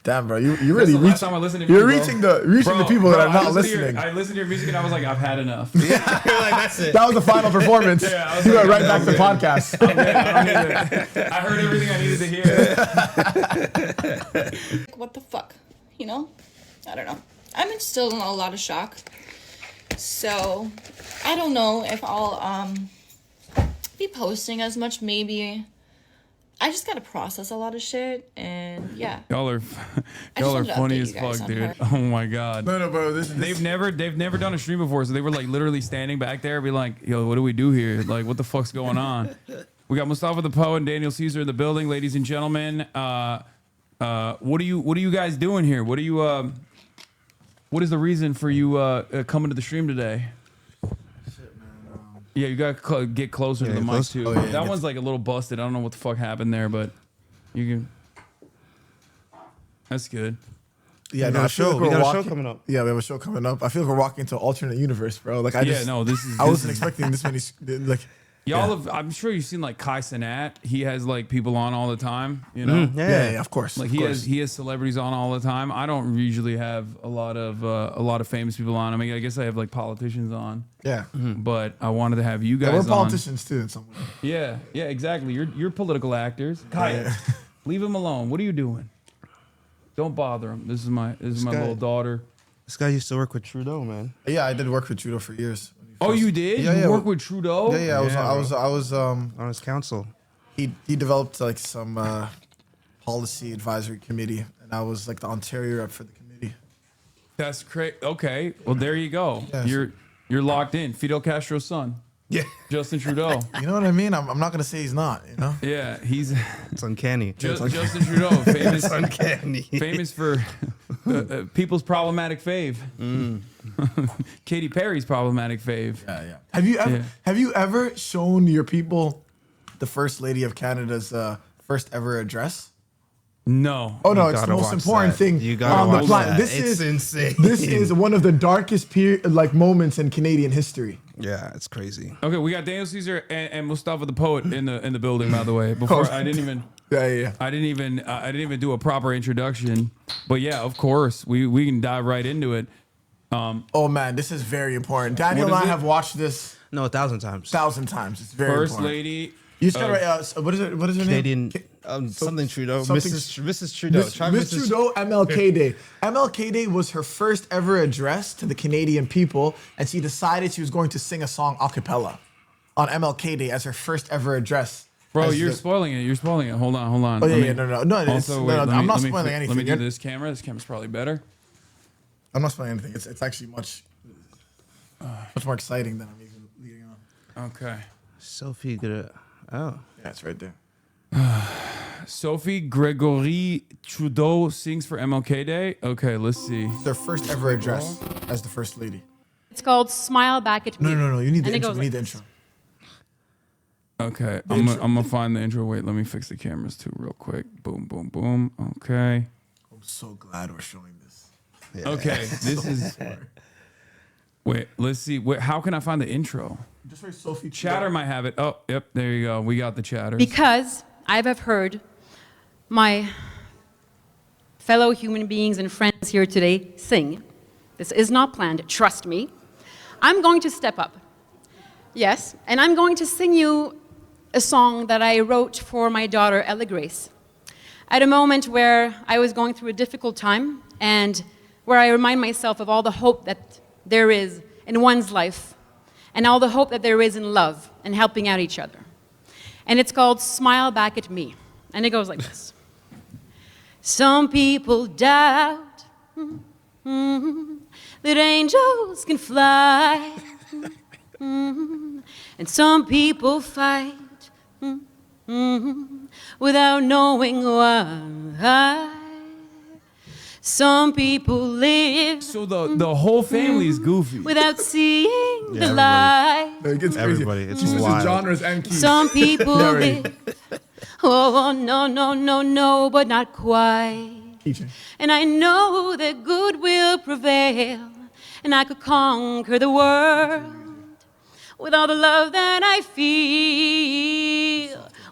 Damn, bro, you really reaching. You're reaching the people that are not listening. I listened to your music and I was like, I've had enough. Yeah, like, that's it. That was the final performance. Yeah, you went right back to the podcast. I heard everything I needed to hear. What the fuck? You know? I don't know. I'm still in a lot of shock. So, I don't know if I'll be posting as much. Maybe I just gotta process a lot of shit, and yeah. Y'all are funny as fuck, dude. Oh my god. No, bro. They've never done a stream before, so they were like literally standing back there, be like, "Yo, what do we do here? Like, what the fuck's going on?" We got Mustafa_the_Poet and Daniel Caesar in the building, ladies and gentlemen. What are you guys doing here? What is the reason for you coming to the stream today? Yeah, you gotta get closer to the mic too. Oh, yeah, that one's like a little busted. I don't know what the fuck happened there, but you can. That's good. Yeah, we got a show coming up. Yeah, we have a show coming up. I feel like we're walking into an alternate universe, bro. Like this is. I wasn't expecting this many. Like, y'all have. I'm sure you've seen like Kai Cenat. He has like people on all the time. You know. Yeah, of course. Like he has celebrities on all the time. I don't usually have a lot of famous people on. I mean, I guess I have like politicians on. Yeah. But I wanted to have you guys. We're politicians too in some way. Yeah, exactly. You're political actors. Kai, leave him alone. What are you doing? Don't bother him. This is my little daughter. This guy used to work with Trudeau, man. Yeah, I did work with Trudeau for years. Oh, you did? Yeah, you worked with Trudeau? Yeah, I was on his council. He developed like some policy advisory committee, and I was like the Ontario rep for the committee. That's crazy. Okay, well there you go. Yeah, you're locked in. Fidel Castro's son. Yeah, Justin Trudeau. You know what I mean? I'm not gonna say he's not. You know? Yeah, he's. It's uncanny. Justin Trudeau, famous. It's uncanny. Famous for people's problematic fave. Katy Perry's problematic fave. Yeah. Have you ever shown your people the First Lady of Canada's first ever address? No. Oh no, it's the most important thing on the planet. This is insane. This is one of the darkest moments in Canadian history. Yeah, it's crazy. Okay, we got Daniel Caesar and Mustafa_the_Poet in the building, by the way. Before I didn't even I didn't even do a proper introduction. But yeah, of course, we can dive right into it. Oh man, this is very important. Daniel and I have watched this 1,000 times. 1,000 times. It's very First important. Lady. You just gotta write, what is it? What is her name? Something Trudeau. Mrs. Trudeau. Miss Trudeau, MLK Day. MLK Day was her first ever address to the Canadian people, and she decided she was going to sing a song a cappella on MLK Day as her first ever address. Bro, you're spoiling it. You're spoiling it. Hold on. Oh yeah, no. I'm not spoiling anything. Let me do this camera. This camera's probably better. I'm not spoiling anything. It's actually much more exciting than I'm even leading on. Okay. Sophie gonna. Oh. Yeah, it's right there. Sophie Gregory Trudeau sings for MLK Day. Okay, let's see. Their first ever address as the First Lady. It's called Smile Back at Me. No. You need the intro. We need the intro. Okay, I'm gonna find the intro. Wait, let me fix the cameras too real quick. Boom, boom, boom. Okay. I'm so glad we're showing this. Yeah. Okay, this is... Wait, let's see. Wait, how can I find the intro? Just write Sophie. Chatter might have it. Oh, yep, there you go. We got the chatters. Because I have heard my fellow human beings and friends here today sing. This is not planned, trust me. I'm going to step up. Yes, and I'm going to sing you a song that I wrote for my daughter, Ella Grace, at a moment where I was going through a difficult time and where I remind myself of all the hope that there is in one's life and all the hope that there is in love and helping out each other. And it's called Smile Back at Me. And it goes like this. Some people doubt that angels can fly. And some people fight without knowing why. Some people live. So the whole family is goofy. Without seeing the light. It gets crazy. Everybody, it's switches wild. genres and keys. Some people live. Oh, no, but not quite. Teaching. And I know that good will prevail. And I could conquer the world with all the love that I feel.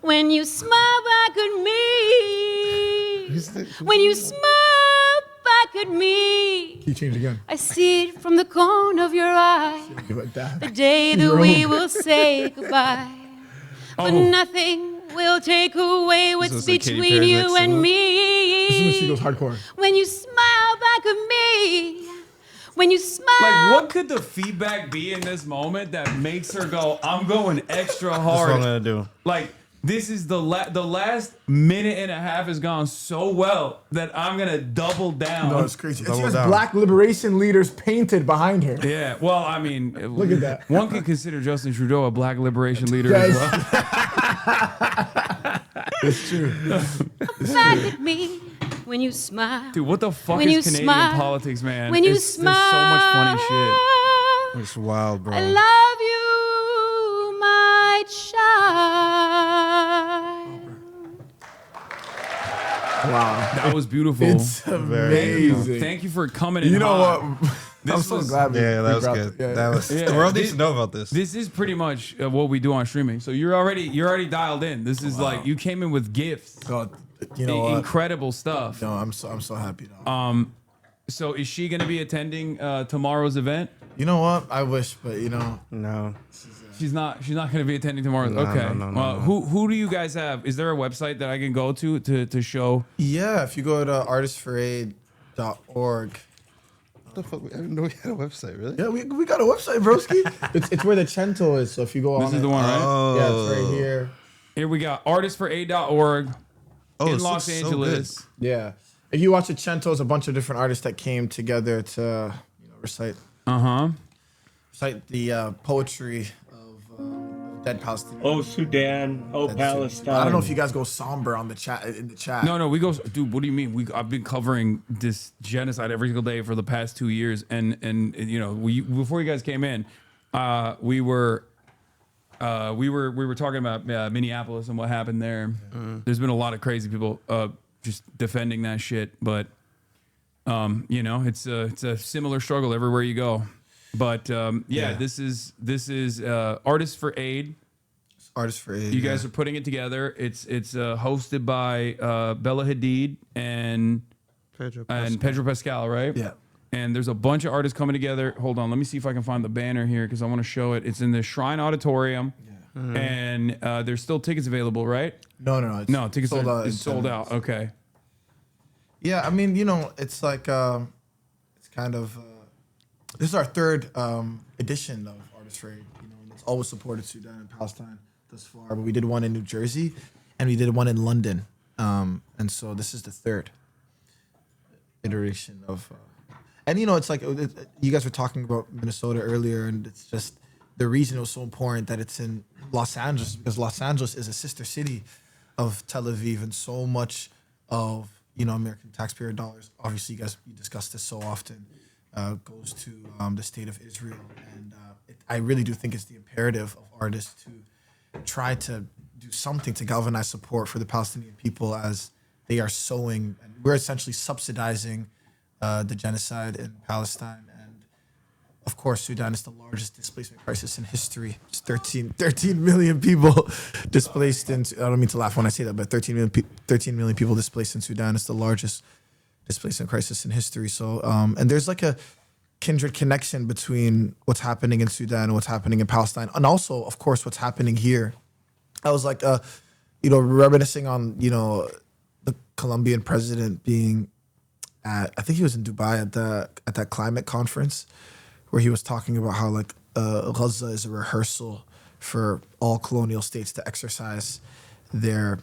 When you smile back at me. When you smile He changed again. I see it from the corner of your eye. Like that. The day that we will say goodbye. But nothing will take away what's is like Katy between Perry you next to and it. me. This is when she goes hardcore. When you smile back at me. When you smile. Like, what could the feedback be in this moment that makes her go, I'm going extra That's hard? what I'm gonna do. Like, this is the last minute and a half has gone so well that I'm gonna double down. No, it's crazy. And she Double has down. black liberation leaders painted behind her. Yeah, well, I mean, Look at that. One could consider Justin Trudeau a black liberation leader Guys. as well. It's true. back at me. When you smile. Dude, what the fuck When is you Canadian smile. politics, man? When you There's smile. so much funny shit. It's wild, bro. I love you, my child. Wow. That was beautiful. It's amazing. Thank you for coming in You know hot. what? I'm This so was- glad we Yeah, that was brought good. Yeah. That was. Yeah. The world needs This- to know about this. This is pretty much what we do on streaming. So you're already dialed in. This is like you came in with gifts, So, you know what? incredible stuff. No, I'm so happy. Dog. So is she going to be attending tomorrow's event? You know what? I wish, but you know, No. She's not going to be attending tomorrow's. No, okay. no, Well, no. who do you guys have? Is there a website that I can go to show? yeah. If you go to artistforaid.org. What the fuck? I didn't know we had a website, really? Yeah, we got a website, broski. it's where the Cento is. So if you go on, This is the one, right? Yeah, it's right here. Here we got artistforaid.org Oh, in this Los looks so Angeles. Yeah. If you watch the Cento, it's a bunch of different artists that came together to recite the poetry of dead Palestinians. Oh, Sudan. Oh, That's it. Palestine. I don't know if you guys go somber on the chat in the chat. No, we go, dude. What do you mean? I've been covering this genocide every single day for the past 2 years, and you know, before you guys came in, we were talking about Minneapolis and what happened there. There's been a lot of crazy people just defending that shit, but you know, it's a similar struggle everywhere you go. But this is Artists for Aid. Artists for Aid. You guys are putting it together. It's hosted by Bella Hadid and Pedro Pascal, right? Yeah. And there's a bunch of artists coming together. Hold on, let me see if I can find the banner here because I want to show it. It's in the Shrine Auditorium, and there's still tickets available, right? No. No, tickets sold are out in sold 10 out. minutes. Okay. Yeah, I mean, you know, it's like it's kind of this is our third edition of Artists for Aid. You know, and it's always supported Sudan and Palestine thus far. But we did one in New Jersey, and we did one in London, and so this is the third iteration of. And you know, it's like you guys were talking about Minnesota earlier, and it's just the reason it was so important that it's in Los Angeles because Los Angeles is a sister city of Tel Aviv, and so much of American taxpayer dollars. Obviously, you discuss this so often. Goes to the state of Israel, and I really do think it's the imperative of artists to try to do something to galvanize support for the Palestinian people as they are sowing, and we're essentially subsidizing the genocide in Palestine. And of course, Sudan is the largest displacement crisis in history. It's 13 million people displaced in, I don't mean to laugh when I say that, but 13 million people displaced in Sudan is the largest displacement crisis in history. So, and there's like a kindred connection between what's happening in Sudan and what's happening in Palestine. And also, of course, what's happening here. I was like, reminiscing on, the Colombian president being I think he was in Dubai at that climate conference where he was talking about how like Gaza is a rehearsal for all colonial states to exercise their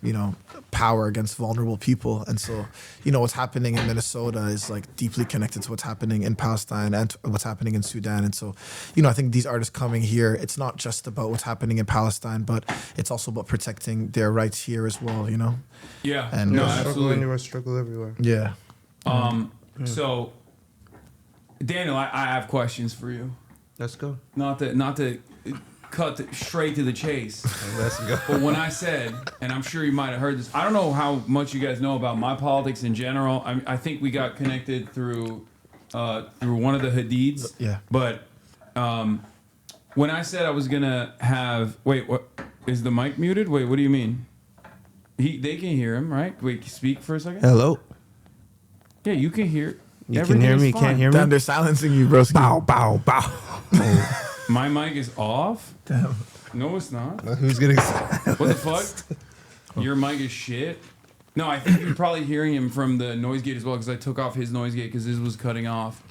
power against vulnerable people. And so what's happening in Minnesota is like deeply connected to what's happening in Palestine and what's happening in Sudan. And so I think these artists coming here, it's not just about what's happening in Palestine, but it's also about protecting their rights here as well. Yeah. And no, Struggle absolutely. anywhere, struggle everywhere. yeah. So, Daniel, I have questions for you. Let's go. Not to cut straight to the chase. Let's go. But when I said, and I'm sure you might have heard this, I don't know how much you guys know about my politics in general. I think we got connected through one of the Hadids. Yeah. But when I said I was gonna have, wait, what is the mic muted? Wait, what do you mean? They can hear him, right? Wait, speak for a second. Hello. Yeah, you can hear. You Everything can hear is me? fine. Can't hear Damn, me? they're silencing you, bro. Bow, bow, bow. My mic is off? Damn. No, it's not. Who's getting... What the fuck? Your mic is shit? No, I think you're probably hearing him from the noise gate as well because I took off his noise gate because his was cutting off.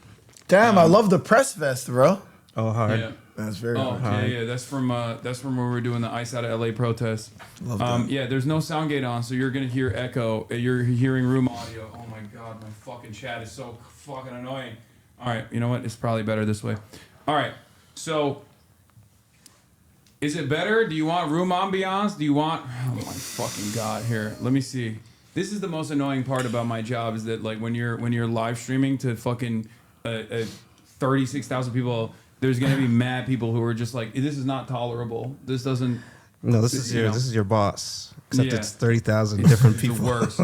Damn, I love the press vest, bro. Oh, hard. Yeah. That's very Oh, hard. yeah. That's from when we were doing the Ice Out of LA protest. Love that. Yeah, there's no sound gate on, so you're gonna hear echo. You're hearing room audio. Oh my god, my fucking chat is so fucking annoying. All right, you know what? It's probably better this way. All right, so is it better? Do you want room ambiance? Do you want? Oh my fucking god! Here, let me see. This is the most annoying part about my job is that like when you're live streaming to fucking 36,000 people. There's gonna be mad people who are just like, this is not tolerable. This doesn't. No, this is your boss. Except Yeah. it's 30,000 different The people. worst.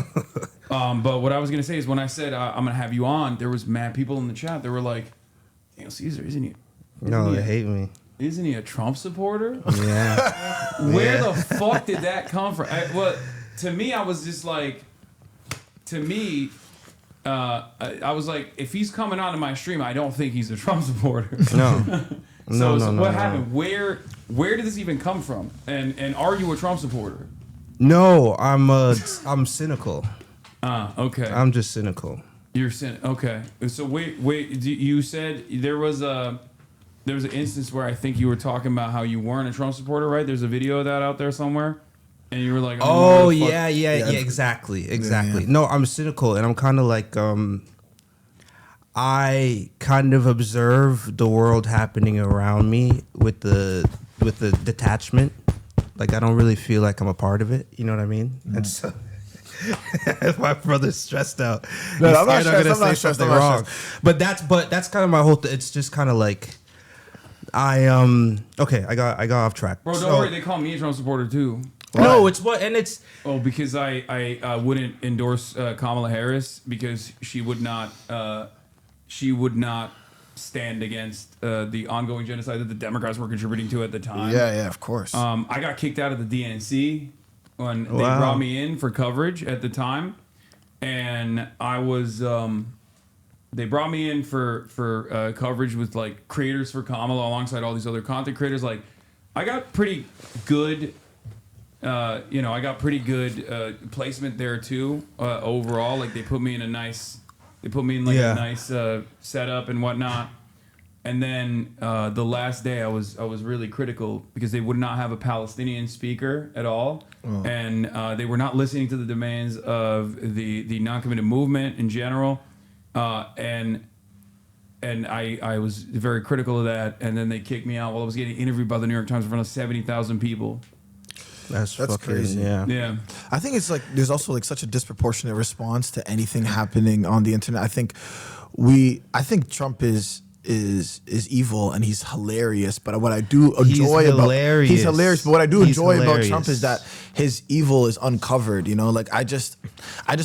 But what I was gonna say is when I said I'm gonna have you on, there was mad people in the chat. They were like, Daniel Caesar, isn't he? No, they hate me. Isn't he a Trump supporter? Yeah. Where the fuck did that come from? To me, I was just like, I was like, if he's coming onto my stream, I don't think he's a Trump supporter. No. So no, what happened? Where did this even come from? And are you a Trump supporter? No, I'm cynical. Okay. I'm just cynical. You're okay. So wait. You said there was an instance where I think you were talking about how you weren't a Trump supporter, right? There's a video of that out there somewhere, and you were like, Oh yeah, exactly. Yeah. No, I'm cynical, and I'm kind of like, I kind of observe the world happening around me with the detachment. Like I don't really feel like I'm a part of it. You know what I mean? And so, if my brother's stressed out, No, he's I'm not scared I'm gonna stressed, I'm say not stressed, something I'm not wrong. But that's kind of my whole. It's just kind of like. Okay, I got off track. Bro, don't worry. They call me a Trump supporter too. No, it's what, and it's Because I wouldn't endorse Kamala Harris because she would not stand against the ongoing genocide that the Democrats were contributing to at the time. Yeah, of course. I got kicked out of the DNC when they Wow. brought me in for coverage at the time, and I was. They brought me in for coverage with like creators for Kamala alongside all these other content creators. Like, I got pretty good. I got pretty good placement there too. Overall, like they put me in a nice setup and whatnot. And then the last day, I was really critical because they would not have a Palestinian speaker at all, and they were not listening to the demands of the non-committed movement in general. And I was very critical of that. And then they kicked me out while I was getting interviewed by the New York Times in front of 70,000 people. that's That's fucking, crazy. Yeah. Yeah. I think it's like there's also like such a disproportionate response to anything happening on the internet. I think Trump is evil and he's hilarious. But what I do enjoy he's hilarious. But what I do enjoy about Trump is that his evil is uncovered. You know, like I just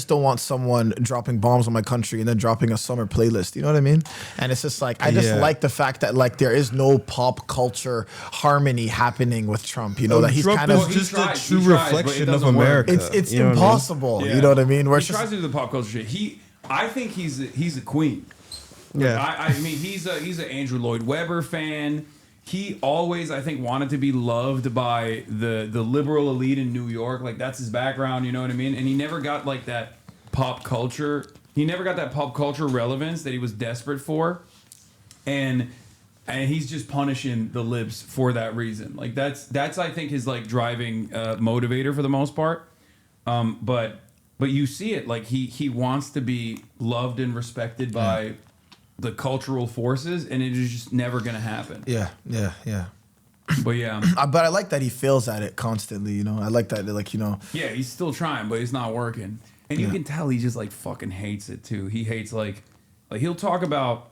don't want someone dropping bombs on my country and then dropping a summer playlist. You know what I mean? And it's just like I just like the fact that like there is no pop culture harmony happening with Trump. You know that he's Trump kind is of just tries, a true he tries, but it reflection of doesn't work. America. it's You know what I mean? impossible. Yeah. You know what I mean? Where He it's just tries to do the pop culture shit. I think he's a queen. Yeah. I mean, he's an Andrew Lloyd Webber fan. He always, I think, wanted to be loved by the liberal elite in New York. Like that's his background, you know what I mean? And he never got like that pop culture. He never got that pop culture relevance that he was desperate for. And he's just punishing the libs for that reason. Like that's I think his like driving motivator for the most part. But you see it like he wants to be loved and respected by the cultural forces, and it is just never gonna happen. yeah. But yeah, But I like that he fails at it constantly. You know, I like that. Like yeah, he's still trying, but it's not working. And you can tell he just like fucking hates it too. He hates like he'll talk about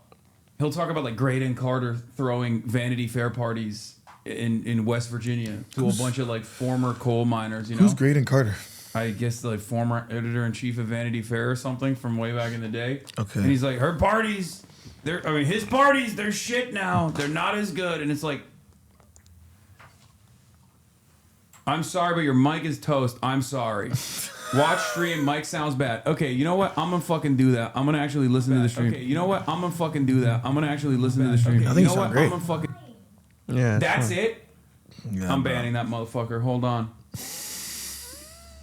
like Graydon Carter throwing Vanity Fair parties in West Virginia to a bunch of like former coal miners. You know, who's Graydon Carter? I guess the former editor-in-chief of Vanity Fair or something from way back in the day. Okay. And he's like, her parties, his parties, they're shit now. They're not as good. And it's like, I'm sorry, but your mic is toast. I'm sorry. Watch stream. Mic sounds bad. Okay, you know what? I'm gonna fucking do that. I'm gonna actually listen to the stream. Okay, you know what? I'm gonna fucking do that. I'm gonna actually listen to the stream. I think you know you what? sound great. I'm gonna fucking. Yeah. That's fine. it. Yeah, I'm bro. banning that motherfucker. Hold on.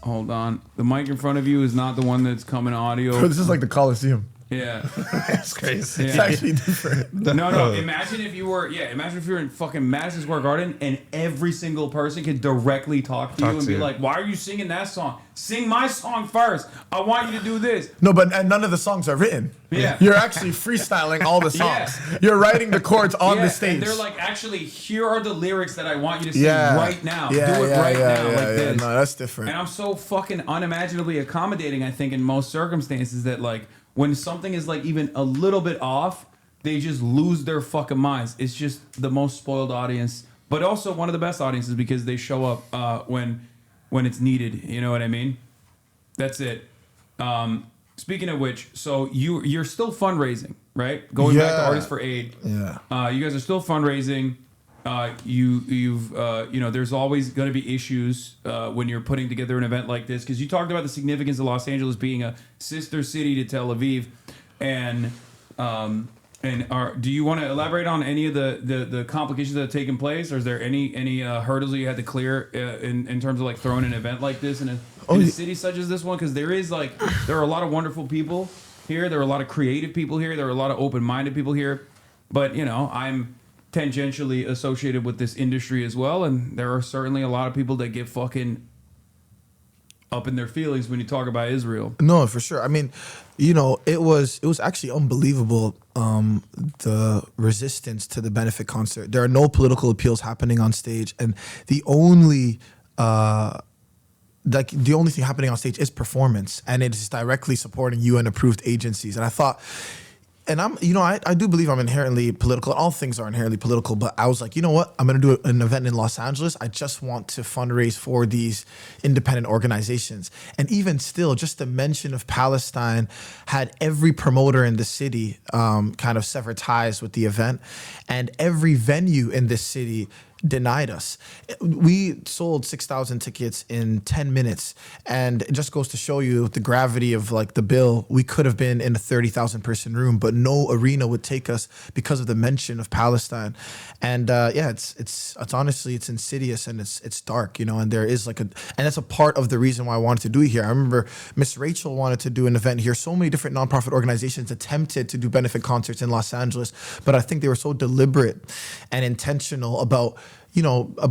Hold on. The mic in front of you is not the one that's coming audio. Bro, this is like the Coliseum. Yeah. It's crazy. It's Yeah. actually different. No. Imagine if you were, imagine if you were in fucking Madison Square Garden and every single person could directly talk to you and be like, why are you singing that song? Sing my song first. I want you to do this. No, but and none of the songs are written. Yeah. You're actually freestyling all the songs. Yeah. You're writing the chords on the stage. And they're like, actually, here are the lyrics that I want you to sing yeah. right now. Yeah, do it yeah, right yeah, now, yeah, like yeah. this. No, that's different. And I'm so fucking unimaginably accommodating, I think, in most circumstances that, like, when something is, like, even a little bit off, they just lose their fucking minds. It's just the most spoiled audience, but also one of the best audiences because they show up when it's needed. You know what I mean? That's it. Speaking of which, so you're still fundraising, right? Going back to Yeah. Artists for Aid. Yeah. You guys are still fundraising. There's always going to be issues when you're putting together an event like this because you talked about the significance of Los Angeles being a sister city to Tel Aviv, and do you want to elaborate on any of the complications that have taken place, or is there any hurdles that you had to clear in terms of like throwing an event like this in a city such as this one? Because there are a lot of wonderful people here, there are a lot of creative people here, there are a lot of open-minded people here, but I'm tangentially associated with this industry as well, and there are certainly a lot of people that get fucking up in their feelings when you talk about Israel. No, for sure. I mean, it was actually unbelievable, the resistance to the benefit concert. There are no political appeals happening on stage, and the only thing happening on stage is performance, and it is directly supporting UN approved agencies. And I thought, and I do believe I'm inherently political. All things are inherently political, but I was like, you know what? I'm going to do an event in Los Angeles. I just want to fundraise for these independent organizations. And even still, just the mention of Palestine had every promoter in the city kind of sever ties with the event. And every venue in this city denied us. We sold 6,000 tickets in 10 minutes, and it just goes to show you the gravity of like the bill. We could have been in a 30,000 person room, but no arena would take us because of the mention of Palestine. And it's honestly, it's insidious and it's dark, and there is and that's a part of the reason why I wanted to do it here. I remember Miss Rachel wanted to do an event here. So many different nonprofit organizations attempted to do benefit concerts in Los Angeles, but I think they were so deliberate and intentional about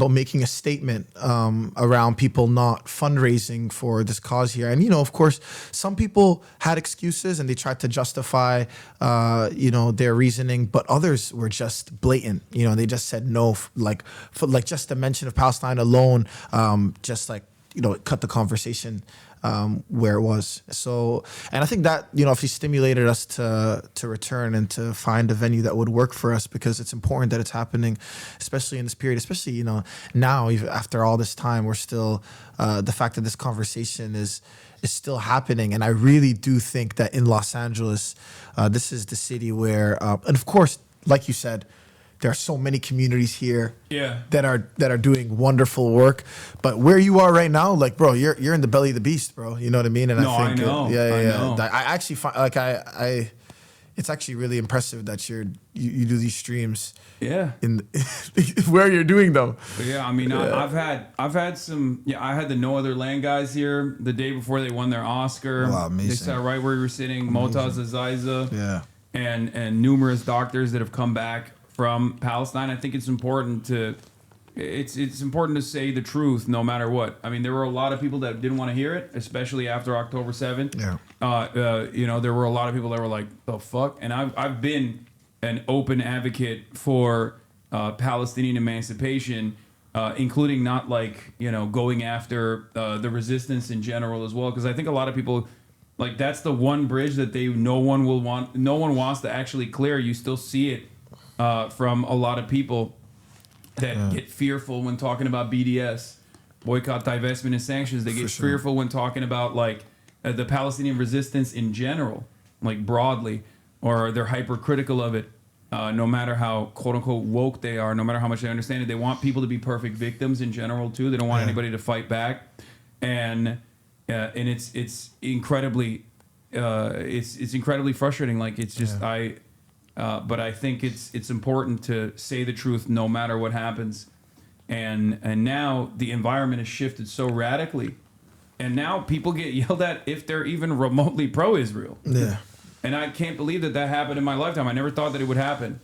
making a statement around people not fundraising for this cause here. And, of course, some people had excuses and they tried to justify, their reasoning, but others were just blatant. They just said no, for just the mention of Palestine alone, it cut the conversation where it was. So, and I think that, if he stimulated us to return and to find a venue that would work for us, because it's important that it's happening, especially in this period, especially, now, even after all this time, we're still, the fact that this conversation is still happening. And I really do think that in Los Angeles, this is the city where, and of course, like you said, there are so many communities here that are doing wonderful work. But where you are right now, bro, you're in the belly of the beast, bro. You know what I mean? And I know. I actually find it's actually really impressive that you do these streams. Yeah. In where you're doing them. Yeah, I mean, I've had some. Yeah, I had the No Other Land guys here the day before they won their Oscar. Wow, amazing. They sat right where we were sitting. Motaz Aziza. Yeah. And numerous doctors that have come back from Palestine. I think it's important to say the truth no matter what. I mean, there were a lot of people that didn't want to hear it, especially after October 7th. Yeah. There were a lot of people that were like, the fuck? And I've been an open advocate for Palestinian emancipation, including not going after the resistance in general as well, because I think a lot of people, that's the one bridge that no one wants to actually clear. You still see it from a lot of people that get fearful when talking about BDS, boycott, divestment, and sanctions. They get fearful when talking about the Palestinian resistance in general, broadly, or they're hypercritical of it. No matter how quote unquote woke they are, no matter how much they understand it, they want people to be perfect victims in general too. They don't want anybody to fight back, and and it's incredibly it's incredibly frustrating. Like it's just but I think it's important to say the truth no matter what happens. And now the environment has shifted so radically, and now people get yelled at if they're even remotely pro-Israel. Yeah. And I can't believe that happened in my lifetime. I never thought that it would happen.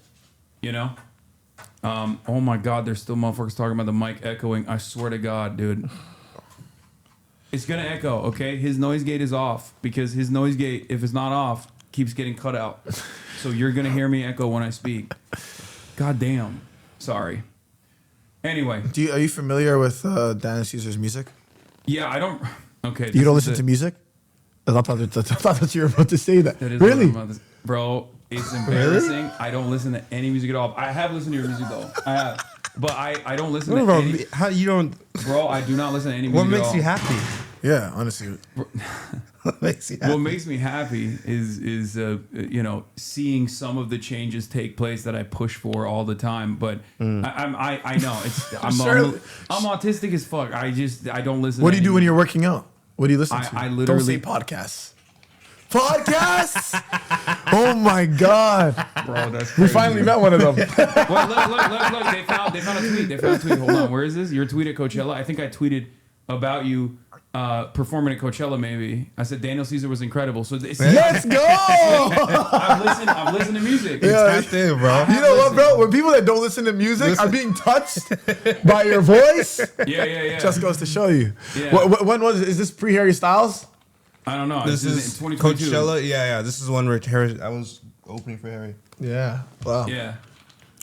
You know? Oh my God, there's still motherfuckers talking about the mic echoing. I swear to God, dude. It's gonna echo, okay? His noise gate is off because his noise gate, if it's not off, keeps getting cut out. So you're gonna hear me echo when I speak. God damn. Sorry. Anyway. Are you familiar with Daniel Caesar's music? Yeah, I don't. Okay. You don't listen to music? I thought that you were about to say that. That is Really? Bro, it's embarrassing. I don't listen to any music at all. I have listened to your music though. I have. But I don't listen to any. How you don't? Bro, I do not listen to any music What at makes all. you happy? Yeah, honestly. What makes you happy? What makes me happy is you know, seeing some of the changes take place that I push for all the time. But I know I'm autistic as fuck. I don't listen. What do you do when you're working out? What do you listen to? I literally don't say podcasts. Podcasts! Oh my God! Bro, that's crazy. We finally met one of them. Wait, look! They found a tweet. They found a tweet. Hold on, where is this? Your tweet at Coachella. I think I tweeted about you performing at Coachella. Maybe I said Daniel Caesar was incredible. So Let's go! I've listened to music. Yeah. It's bro. You know what, bro? When people that don't listen to music are being touched by your voice, Yeah. just goes to show you. Yeah. When was it? Is this pre-Harry Styles? I don't know. This is in 2022. Coachella. Yeah. This is one where Harry. I was opening for Harry. Yeah. Wow. Yeah.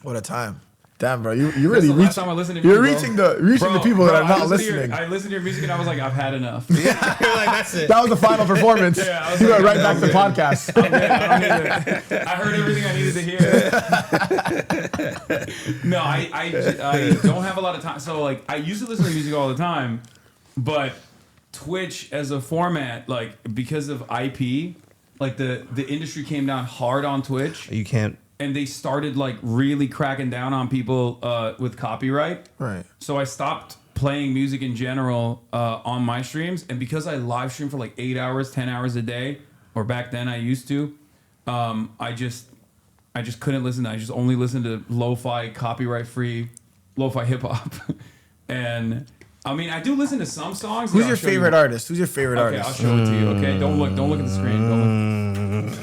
What a time. Damn, bro. You That's really the last reached. time I listened to You're music, reaching bro. the people that are not listening. I listened to your music and I was like, I've had enough. You're like, that's it. That was the final performance. Yeah, I was You like, went right that back to was podcast. I don't need it. I heard everything I needed to hear. No, I don't have a lot of time. So like, I used to listen to music all the time, but Twitch as a format, like because of IP, like the industry came down hard on Twitch. You can't. And they started like really cracking down on people with copyright. Right. So I stopped playing music in general on my streams, and because I live stream for like 8 hours, 10 hours a day, or back then I used to, I just couldn't listen. I just only listened to lo-fi, copyright-free, lo-fi hip hop, and I mean I do listen to some songs. Who's Yeah, your I'll show you. favorite artist? Who's your favorite Okay, I'll artist? show it to you. Okay, don't look at the screen. Don't look.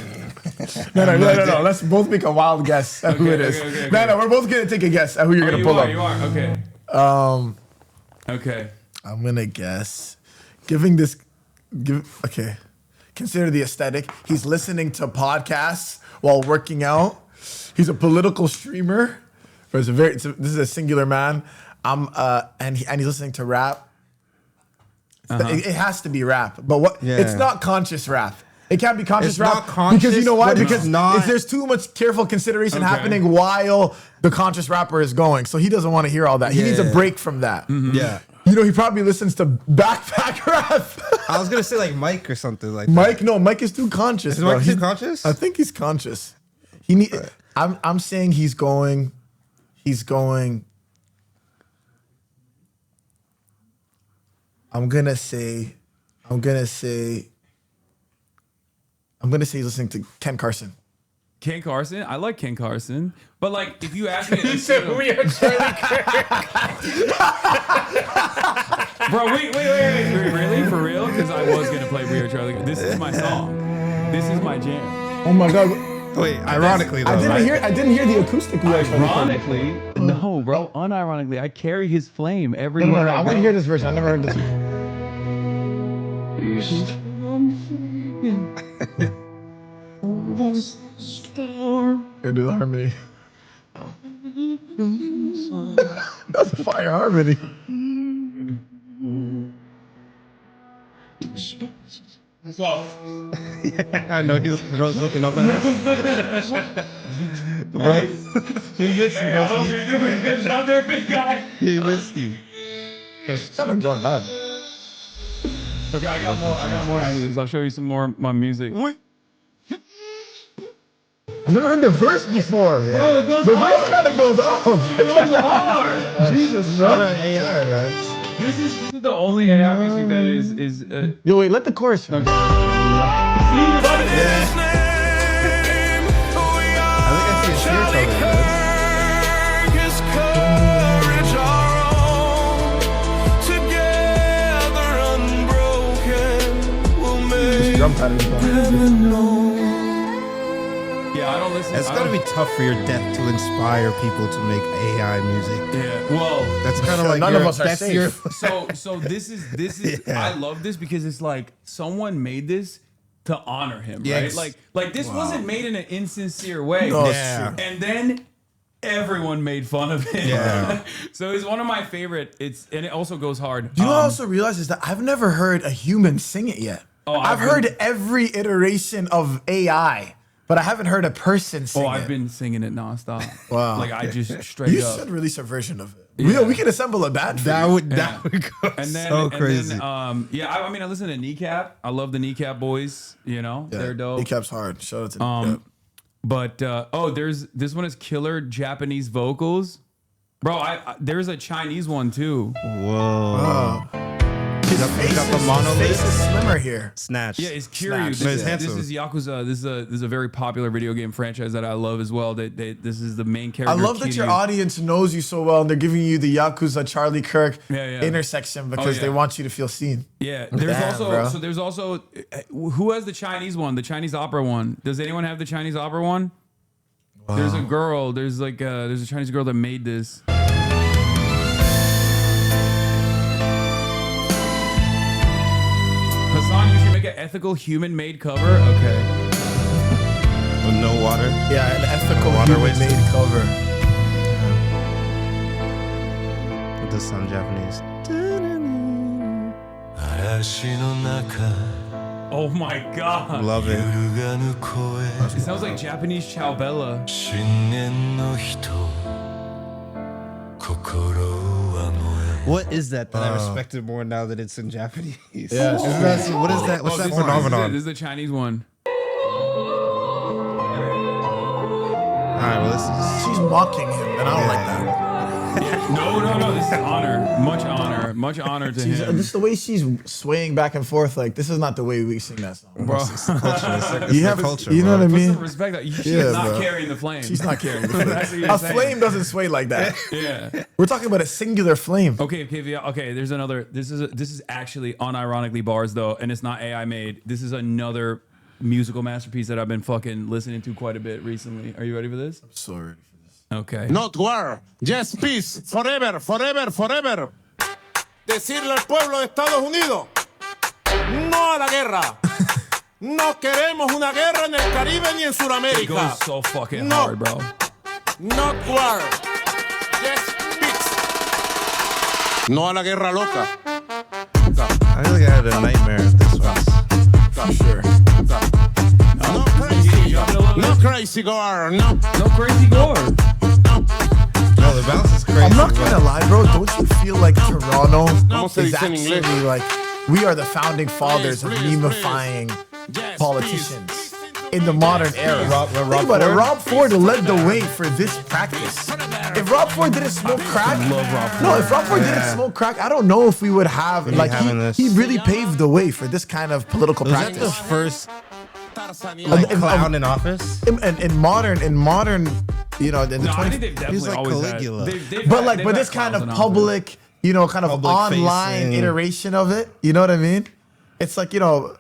No. Let's both make a wild guess at who it is. Okay. No, we're both gonna take a guess at who you're gonna pull up. You are. Okay. Okay. I'm gonna guess. Okay. Consider the aesthetic. He's listening to podcasts while working out. He's a political streamer. This is a singular man. And he's listening to rap. It has to be rap, but what? Yeah. It's not conscious rap. It can't be conscious It's rap not conscious, because you know why? but it's Because not- there's too much careful consideration Okay. happening while the conscious rapper is going. So he doesn't want to hear all that. He needs a Yeah. break from that. Yeah. You know, he probably listens to backpack rap. I was gonna say like Mike or something like Mike is too conscious. Is bro. Mike too conscious? I think he's conscious. I'm saying he's going. I'm gonna say he's listening to Ken Carson. Ken Carson, I like Ken Carson, but like if you ask me, We are Charlie bro, wait, really for real? Because I was gonna play We Are Charlie. This is my song. This is my jam. Oh my god! Wait, ironically though. I didn't hear the acoustic. We Are Charlie. Ironically, no, bro. Unironically, I carry his flame everywhere. No, I want to hear this version. I never heard this. Yeah, do the harmony. That's a fire harmony. I know he's looking up at us. He missed you. Okay, I got more movies. I'll show you some more of my music. I've never heard the verse before. The verse kind of goes off. Jesus, bro. AI, man. This is the only AI music that is. Yo, wait, let the chorus. I think I see a tear color. Drum pattern. Yeah, I don't listen. It's gotta be tough for your death to inspire people to make AI music. Yeah, well, That's kind of like none of us are that's safe. your. so this is Yeah. I love this because it's like someone made this to honor him, Yes. right? Like this wasn't made in an insincere way. No, it's Yeah. true. And then everyone made fun of him. Yeah. So it's one of my favorite. And it also goes hard. Do you know what I also realized is that I've never heard a human sing it yet. Oh, I've heard every iteration of AI, but I haven't heard a person sing I've it. been singing it nonstop. Wow. Like I just straight You up. should release a version of it. Yeah. We could assemble a band. That would go And then, so crazy. I mean, I listen to Kneecap. I love the Kneecap boys. You know, they're dope. Kneecap's hard. Shout out to Kneecap. But there's this one is killer Japanese vocals, bro. There's a Chinese one too. Whoa. His got the his monolith. face is slimmer here. Snatch. Yeah, it's Kiryu. Snatch. But This it's is handsome. Yakuza. This is a very popular video game franchise that I love as well. This is the main I character. love that your Kiryu. audience knows you so well and they're giving you the Yakuza Charlie Kirk Yeah. intersection because yeah. they want you to feel seen. Yeah, there's Damn, bro. there's also who has the Chinese one, the Chinese opera one? Does anyone have the Chinese opera one? There's a girl. There's a Chinese girl that made this. Hasan, you should make an ethical human-made cover. Okay. With no water. Yeah, an ethical Water human made wasted. cover. It does sound Japanese. Oh my God. Love it. It sounds like Japanese Ciao Bella. What is that I respect it more now that it's in Japanese? Yeah. What is that? What's that This phenomenon? is the Chinese one. All right, well, this is. She's mocking him, and I don't like that. No. This is honor. Much honor to him. Just the way she's swaying back and forth, like this is not the way we sing that song. Bro. You have culture, you know what I Put mean? some respect. She's Yeah, not bro. carrying the flame. She's not carrying the That's what flame. you're A saying. flame doesn't sway like that. Yeah. We're talking about a singular flame. Okay. There's another. This is actually unironically bars though, and it's not AI made. This is another musical masterpiece that I've been fucking listening to quite a bit recently. Are you ready for this? Sorry. Okay. Not war, just peace, forever, forever, forever. Decirle al pueblo de Estados Unidos, no a la guerra. No queremos una guerra en el Caribe ni en It Sudamérica. goes so fucking No. hard, bro. Not war, just peace. No a la guerra loca. I feel like I had a nightmare of this one. For sure. No crazy, no crazy war, no. No crazy gore. No, the bounce is crazy. I'm not gonna lie, bro. Don't you feel like Toronto ¿Cómo se is dice en actually inglés? like we are the founding fathers of Please, memifying Yes, politicians in the modern era? Rob Think about it. Ford? Rob Ford led the way for this practice. If Rob Ford didn't smoke crack, if Rob Ford didn't smoke crack, I don't know if we would have like having this. he really paved the way for this kind of political Was that the practice. first Tarzania. like clown in office? In modern, you know, in the No, I 20, think they've definitely like always Caligula. had. but this kind of public, you know, kind of Public online facing. iteration of it. You know what I mean? It's like, you know,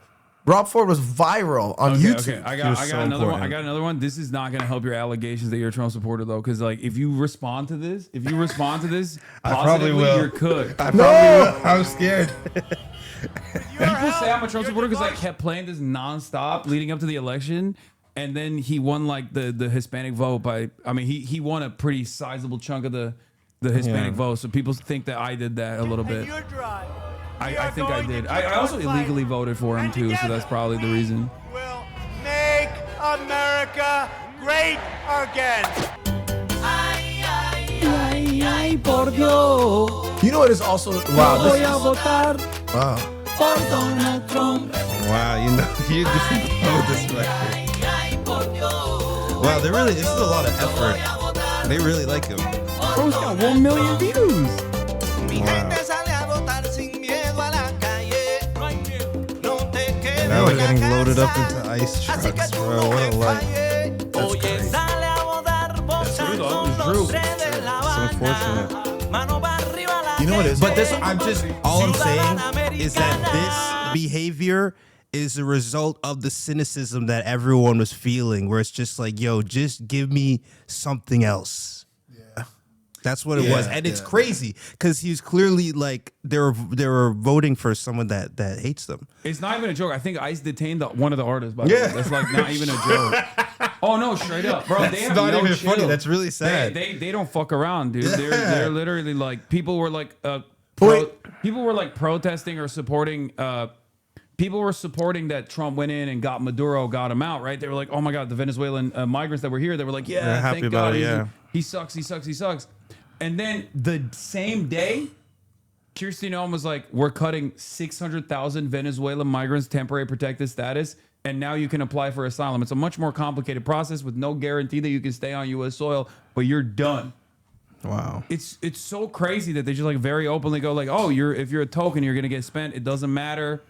Rob Ford was viral on YouTube. Okay, I He got was so another one. I important. got another one. This is not going to help your allegations that you're a Trump supporter though, because like if you respond to this, I probably positively, will. you could. I probably will. I'm scared. People say I'm a Trump supporter because I kept playing this nonstop leading up to the election, and then he won like the Hispanic vote by. I mean, he won a pretty sizable chunk of the Hispanic Yeah. vote, so people think that I did that a little bit. I think I did. I also illegally voted for him too, so that's probably the reason. Will make America great again. You know what is also wow. This is, wow. Wow, you know, you just know this record. Wow, they really, this is a lot of effort. They really like him. Bro's got 1 million views. Wow. Now we're getting loaded up into ice trucks, bro. What a life. That's crazy. It's unfortunate. You know what it is? But this, all I'm saying is that this behavior is a result of the cynicism that everyone was feeling, where it's just like, yo, just give me something else. Yeah. That's what it was. And it's crazy because he's clearly like, they were voting for someone that hates them. It's not even a joke. I think ICE detained one of the artists, by the way. That's like not even a joke. Oh no, straight up, bro. That's they have not no even chill. funny. That's really sad. They don't fuck around, dude. They're literally like, people were like people were like protesting or supporting people were supporting that Trump went in and got Maduro, got him out, right? They were like, oh my God, the Venezuelan migrants that were here, they were like, yeah, they're happy thank about God. it, yeah. He sucks. And then the same day, Kirsten Noem was like, we're cutting 600,000 Venezuelan migrants temporary protected status, and now you can apply for asylum. It's a much more complicated process with no guarantee that you can stay on U.S. soil, but you're done. Wow. It's so crazy that they just like very openly go like, oh, if you're a token, you're gonna get spent. It doesn't matter.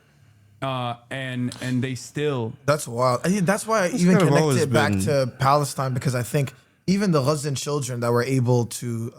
And they still. That's wild. I think that's why I even kind of connected it back been- to Palestine, because I think even the Gazan children that were able to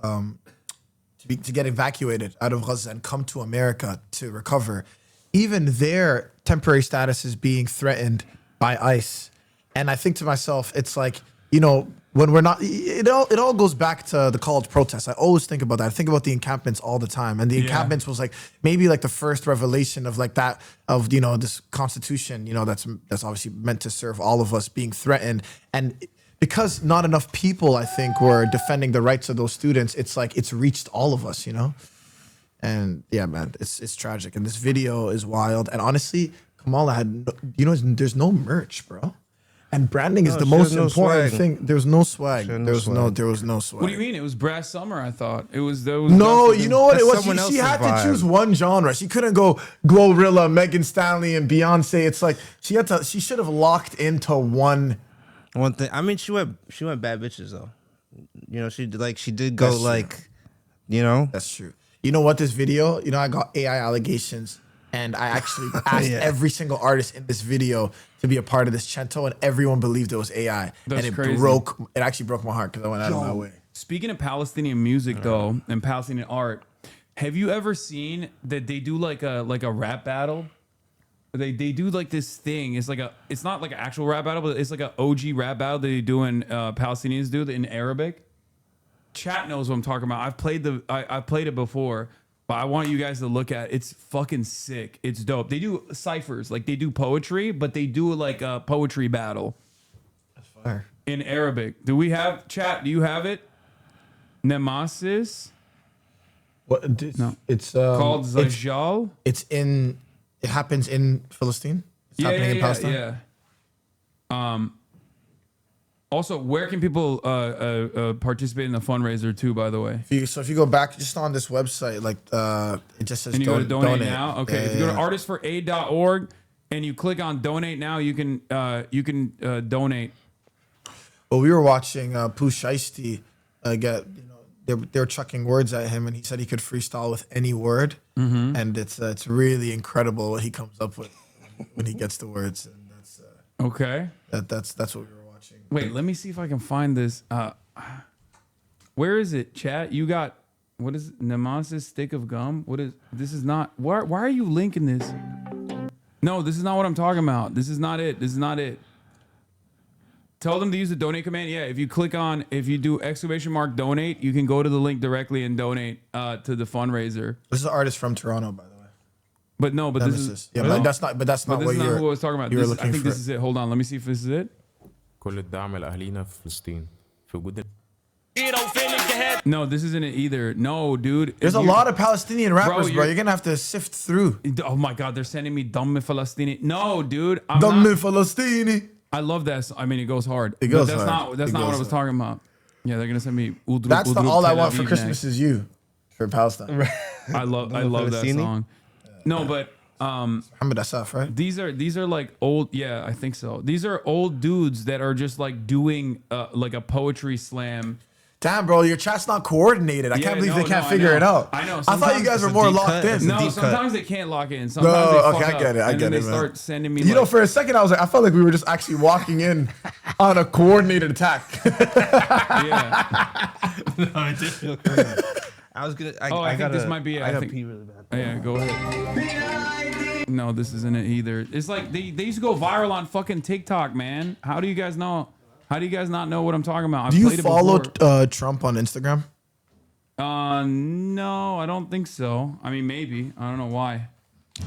get evacuated out of Gaza and come to America to recover, even their temporary status is being threatened by ICE. And I think to myself, it's like, you know, when we're not, it all goes back to the college protests. I always think about that. I think about the encampments all the time. And the encampments was like maybe like the first revelation of like that, of, you know, this constitution, you know, that's obviously meant to serve all of us, being threatened. And because not enough people, I think, were defending the rights of those students, it's like it's reached all of us, you know? And yeah, man, it's tragic. And this video is wild. And honestly, Kamala had, there's no merch, bro. And branding is the she most has no important swag. thing. There's no swag. She had no There was swag. no swag. What do you mean? It was Brass Summer, I thought. It was those. No, you know what it That's was? someone She had else's to choose vibe. one genre. She couldn't go Glorilla, Megan Stanley, and Beyonce. It's like she should have locked into one. One thing. I mean, she went bad bitches though. You know, she did go That's true. like, you know. That's true. You know what? This video, you know, I got AI allegations, and I actually asked every single artist in this video to be a part of this Cento, and everyone believed it was AI. That's and crazy. It actually broke my heart because I went out of my way. Speaking of Palestinian music though, and Palestinian art, have you ever seen that they do like a rap battle? They do like this thing. It's not like an actual rap battle, but it's like an OG rap battle that they do in Palestinians do in Arabic. Chat knows what I'm talking about. I've played it before, but I want you guys to look at it. It's fucking sick. It's dope. They do ciphers, like they do poetry, but they do like a poetry battle. That's fire. In Arabic. Do we have chat? Do you have it? Nemesis What? No. It's called Zajal. It happens in Philistine. It's happening in Palestine. Yeah. Also, where can people participate in the fundraiser too? By the way, If you go back just on this website, like it just says and you go to donate donate now. Okay, Yeah, if you go to yeah. artistforaid.org and you click on donate now, you can donate. Well, we were watching Pooh Shiesty get, they were chucking words at him, and he said he could freestyle with any word, and it's really incredible what he comes up with when he gets the words, and Okay. that's what we were watching. Wait, let me see if I can find this. Where is it, chat? You got, what is it? Nemesis stick of gum? What is, this is not, why are you linking this? No, this is not what I'm talking about. This is not it. This is not it. Tell them to use the donate command. Yeah, if you do !donate, you can go to the link directly and donate to the fundraiser. This is an artist from Toronto, by the way. But no, but Nemesis. this is, Yeah, no, but that's not but this what is not you're who I was talking about. you were This- looking I think for. this is it. Hold on, let me see if this is it. كل الدعم لأهلينا في فلسطين في وجود No, this isn't it either. No, dude. There's a lot of Palestinian rappers, bro. you're- You're gonna have to sift through. Oh my God, they're sending me Damme Falastini. No, dude. I'm Damme not, Falastini. I love that. I mean, it goes hard. It goes but that's hard. not. That's It not what I goes was hard. talking about. Yeah, they're gonna send me. Udruk, That's the Udruk, all I Tel want for Aviv Christmas next. is you for Palestine. I love that Falastini? song. No, but Muhammad Asaf, right? these are like old. Yeah, I think so. These are old dudes that are just like doing like a poetry slam. Damn, bro, your chat's not coordinated. I can't believe they can't figure it out. I know. I thought you guys were more locked in. No, deep cut. sometimes they can't lock in. Sometimes they fuck I get it. up, I and get then it, they man. start sending me. You know, for a second, I felt like we were just actually walking in on a coordinated attack. yeah. No, I did feel crazy. I was gonna. I think this might be it. I gotta think- pee really bad. Yeah, go ahead. No, this isn't it either. It's like they used to go viral on fucking TikTok, man. How do you guys know? How do you guys not know what I'm talking about? I've Do you played it follow before. Trump on Instagram? No, I don't think so. I mean, maybe. I don't know why.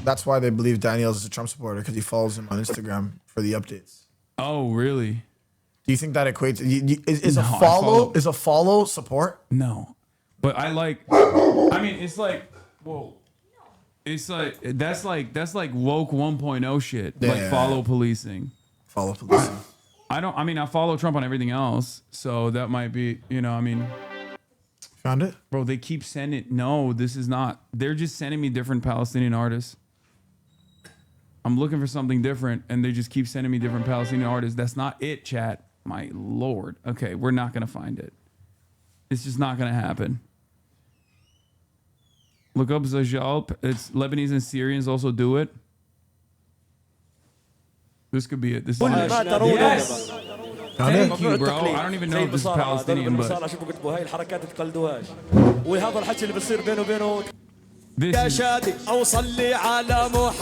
That's why they believe Daniels is a Trump supporter, because he follows him on Instagram for the updates. Oh, really? Do you think that equates? Is No, a I follow follow. is a follow support? No. But I mean, it's like, whoa. It's like that's like woke 1.0 shit. Like Yeah. follow policing. Follow policing. I follow Trump on everything else. So that might be, I mean, Found it? bro, they keep sending. No, this is not. They're just sending me different Palestinian artists. I'm looking for something different, and they just keep sending me different Palestinian artists. That's not it, chat. My lord. Okay, we're not gonna find it. It's just not gonna happen. Look up Zajal. It's Lebanese and Syrians also do it. This could be it. This is it. Yes. Thank you, bro. I don't even know if this is Palestinian, but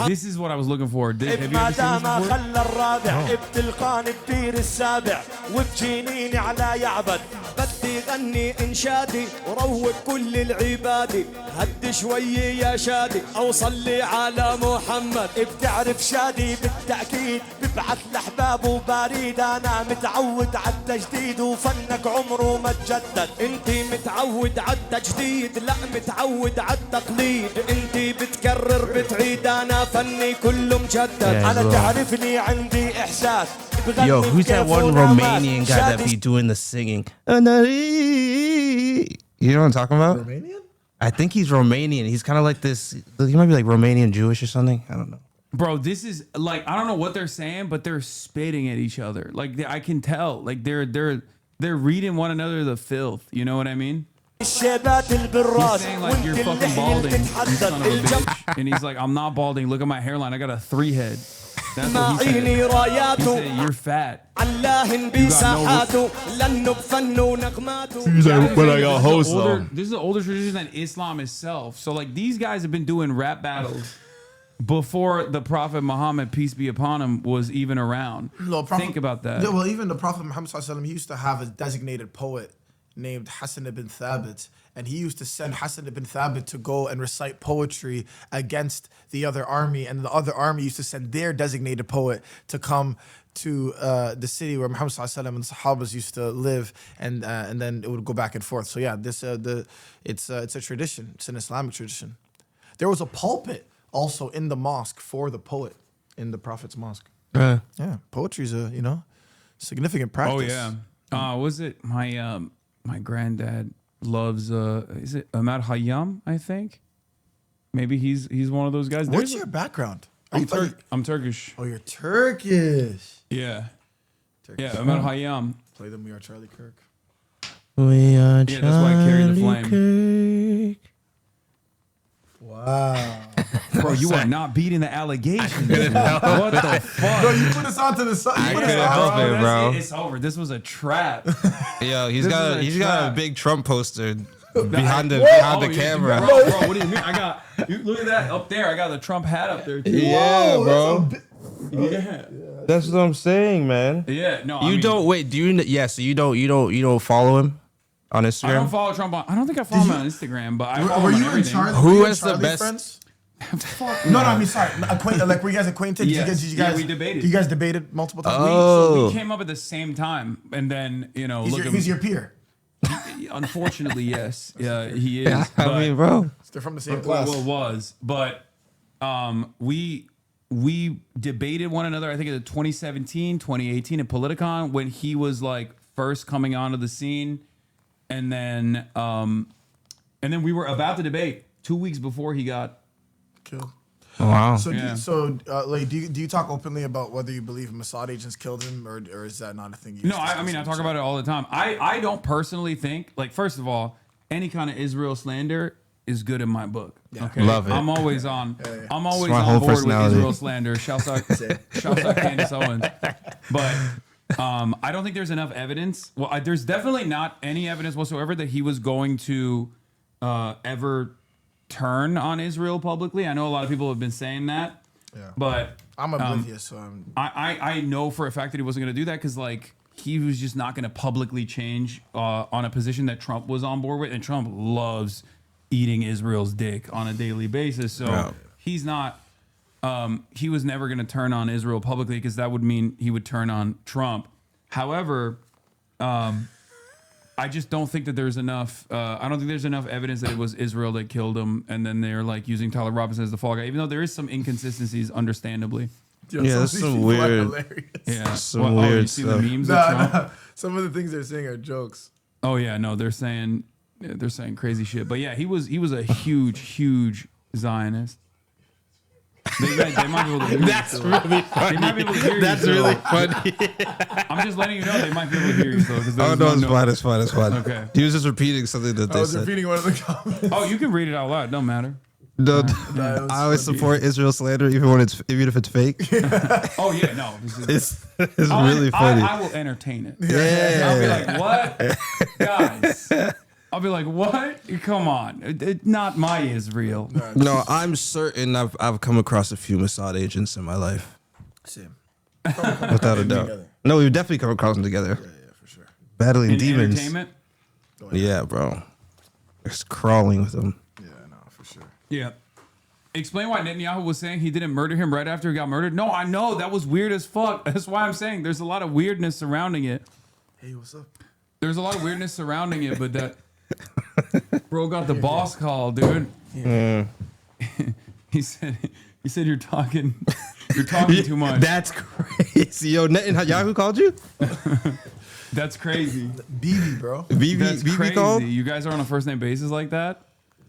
this is what I was looking for. Have you ever seen this before? خلى الرابع بتلقاني بدير السابع وبجنيني على يعبد بدي غني انشادي وروق كل العبادي هد شوي يا شادي اوصل لي على محمد بتعرف شادي بالتاكيد ببعث لاحبابه بريد انا متعود على التجديد وفنك عمره ما تجدد انت متعود على التجديد لا متعود على التقليد انت بتكرر بتعيد انا فني كله مجدد انا تعرفني عندي احساس Yo, who's that one Romanian guy that be doing the singing? You know what I'm talking about? Romanian? I think he's Romanian. He's kind of like this. He might be like Romanian Jewish or something. I don't know. Bro, this is like, I don't know what they're saying, but they're spitting at each other. Like I can tell. Like they're reading one another the filth. You know what I mean? He's saying like, you're fucking balding, you son of a bitch. And he's like, I'm not balding. Look at my hairline. I got a 3 head. That's what he said. He said, you're fat. You got no. But I got host though. This is an older tradition than Islam itself. So like these guys have been doing rap battles before the Prophet Muhammad, peace be upon him, was even around. No, Think about that. Yeah, well, even the Prophet Muhammad sallallahu alaihi wasallam, he used to have a designated poet named Hasan ibn Thabit, and he used to send Hasan ibn Thabit to go and recite poetry against the other army, and the other army used to send their designated poet to come to the city where Muhammad sallallahu alaihi wasallam and the Sahabas used to live, and then it would go back and forth. So yeah, it's a tradition. It's an Islamic tradition. There was a pulpit also in the mosque for the poet in the Prophet's mosque. Yeah, poetry is a significant practice. Oh yeah. Was it my granddad loves is it Ahmad Khayyam, I think? Maybe he's one of those guys. What's your background? I'm Turkish. Oh, you're Turkish. Yeah. Turkish. Yeah, Ahmad Khayyam. Play them. We Are Charlie Kirk. We are Yeah, that's why I carry the flame. Kirk. Wow. Bro, you are not beating the allegations. What the fuck? Bro, you put us onto the side. I couldn't help it, bro. It's over. This was a trap. Yo, he's This got is a a trap. big Trump poster behind the Oh, camera. Bro, what do you mean? Look at that up there. I got the Trump hat up there too. Yeah, bro. Yeah. That's what I'm saying, man. Yeah. No, You don't wait. Do you? Yeah. So you don't follow him on Instagram? I don't follow Trump I don't think I follow him on Instagram, but I follow Were him you on in everything. Charlie? Who were you in has the Charlie best- Friends? No, I mean, sorry. Like, were you guys acquainted? Yes. Did you Yeah, guys? we debated. You guys debated multiple times. Oh. We came up at the same time, and then He's your peer. Unfortunately, yes, yeah, he is. Yeah, but- I mean, bro. They're from the same class. Well, was, but we debated one another. I think in 2017, 2018 at Politicon when he was like first coming onto the scene, and then we were about to debate 2 weeks before he got Killed. Oh, wow. So, Yeah. do you talk openly about whether you believe Mossad agents killed him, or is that not a thing? You No, I mean, I talk about it all the time. I don't personally think, like, first of all, any kind of Israel slander is good in my book. Okay, Love it. I'm always on. I'm always my on whole board with personality. Israel slander. Shouts out Candace Owens. But I don't think there's enough evidence. Well, there's definitely not any evidence whatsoever that he was going to ever turn on Israel publicly. I know a lot of people have been saying that. Yeah. But I'm oblivious, so I know for a fact that he wasn't going to do that because, like, he was just not going to publicly change on a position that Trump was on board with. And Trump loves eating Israel's dick on a daily basis. So he's not, he was never going to turn on Israel publicly because that would mean he would turn on Trump. However, I just don't think that there's enough, I don't think there's enough evidence that it was Israel that killed him. And then they're like using Tyler Robinson as the fall guy, even though there is some inconsistencies, understandably. Yeah, that's some weird. Yeah. Some you weird see stuff. the memes of Trump? Some of the things they're saying are jokes. Oh yeah, no, they're saying crazy shit. But yeah, he was a huge Zionist. They might be able to hear That's you still. really funny. They might be able to hear That's you still. really funny. I'm just letting you know they might be able to hear you still. Oh no, it's fine. It's fine. It's fine. Okay. He was just repeating something that I they was said. repeating one of the comments. Oh, you can read it out loud. Don't matter. No, That was I always funny. support Israel slander, even if it's fake. Oh yeah, no. This is, It's really funny. I will entertain it. Yeah. I'll be like, what, guys? I'll be like, what? Come on, not my Israel. No, I'm certain I've come across a few Mossad agents in my life, Same. without a doubt. Together. No, we've definitely come across them together, Yeah, for sure. battling In demons. entertainment. Yeah, bro, it's crawling with them. Yeah, no, for sure. Yeah. Explain why Netanyahu was saying he didn't murder him right after he got murdered. No, I know that was weird as fuck. That's why I'm saying there's a lot of weirdness surrounding it. Hey, what's up? There's a lot of weirdness surrounding it, but that bro got the boss call, dude. He said you're talking too much. That's crazy. Yo, Netanyahu called you? That's crazy. BB, bro. That's BB crazy. called? You guys are on a first name basis like that?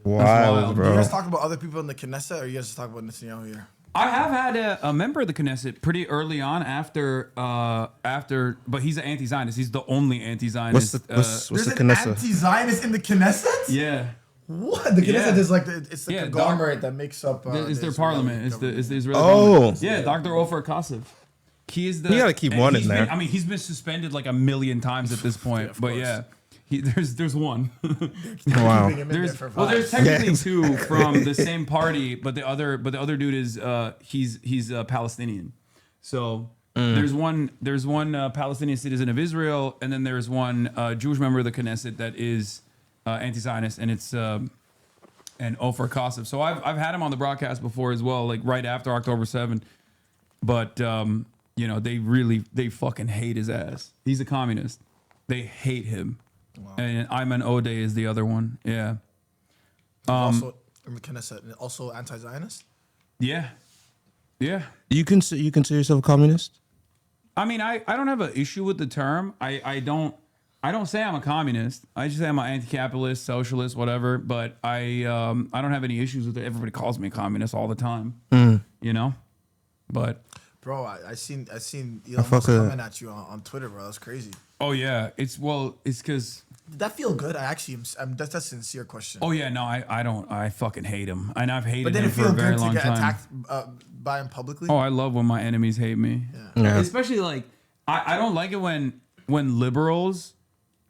Wild, wild. You bro. guys talk about other people in the Knesset, or you guys just talk about Netanyahu here? I have had a member of the Knesset pretty early on after, but he's an anti-Zionist. He's the only anti-Zionist. What's There's the an Knesset? anti-Zionist in the Knesset? Yeah. What? The Knesset Yeah. is like it's the Yeah, conglomerate that makes up. It's their Israeli parliament. It's government. the Israeli Oh. parliament. Yeah, Dr. Ofer Kasif. He is the. You gotta keep and one he's in there. I mean, he's been suspended like a million times at this point. of but course. yeah, there's one. Wow. Keeping him in there for There's vibes. technically Yes. two from the same party, but the other dude is he's Palestinian. So there's one Palestinian citizen of Israel, and then there's one Jewish member of the Knesset that is anti-Zionist, and it's and Ofer Kasif. So I've had him on the broadcast before as well, like right after October 7th. But you know, they fucking hate his ass. He's a communist. They hate him. Wow. And Ayman Odeh is the other one. Yeah. Also in the Knesset, and also anti-Zionist. Yeah. Yeah. You consider yourself a communist? I mean, I don't have an issue with the term. I don't say I'm a communist. I just say I'm an anti-capitalist, socialist, whatever. But I don't have any issues with it. Everybody calls me a communist all the time. You know? But Bro, I seen Elon fuck Musk with comment at you on Twitter, bro. That's crazy. oh yeah, it's because Did that feel good? I actually that's a sincere question. oh yeah, no, I fucking hate him. And I've hated But did him it for feel a very good to long get time. attacked by him publicly? Oh, I love when my enemies hate me. Yeah. Especially like I don't like it when liberals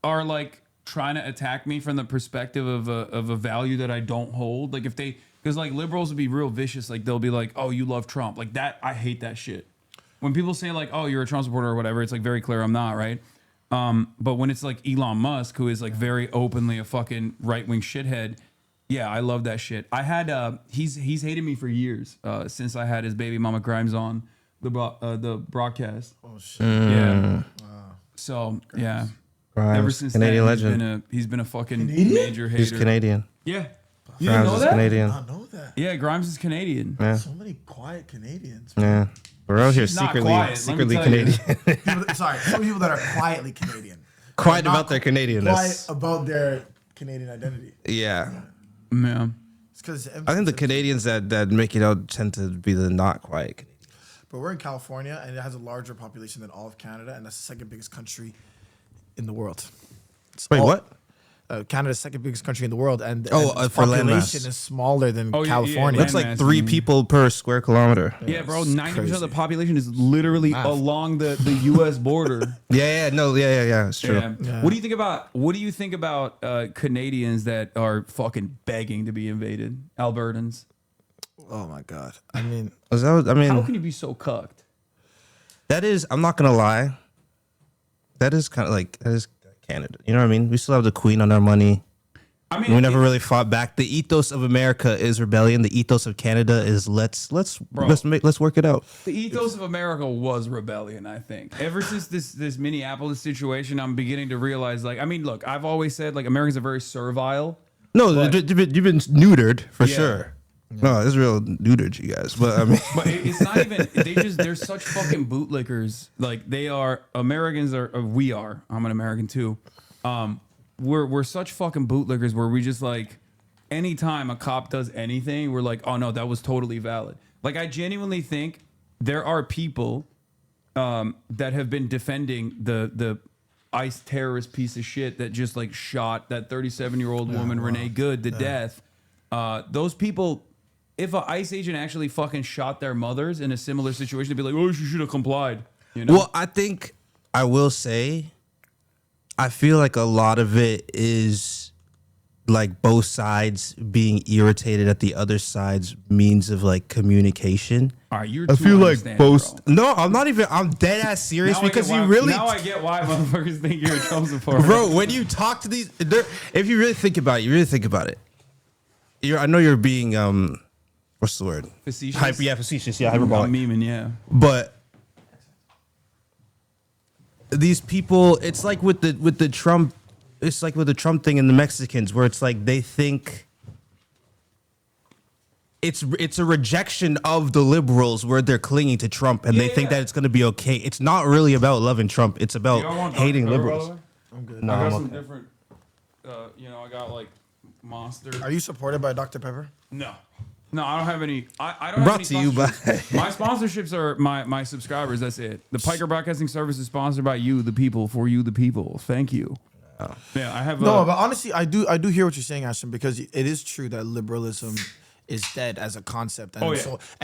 are like trying to attack me from the perspective of a value that I don't hold. Like if they because like liberals would be real vicious. Like they'll be like, oh, you love Trump. Like that, I hate that shit. When people say like, oh, you're a Trump supporter or whatever, it's like very clear I'm not, right? But when it's like Elon Musk, who is like very openly a fucking right-wing shithead, yeah, I love that shit. I had he's hated me for years since I had his baby mama Grimes on the broadcast. Oh shit. Yeah. So yeah, Grimes, ever since Canadian then, legend. he's been a fucking Canadian? major hater. He's Canadian. Yeah, you didn't Grimes know is that? Canadian. I know that. Yeah, Grimes is Canadian. Yeah. So many quiet Canadians. Yeah. We're out here She's not secretly quiet, let me tell you. Canadian. Sorry, some people that are quietly Canadian. Quiet Not about their Quiet Canadianness. about their Canadian identity. Yeah. Yeah. because I think the Canadians that make it out tend to be the not quiet Canadians. But we're in California, and it has a larger population than all of Canada, and that's the second biggest country in the world. Wait, what? Canada's second biggest country in the world, and for its land mass. population is smaller than Oh, yeah, California. yeah, That's like landmass, 3 you mean. people per square kilometer. Yeah, bro. it's 90% of the crazy. population is literally Math. along the U.S. border. Yeah, it's true. Yeah. What do you think about Canadians that are fucking begging to be invaded? Albertans. Oh my god! I mean, How can you be so cucked? that is. I'm not gonna lie. That is kind of like Canada. You know what I mean? We still have the Queen on our money. I mean, We never really fought back. The ethos of America is rebellion. The ethos of Canada is let's work it out. the ethos of America was rebellion, I think. Ever since this Minneapolis situation, I'm beginning to realize, like, I mean, look, I've always said, like, Americans are very servile. No, But- you've been neutered for Yeah. sure. No, it's real neutered, you guys. But I mean, But it's not even, they're such fucking bootlickers. Like, they are, Americans are, we are, I'm an American too. We're such fucking bootlickers where we just like, anytime a cop does anything, we're like, oh no, that was totally valid. Like, I genuinely think there are people that have been defending the ICE terrorist piece of shit that just like shot that 37-year-old woman, Renee Good, to death. Those people, if an ICE agent actually fucking shot their mothers in a similar situation, they'd be like, oh, you should have complied. You know? well, I think I will say, I feel like a lot of it is like both sides being irritated at the other side's means of like communication. All right, you're I too feel like understanding, both. bro. No, I'm not even. I'm dead ass serious Now I because get you why- really, Now I get why motherfuckers think you're a Trump supporter. bro. When you talk to these, if you really think about it, I know you're being what's the word? Facetious? Facetious. Yeah, I'm hyperbolic. memeing, yeah. But these people, it's like with the Trump, it's like with the Trump thing and the Mexicans, where it's like they think it's a rejection of the liberals where they're clinging to Trump and they think that it's going to be okay. It's not really about loving Trump. It's about Y'all want Dr. hating Pepper, liberals. by the way? I'm good. No, I got I'm some okay. different, I got like Monster. Are you supported by Dr. Pepper? No, I don't have any. I don't Brought have to any you by- sponsorships. My sponsorships are my subscribers. That's it. The Piker Broadcasting Service is sponsored by you, the people, for you, the people. Thank you. Yeah, I have. No, but honestly, I do hear what you're saying, Ashton, because it is true that liberalism is dead as a concept. And Oh, yeah.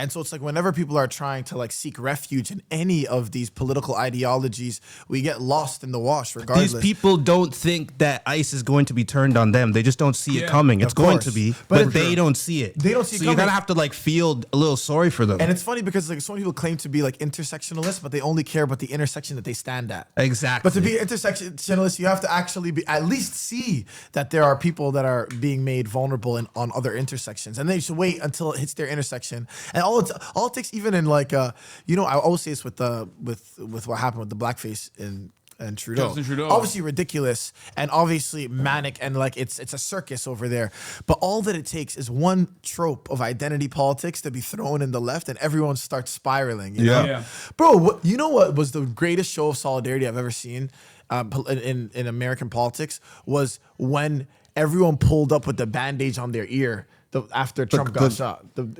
so it's like whenever people are trying to like seek refuge in any of these political ideologies, we get lost in the wash regardless. These people don't think that ICE is going to be turned on them. They just don't see it Yeah, coming. It's of going course. to be, But but they don't see it. They don't see it So you coming. gotta have to like feel a little sorry for them. And it's funny because like so many people claim to be like intersectionalists, but they only care about the intersection that they stand at. Exactly. But to be intersectionalist, you have to actually be at least see that there are people that are being made vulnerable on other intersections, and then you should wait until it hits their intersection. And all it takes, even in like I always say this with what happened with the blackface and Trudeau. Justin Trudeau. Obviously ridiculous and obviously manic and like it's a circus over there. But all that it takes is one trope of identity politics to be thrown in the left and everyone starts spiraling. You know? Yeah. Bro, you know what was the greatest show of solidarity I've ever seen in American politics was when everyone pulled up with the bandage on their ear after Trump got shot. I'm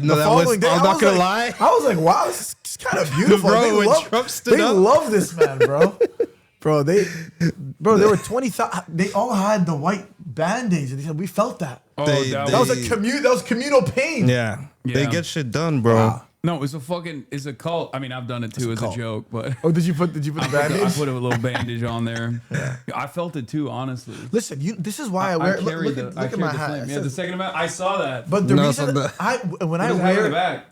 not gonna lie. I was like, wow, this is kind of beautiful. Bro, when Trump stood they up. love this man, bro. There were 20,000. They all had the white bandage, and they said we felt that. Oh, That was communal pain. yeah, they Yeah. get shit done, bro. Wow. No, it's a cult. I mean, I've done it too as a cult. joke, but Oh, did you put the I bandage? put a little bandage on there. I felt it too, honestly. Listen, this is why I wear. Look at my hat. It Yeah, the says- second amount. I saw that. But the No, reason so the- when I What does it have in the wear back?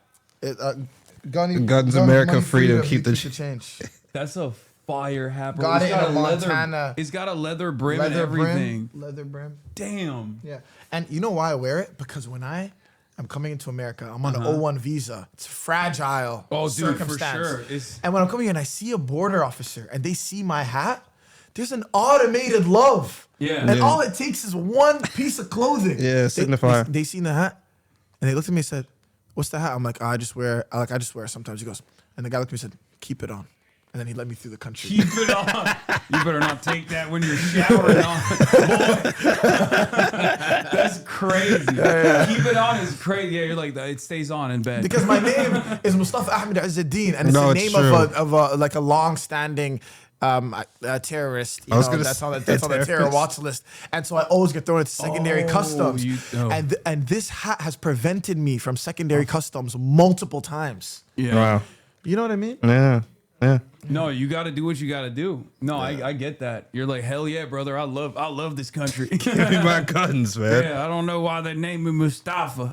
Guns, America, money, freedom, keep the change. That's a fire hat, bro. Got It's it got in a leather. Montana. It's got a leather brim and everything. Leather brim. Damn. Yeah, and you know why I wear it? Because when I'm coming into America, I'm on an O1 visa. It's fragile. Oh, dude, for circumstance. sure. It's- And when I'm coming in, I see a border officer, and they see my hat. There's an automated love. Yeah. And Yeah. all it takes is one piece of clothing. Yeah, signifier. They seen the hat, and they looked at me and said, "What's the hat?" I'm like, I just wear it sometimes. He goes, and the guy looked at me and said, "Keep it on." and then he let me through the country. Keep it on. You better not take that when you're showering on. Boy. That's crazy. Keep it on is crazy. Yeah, you're like, it stays on in bed. Because my name is Mustafa Ahmed Izzuddin, and it's No, the it's name true. of a like a long-standing terrorist. You I was know, gonna that's say on the terror terrorist. watch list, and so I always get thrown into secondary customs. oh. And this hat has prevented me from secondary customs multiple times. Yeah. Wow. You know what I mean? Yeah. Yeah. No, you got to do what you got to do. No, I get that. You're like, hell yeah, brother. I love this country. Give me my guns, man. Yeah, I don't know why they named me Mustafa.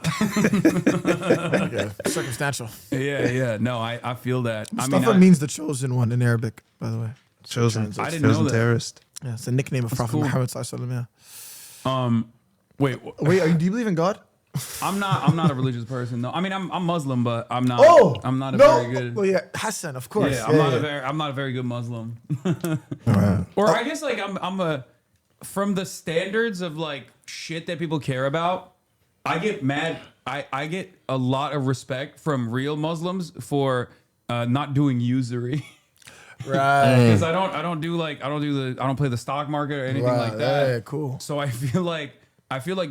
Yeah, circumstantial. yeah. No, I feel that. Mustafa means the chosen one in Arabic, by the way. Chosen. I didn't know chosen that. terrorist. Yeah, it's a nickname of Prophet cool. Muhammad sallallahu alaihi wasallam. Wait, Wait, do you believe in God? I'm not a religious person. No, I mean I'm Muslim, but I'm not. Oh, I'm not a no. very good. Well, yeah, Hassan, of course. Yeah, I'm not a very good Muslim. Or I guess like I'm a from the standards of like shit that people care about. I get mad. I get a lot of respect from real Muslims for not doing usury. Right. Because I don't play the stock market or anything like that. Yeah, cool. So I feel like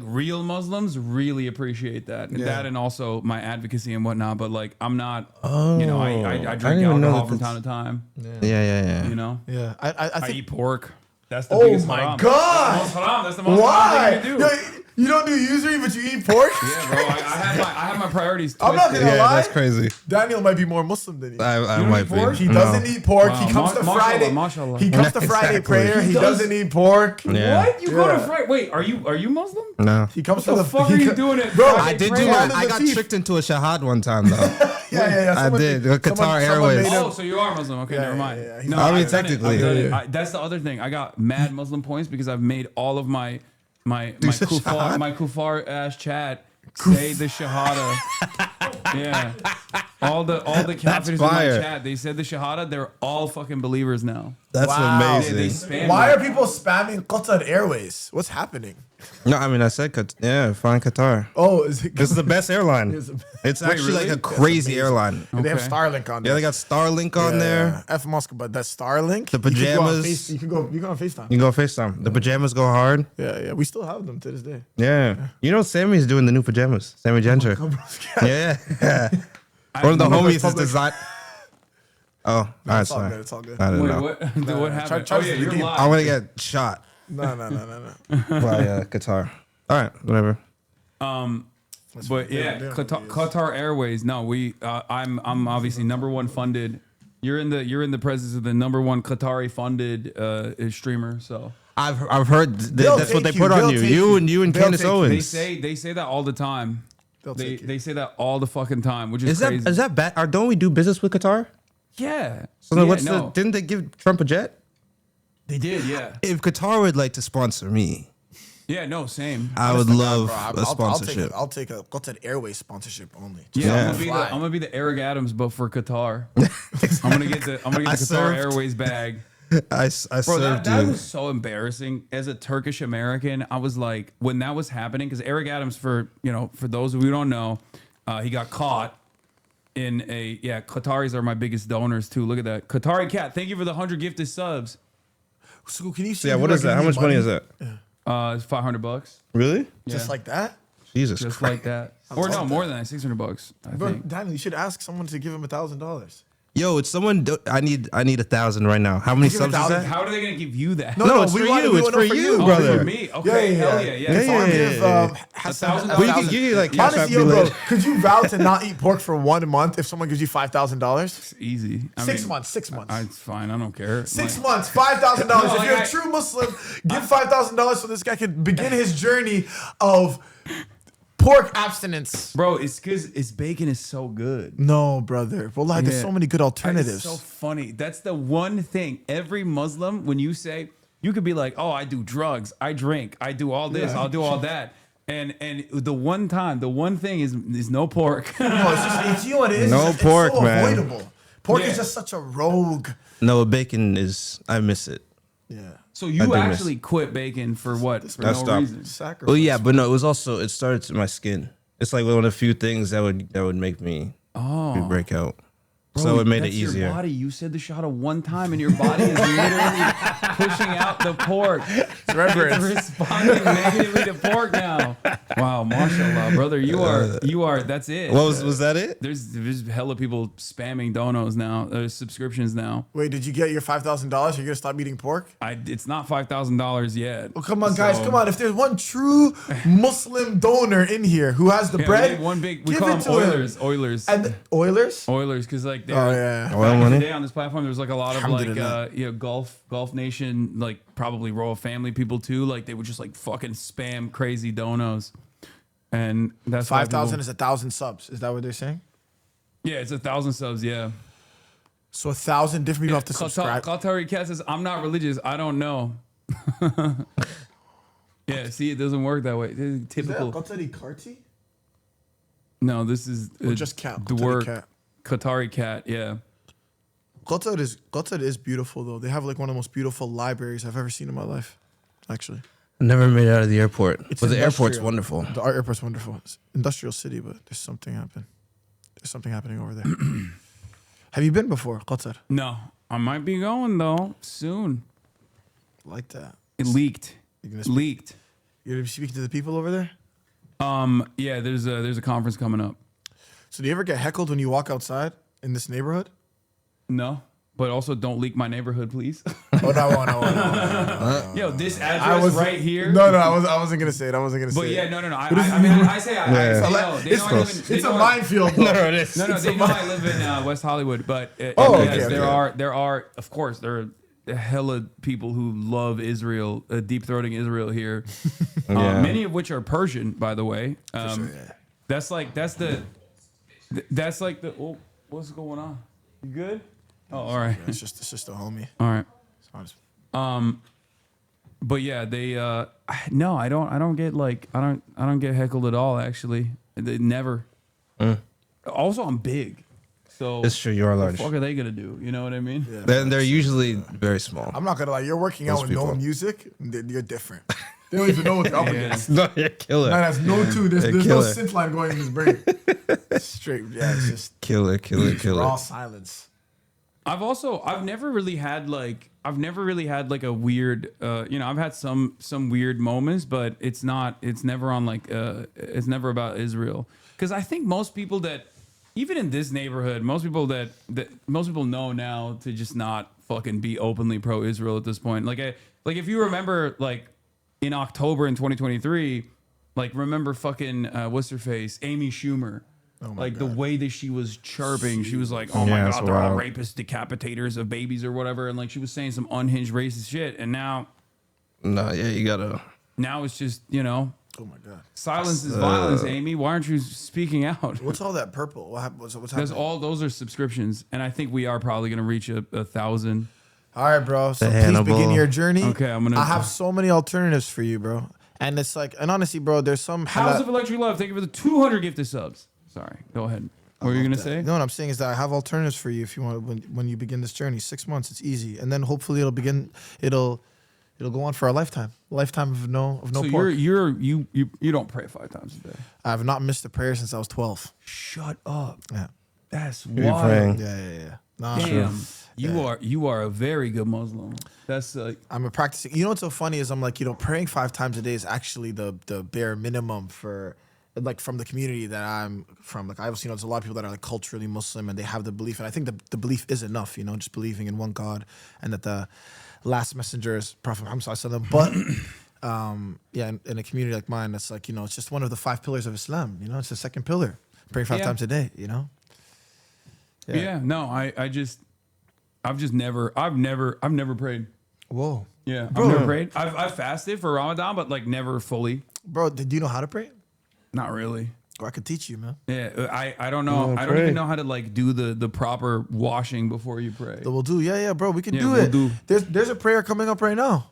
real Muslims really appreciate that. Yeah. That and also my advocacy and whatnot. But like I'm not, I didn't drink even know alcohol that from that's- time to time. Yeah. You know, Yeah, I I think. eat pork. That's the Oh biggest my haram. God! That's the most haram. That's the most Why? haram thing you can do. Yo, you don't do usury, but you eat pork? Yeah, bro. I have my priorities twisted. I'm not gonna Yeah, lie. that's crazy. Daniel might be more Muslim than you. I don't might eat be. pork? He doesn't eat pork. Wow. He comes to Mashallah, Friday. mashallah. He comes to Friday Exactly. prayer. He He does- doesn't eat pork. Yeah. What? You go to Yeah. Friday? Wait, are you Muslim? No. He comes What to the fuck are you doing at Bro, Friday I did do prayer? that. Someone I in got the teeth. tricked into a shahad one time though. Yeah. I did. Qatar Airways. made him- Oh, so you are Muslim? Okay, never mind. yeah. No, I mean, I've done it. technically. I've done it. Yeah. That's the other thing. I got mad Muslim points because I've made all of my kufar ass chat say the shahada. Yeah, all the kafirs in my fire. chat. They said the shahada. They're all fucking believers now. That's Wow. amazing. They spam Why it. are people spamming Qatar Airways? What's happening? No, I mean I said fine Qatar. Oh, is it? This is the best airline. It's- It's actually really? like a crazy airline. They have Okay. Starlink on there. Yeah, they got Starlink on there. F Moscow, but that's Starlink. The pajamas. You can go on FaceTime. You can go FaceTime. The pajamas go hard. Yeah. We still have them to this day. Yeah. You know Sammy's doing the new pajamas. Sammy Gentry. Yeah. One of the homies is public. designed. Oh, all right, It's all sorry. good. It's all good. I didn't Wait, know. what happened? try Oh to yeah, see the you're game. live. I want to get shot No. by Qatar. All right, whatever. But yeah, Qatar Airways. No, I'm obviously #1 funded. You're in the presence of the #1 Qatari funded streamer. So I've heard They'll that's what they take you. put on They'll you. take You you. and They'll Candace take you. Owens. they say that all the time. They'll take you. They say that all the fucking time, which is Is that crazy. is that bad? Or don't we do business with Qatar? Yeah. So then Yeah, what's no. didn't they give Trump a jet? They did, yeah. If Qatar would like to sponsor me, Yeah, no, same. I would love Bro, a sponsorship. I'll take a Qatar Airways sponsorship only. Yeah, Yeah. I'm gonna be the Eric Adams, but for Qatar. I'm gonna get the Qatar served. Airways bag. I Bro, served that you. was so embarrassing. As a Turkish American, I was like, when that was happening, because Eric Adams, for those of you who don't know, he got caught in Qataris are my biggest donors too. Look at that. Qatari Cat, thank you for the 100 gifted subs. So can you see? Yeah, if what you is that? give How me much money is that? It's $500. Really? Just Yeah. like that? Jesus Just Christ. like that. Or no, more than that, $600. I Bro, think. Daniel, you should ask someone to give him $1,000. Yo, it's someone. I need 1,000 right now. How many Give subs is 1,000. that? How are they gonna give you that? No, it's for you. It's for you, Oh, brother. for me. Okay, hell yeah, yeah. If I Yeah, give yeah. Hassan $1,000. Well, you can like cash Honestly, out yo, me bro, later. could you vow to not eat pork for 1 month if someone gives you $5,000? It's easy. I 6 mean, months. 6 months. It's fine. I don't care. 6 Like, months, $5,000. No, If you're like a true Muslim, give $5,000 so this guy can begin his journey of pork abstinence. bro, it's because bacon is so good. No, brother. Well, like, there's Yeah. so many good alternatives. It's so funny. That's the one thing. Every Muslim, when you say, you could be like, oh, I do drugs, I drink, I do all this, I'll do all that. And the one thing is no pork. No, it's you know what it is? No It's pork, so man. avoidable. Pork Yeah. is just such a rogue. No, bacon is. I miss it. Yeah. So I you do actually quit bacon for what? For I no stopped. reason. Sacrifice. Well, yeah, but no, it was also. It started to my skin. It's like one of the few things that would make me break out. So it made it that's easier. Your body. You said the shahada one time, and your body is literally pushing out the pork. It's responding negatively to pork now. Wow, mashallah, brother, you are. That's it. What was that? It? There's hella people spamming donos now. There's subscriptions now. Wait, did you get your $5,000? You're gonna stop eating pork? It's not $5,000 yet. Oh, come on, guys, come on. If there's one true Muslim donor in here who has the bread, we give call it them to Oilers. him. Oilers. And Oilers? Oilers, because like Oh, yeah. Oil money? today on this platform, there's like a lot of like Alhamdulillah. Gulf Nation, like probably royal family people too. Like they would just like fucking spam crazy donos, and that's why 5,000 people- is 1,000 subs. Is that what they're saying? Yeah, it's 1,000 subs. Yeah. So 1,000 different people have to subscribe. Qatari Cat says, "I'm not religious. I don't know." Yeah, see, it doesn't work that way. This is typical. Qatari Karti? No, this is just cat, The Qatari word cat. Qatari Cat. Yeah. Qatar is beautiful though. They have like one of the most beautiful libraries I've ever seen in my life. Actually, Never made it out of the airport. It's But the airport's industrial. wonderful. the airport's wonderful. It's industrial city, but there's something happening. There's something happening over there. Have you been before, Qatar? No, I might be going though soon. Like that. It leaked. You're gonna speak, Leaked. you're gonna be speaking to the people over there. Yeah, there's a conference coming up. So do you ever get heckled when you walk outside in this neighborhood? No, but also don't leak my neighborhood, please. Oh no. Yo, this address right here. No, I wasn't gonna say it. I wasn't gonna But say yeah, it. no. I mean, I say they know. They know I live in, they It's know a I- minefield. Though. No, it is. No, they know I live in West Hollywood, but yes, okay. there are, of course, there are hella people who love Israel, deep throating Israel here. Yeah. Many of which are Persian, by the way. Sure, yeah. That's like the. Oh, what's going on? You good? Oh, all right, It's just a homie. all right. It's honest. But yeah, they no, I don't get heckled at all. Actually, they never. Also, I'm big, so It's true, you are what large. the fuck are they gonna do? You know what I mean? Yeah. They're usually very small. I'm not gonna lie. You're working out Those with no people. music. You're different. They don't even know what they're up against. No, you're killer. No, that's no two. There's no killer. synth line going in his brain. Straight, yeah, it's just Killer. raw silence. I've never really had like a weird I've had some weird moments, but it's never on like it's never about Israel, because I think most people that even in this neighborhood, most people know now to just not fucking be openly pro-Israel at this point. Like if you remember, like in October in 2023, like remember fucking what's her face, Amy Schumer. Like the way that she was chirping, she was like, "Oh my Yeah, it's god, they're all wild. rapists, decapitators of babies or whatever," and like she was saying some unhinged racist shit. And now No, yeah, you gotta. it's just Oh my god. silence is violence. Amy, why aren't you speaking out? What's all that purple? What's That's happening? those are subscriptions, and I think we are probably gonna reach 1,000. All right, bro. So The please Hannibal. begin your journey. Okay, I'm gonna- I have so many alternatives for you, bro. And it's like, and honestly, bro, there's some. House of Electric Love, thank you for the 200 gifted subs. Sorry, go ahead. What were you gonna say? No, what I'm saying is that I have alternatives for you if you want when you begin this journey. 6 months, it's easy, and then hopefully it'll go on for a lifetime of no So pork. you don't pray 5 times a day. I have not missed a prayer since I was 12. Shut up. Yeah, That's You're wild. praying. yeah. Nah, Damn, you are a very good Muslim. That's I'm a practicing. You know what's so funny is I'm like, praying 5 times a day is actually the bare minimum for like from the community that I'm from. Like I obviously know there's a lot of people that are like culturally Muslim and they have the belief, and I think the belief is enough. Just believing in one God and that the last messenger is Prophet Muhammad Sallallahu Alaihi Wasallam. But in a community like mine, it's like it's just one of the 5 pillars of Islam. It's the second pillar. Praying 5 times a day. yeah. No, I've never prayed. Whoa, Yeah, I've never prayed. I've fasted for Ramadan, but like never fully. bro, do you know how to pray? Not really. Or I could teach you, man. Yeah, I don't know. I don't even know how to like do the proper washing before you pray. We'll do. Yeah, bro. We can Yeah, do we'll it. do. There's a prayer coming up right now.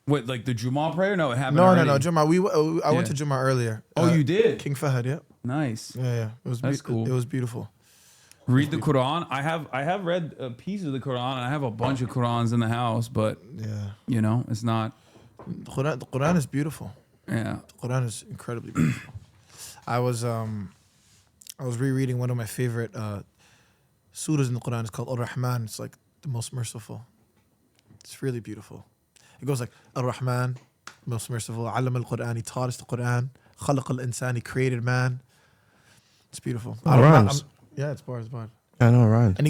What, like the Jummah prayer? No, it happened. No, already. Jummah. I went to Yeah. Jummah earlier. Oh, you did? King Fahad, yeah. Nice. Yeah. It was That's cool. It was beautiful. Read the Quran. I have read a piece of the Quran, and I have a bunch of Qurans in the house, but Yeah. it's not. The Quran is beautiful. Yeah. The Quran is incredibly beautiful. I was rereading one of my favorite surahs in the Quran is called Ar-Rahman. It's like the most merciful. It's really beautiful. It goes like Ar-Rahman, most merciful. Alam al-Quran, he taught us the Quran. Khalaq al-Insan, he created man. It's beautiful. Rhymes. Yeah, it's bars. I know, rhymes. And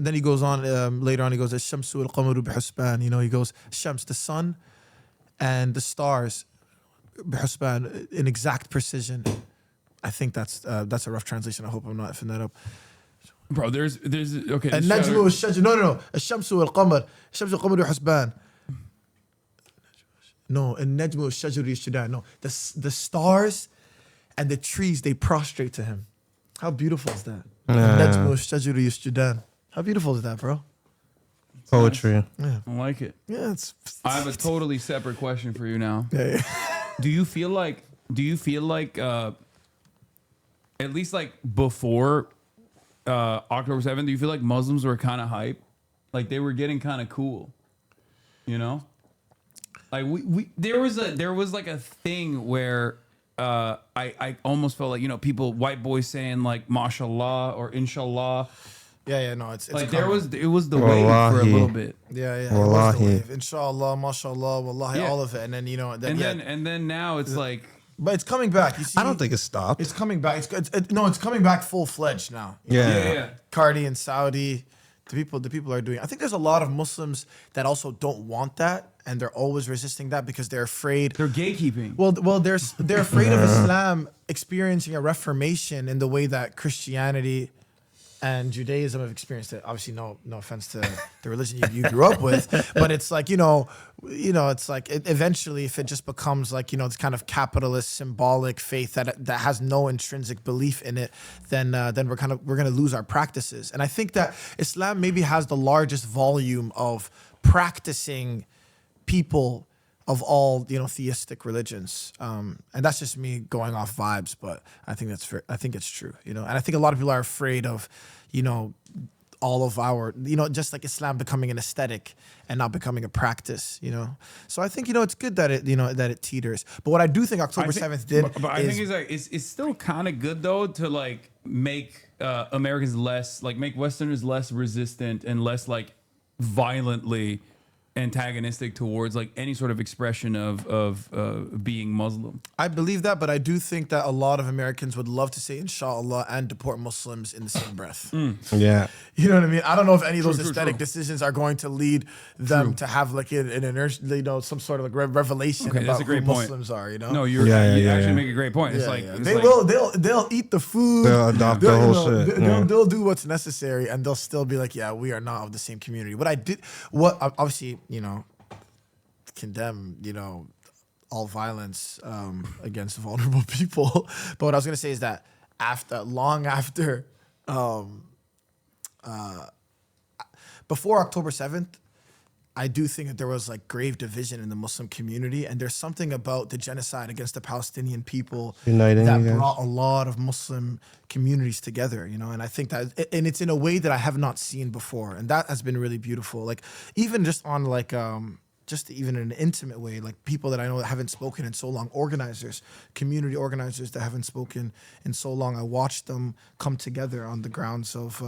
then he goes on later on. He goes, "Ash-shamsu al-qamaru bihusban." You know, he goes, "Shams, the sun, and the stars, bihusban, in exact precision." I think that's a rough translation. I hope I'm not effing that up. Bro, there's okay. And najmu al-shajar. No. Ash-shamsu al-qamar. Ash-shamsu al-qamaru bihusban. No, and najmu al-shajar yashjudan. No, the stars and the trees, they prostrate to him. How beautiful is that? Najmu al-shajar yashjudan. How beautiful is that, bro? Poetry. Yeah. I like it. Yeah, it's. I have a totally separate question for you now. Yeah. Do you feel like at least like before October 7th, do you feel like Muslims were kind of hype? Like they were getting kind of cool, you know? Like there was like a thing where I almost felt like, you know, white boys saying like mashallah or inshallah. Yeah, no, it's like common. it was the wave for a little bit. Yeah, it was the wave. Inshallah, mashallah, wallahi, all of it, and then you know, and then now it's like, but it's coming back. You see, I don't think it stopped. It's coming back. It's coming back full fledged now. Yeah. Cardi and Saudi, the people are doing. I think there's a lot of Muslims that also don't want that, and they're always resisting that because they're afraid. They're gatekeeping. Well, they're afraid of Islam experiencing a reformation in the way that Christianity and Judaism have experienced it. Obviously, no offense to the religion you grew up with, but it's like, it's like eventually if it just becomes like, this kind of capitalist symbolic faith that has no intrinsic belief in it, then we're gonna lose our practices. And I think that Islam maybe has the largest volume of practicing people of all theistic religions, and that's just me going off vibes, but I think it's true, and I think a lot of people are afraid of, all of our, just like Islam becoming an aesthetic and not becoming a practice, So I think it's good that it teeters. But what I do think October 7th did, but I think it's still kind of good though to like make Americans less, like make Westerners less resistant and less like violently antagonistic towards like any sort of expression of being Muslim. I believe that, but I do think that a lot of Americans would love to say inshallah and deport Muslims in the same breath. Yeah. You know what I mean? I don't know if any of those aesthetic decisions are going to lead them to have like an inertia, some sort of like revelation about who Muslims are, No, you actually make a great point. It's they'll eat the food. They'll adopt the whole shit. They'll do what's necessary, and they'll still be like, yeah, we are not of the same community. Obviously, condemn, all violence against vulnerable people. But what I was going to say is that long after, before October 7th, I do think that there was like grave division in the Muslim community, and there's something about the genocide against the Palestinian people that brought a lot of Muslim communities together, and I think that, and it's in a way that I have not seen before, and that has been really beautiful. Like even just on like just even in an intimate way, like people that I know that haven't spoken in so long, community organizers that haven't spoken in so long, I watched them come together on the grounds of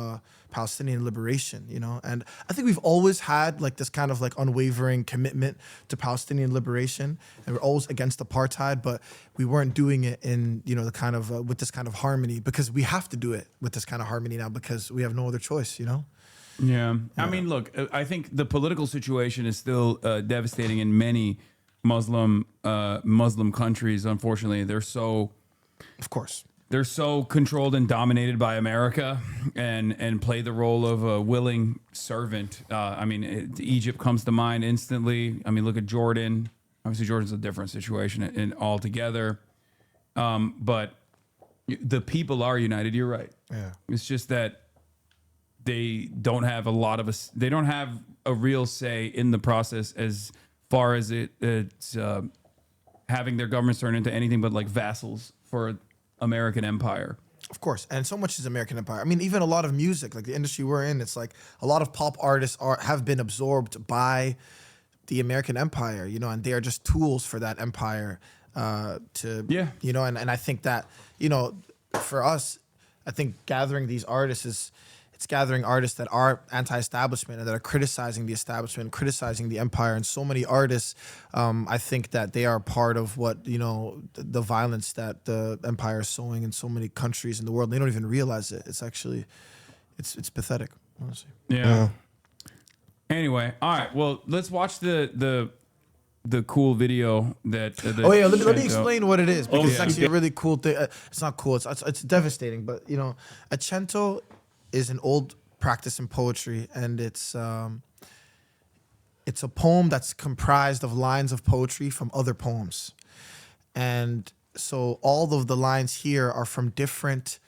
Palestinian liberation, and I think we've always had like this kind of like unwavering commitment to Palestinian liberation, and we're always against apartheid, but we weren't doing it in, the kind of, with this kind of harmony, because we have to do it with this kind of harmony now because we have no other choice, Yeah. I mean, look, I think the political situation is still devastating in many Muslim countries. Unfortunately, they're so controlled and dominated by America and play the role of a willing servant. Egypt comes to mind instantly. I mean, look at Jordan. Obviously, Jordan's a different situation altogether. But the people are united. You're right. Yeah. It's just that they don't have they don't have a real say in the process as far as it's having their governments turn into anything but like vassals for American empire. Of course, and so much is American empire. I mean, even a lot of music, like the industry we're in, it's like a lot of pop artists have been absorbed by the American empire, and they are just tools for that empire and I think that, for us, I think gathering these artists it's gathering artists that are anti-establishment and that are criticizing the establishment, criticizing the empire. And so many artists, I think that they are part of what, the violence that the empire is sowing in so many countries in the world. They don't even realize it. It's actually, it's pathetic, honestly. Yeah. Anyway, all right. Well, let's watch the cool video that. Oh yeah, let me explain what it is, because it's actually a really cool thing. It's not cool. It's devastating, but a cento is an old practice in poetry, and it's a poem that's comprised of lines of poetry from other poems, and so all of the lines here are from different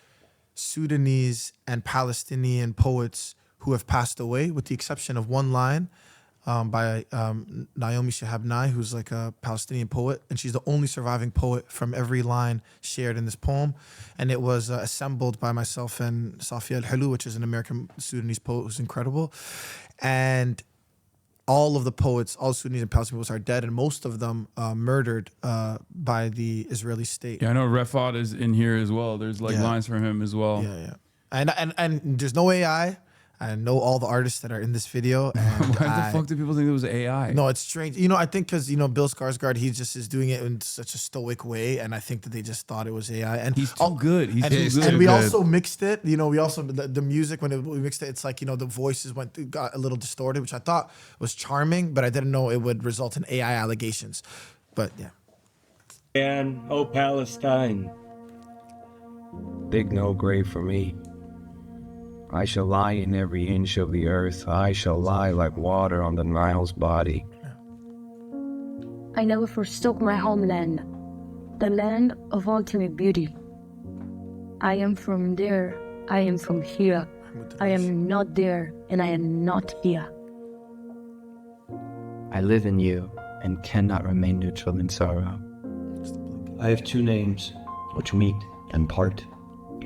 Sudanese and Palestinian poets who have passed away, with the exception of one line by Naomi Shihab Nye, who's like a Palestinian poet, and she's the only surviving poet from every line shared in this poem. And it was assembled by myself and Safia Al-Halu, which is an American Sudanese poet who's incredible. And all of the poets, all Sudanese and Palestinian poets, are dead, and most of them murdered by the Israeli state. Yeah, I know Refat is in here as well. There's lines from him as well. Yeah. And there's no AI. I know all the artists that are in this video. And Why the fuck do people think it was AI? No, it's strange. I think because, Bill Skarsgård, he just is doing it in such a stoic way. And I think that they just thought it was AI. And he's too good. He's too good. And we also mixed it. We also, the music, when we mixed it, it's like, the voices got a little distorted, which I thought was charming, but I didn't know it would result in AI allegations. But yeah. And, oh, Palestine, dig no grave for me. I shall lie in every inch of the earth. I shall lie like water on the Nile's body. I never forsook my homeland, the land of ultimate beauty. I am from there, I am from here. I am not there, and I am not here. I live in you and cannot remain neutral in sorrow. I have two names, which meet and part,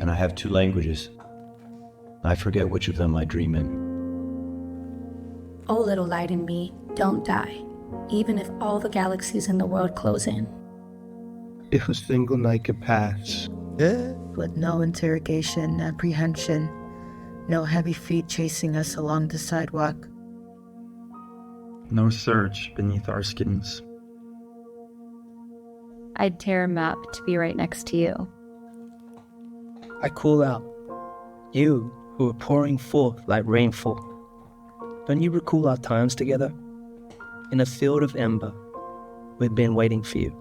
and I have two languages. I forget which of them I dream in. Oh, little light in me, don't die, even if all the galaxies in the world close in. If a single night could pass. With no interrogation, apprehension, no heavy feet chasing us along the sidewalk. No search beneath our skins. I'd tear a map to be right next to you. I call out, you who are pouring forth like rainfall. Don't you recall our times together? In a field of ember, we've been waiting for you.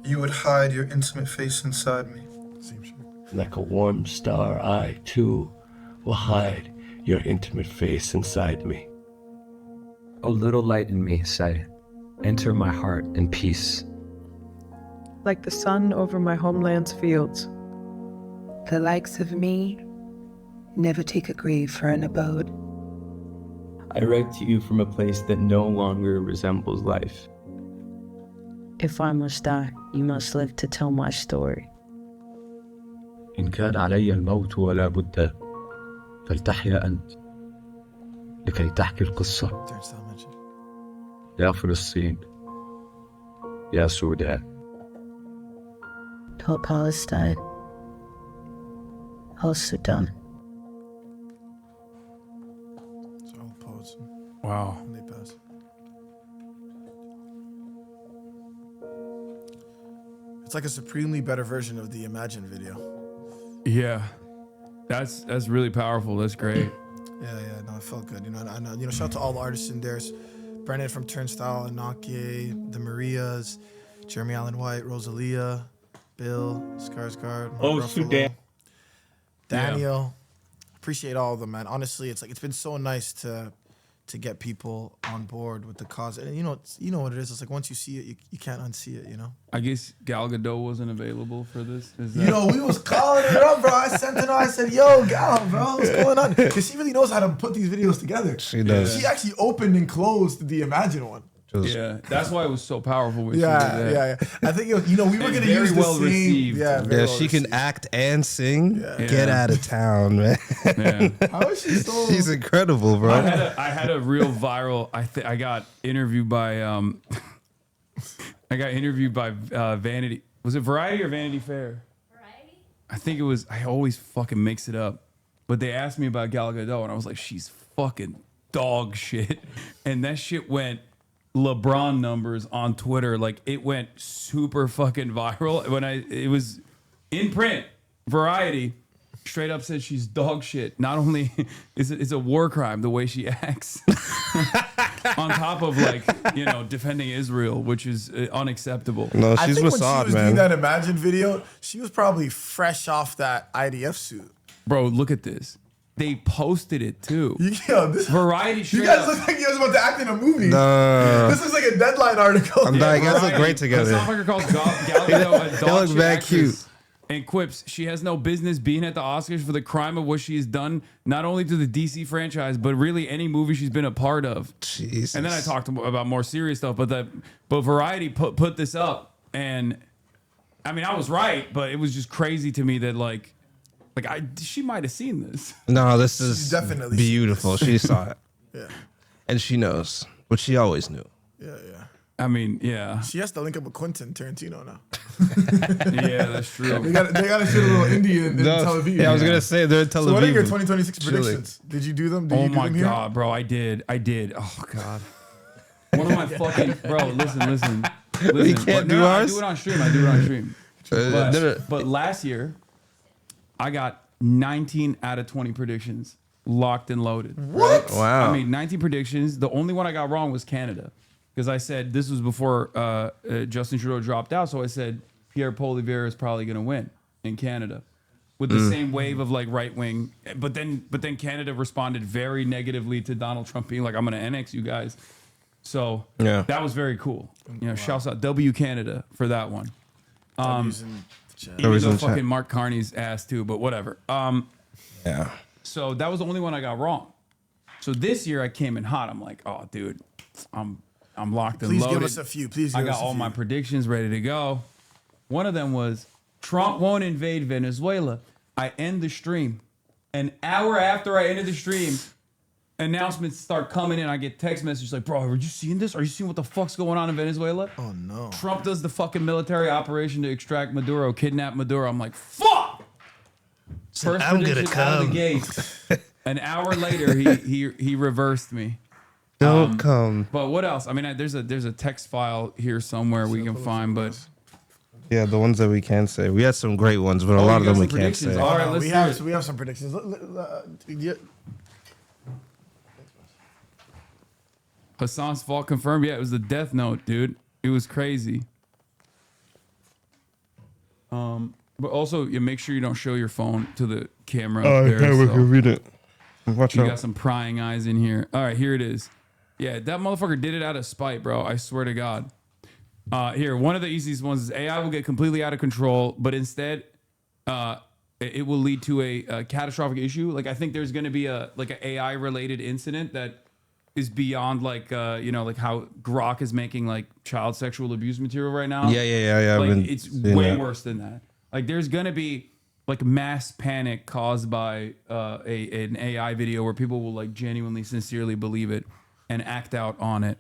You would hide your intimate face inside me. Like a warm star, I, too, will hide your intimate face inside me. O little light in me, say, enter my heart in peace. Like the sun over my homeland's fields. The likes of me never take a grave for an abode. I write to you from a place that no longer resembles life. If I must die, you must live to tell my story. إن كان علي الموت ولا بد فلتحيا أنت لكي تحكي القصة. يا فلسطين يا سودان. Tell Palestine. Oh, Sudan. Wow. They pass. It's like a supremely better version of the Imagine video. Yeah, that's really powerful. That's great. Yeah, no, it felt good. Shout out to all the artists in there. Brennan from Turnstile, Anake, the Marias, Jeremy Allen White, Rosalia, Bill, Skarsgård, Sudan. Daniel. Appreciate all of them, man. Honestly, it's been so nice to get people on board with the cause. And you know what it is. It's like once you see it, you can't unsee it, I guess Gal Gadot wasn't available for this. We was calling her up, bro. I sent her, I said, yo, Gal, bro, what's going on? Because she really knows how to put these videos together. She does. She actually opened and closed the Imagine one. Yeah, that's why it was so powerful. When Yeah. I think we were gonna very use the well same. received. Yeah, she can act and sing. Get out of town, man. Yeah. How is she so? She's incredible, bro. I had a real viral. I got interviewed by Vanity. Was it Variety or Vanity Fair? I think it was, I always fucking mix it up, but they asked me about Gal Gadot and I was like, she's fucking dog shit. And that shit went LeBron numbers on Twitter. Like it went super fucking viral when it was in print. Variety straight up said she's dog shit. Not only is it a war crime the way she acts, on top of like, you know, defending Israel, which is unacceptable. No, I she's think when she Mossad, was man. doing that Imagine video, she was probably fresh off that IDF suit. Bro, look at this. They posted it too. Yo, this, Variety you straight guys up. look like you guys about to act in a movie. No. This is like a Deadline article. I'm dying. You guys look great together. Hasan Piker calls Gal Gadot a They dog look shit bad actress cute. and quips, she has no business being at the Oscars for the crime of what she has done, not only to the DC franchise, but really any movie she's been a part of. Jesus. And then I talked about more serious stuff, but Variety put this up, and I mean, I was right, but it was just crazy to me that like she might have seen this. No, this is definitely beautiful. She saw it. Yeah. And she knows, what she always knew. Yeah, yeah. I mean, yeah. She has to link up with Quentin Tarantino now. Yeah, that's true. They got to shoot a little indie in Tel Aviv. Yeah, I was going to say, they're in Tel Aviv. So what are your 2026 predictions? Did you do them? Did Oh you do my them here? God, bro, I did. Oh God. One of my fucking bro. Listen. You can't do I ours? do it on stream. No. But last year, I got 19 out of 20 predictions locked and loaded. What? Wow. I made 19 predictions. The only one I got wrong was Canada, because I said this was before Justin Trudeau dropped out. So I said Pierre Poilievre is probably going to win in Canada with the same wave of like right wing. But then Canada responded very negatively to Donald Trump being like, I'm going to annex you guys. So Yeah. that was very cool. You know, shouts out W Canada for that one. Even though fucking Mark Carney's ass too, but whatever. Yeah. So that was the only one I got wrong. So this year I came in hot. I'm like, oh, dude, I'm locked and Please loaded. give us a few. Please I give got us a all few. my predictions ready to go. One of them was Trump won't invade Venezuela. I end the stream. An hour after I ended the stream, announcements start coming in. I get text messages like, bro, are you seeing this? Are you seeing what the fuck's going on in Venezuela? Oh, no. Trump does the fucking military operation to extract Maduro, kidnap Maduro. I'm like, fuck! First I'm gonna prediction out of the come. gate. An hour later, he reversed me. Don't come. But what else? I mean, there's a text file here somewhere we can find, but Yeah, the ones that we can say. We had some great ones, but a lot of you them got we some can't predictions. say. All right, let's do it. We have some predictions. Yeah. Hassan's fault confirmed. Yeah, it was the Death Note, dude. It was crazy. But also, you make sure you don't show your phone to the camera. Oh, up there, okay, we so can read it. Watch you out. got some prying eyes in here. All right, here it is. Yeah, that motherfucker did it out of spite, bro. I swear to God. Here, one of the easiest ones is AI will get completely out of control, but instead, it will lead to a catastrophic issue. Like, I think there's going to be an AI related incident that is beyond like like how Grok is making like child sexual abuse material right now. Yeah. Like, I've been it's seeing way that. worse than that. Like, there's going to be like mass panic caused by an AI video where people will like genuinely, sincerely believe it and act out on it.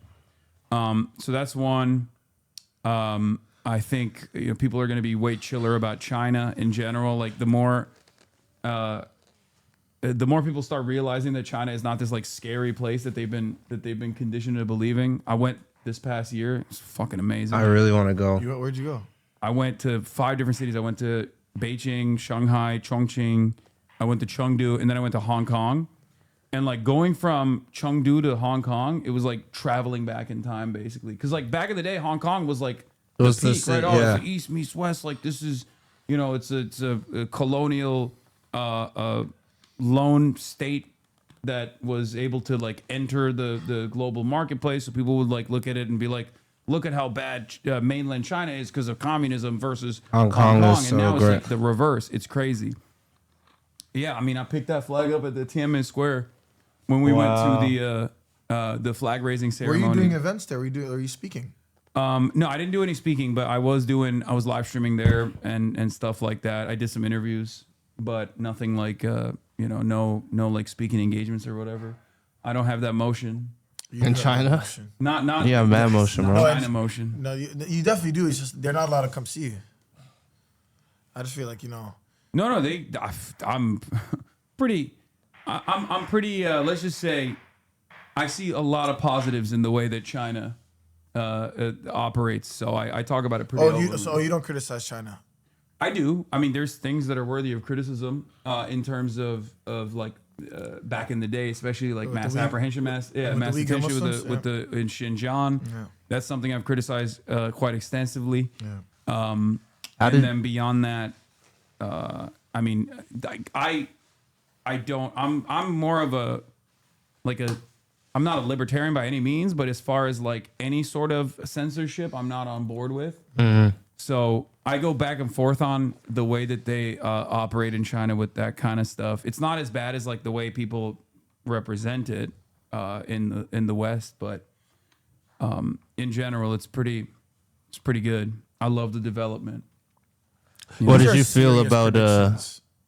So that's one. I think people are going to be way chiller about China in general. Like the more people start realizing that China is not this like scary place that they've been conditioned to believing. I went this past year. It's fucking amazing. I really want to go. Where'd you go? I went to 5 different cities. I went to Beijing, Shanghai, Chongqing. I went to Chengdu, and then I went to Hong Kong. And like going from Chengdu to Hong Kong, it was like traveling back in time, basically. Because like back in the day, Hong Kong was like It was the the peak, ci- right? Oh, yeah. it's the East meets West. Like this is, it's a colonial lone state that was able to like enter the global marketplace. So people would like look at it and be like, look at how bad mainland China is because of communism versus Hong Kong is so and now great. it's like the reverse. It's crazy. Yeah, I mean, I picked that flag up at the Tiananmen Square when we went to the flag raising Were ceremony. you doing events there? Are you speaking? No, I didn't do any speaking, but I was live streaming there and stuff like that. I did some interviews, but nothing like no like speaking engagements or whatever. I don't have that motion. In China? Not Yeah, mad motion, bro. China motion. No, you definitely do. It's just they're not allowed to come see you. I just feel like No, I'm pretty. I'm pretty. Let's just say, I see a lot of positives in the way that China operates. So I talk about it pretty. So you don't criticize China? I do. I mean, there's things that are worthy of criticism in terms of like back in the day, especially like mass detention with the in Xinjiang. Yeah. That's something I've criticized quite extensively. Yeah. And then beyond that, I mean, I don't. I'm more of a I'm not a libertarian by any means, but as far as like any sort of censorship, I'm not on board with. Mm-hmm. So I go back and forth on the way that they operate in China with that kind of stuff. It's not as bad as like the way people represent it in the West, but in general, it's pretty good. I love the development. What did you feel about?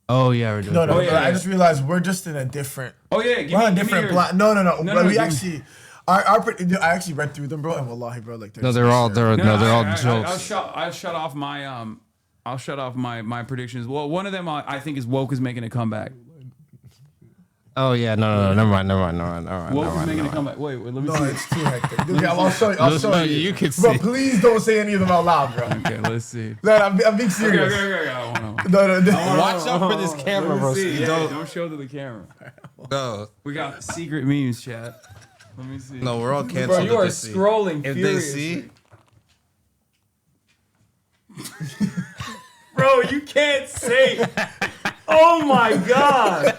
Oh yeah, we're doing. No. I just realized we're just in a different. Oh yeah, we're on a different. No. We actually. I actually read through them, bro, and wallahi, bro, like they're all jokes. I'll shut off my predictions. Well, one of them I think is woke is making a comeback. Oh yeah, no, never mind. Woke is making a comeback. Wait, let me see. No, it's too hectic. Okay, I'll show you. You can see. Bro, please don't say any of them out loud, bro. Okay, let's see. No, I'm being serious. Okay. No. Watch out for this camera, bro. Don't show to the camera. No. We got secret memes, chat. Let me see. No, we're all canceled. Bro, you are scrolling if furiously. They see. Bro, you can't say. Oh my god.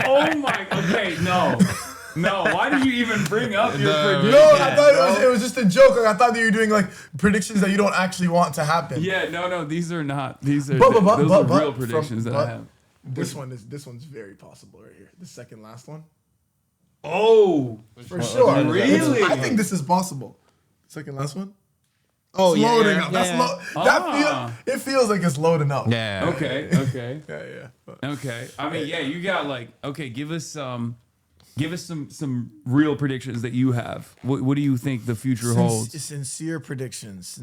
Oh my. Okay, no. Why did you even bring up your prediction? No, I thought it was just a joke. Like, I thought that you were doing like predictions that you don't actually want to happen. Yeah, no, these are not. Those are real predictions that I have. This one's very possible right here. The second last one. Oh, for sure. Really? I think this is possible. Second last one. Oh, it's yeah. Loading up. Yeah. It feels like it's loading up. Yeah. Okay. Yeah. Okay. I mean, yeah, you got like, okay, give us some real predictions that you have. What do you think the future holds? Sincere predictions.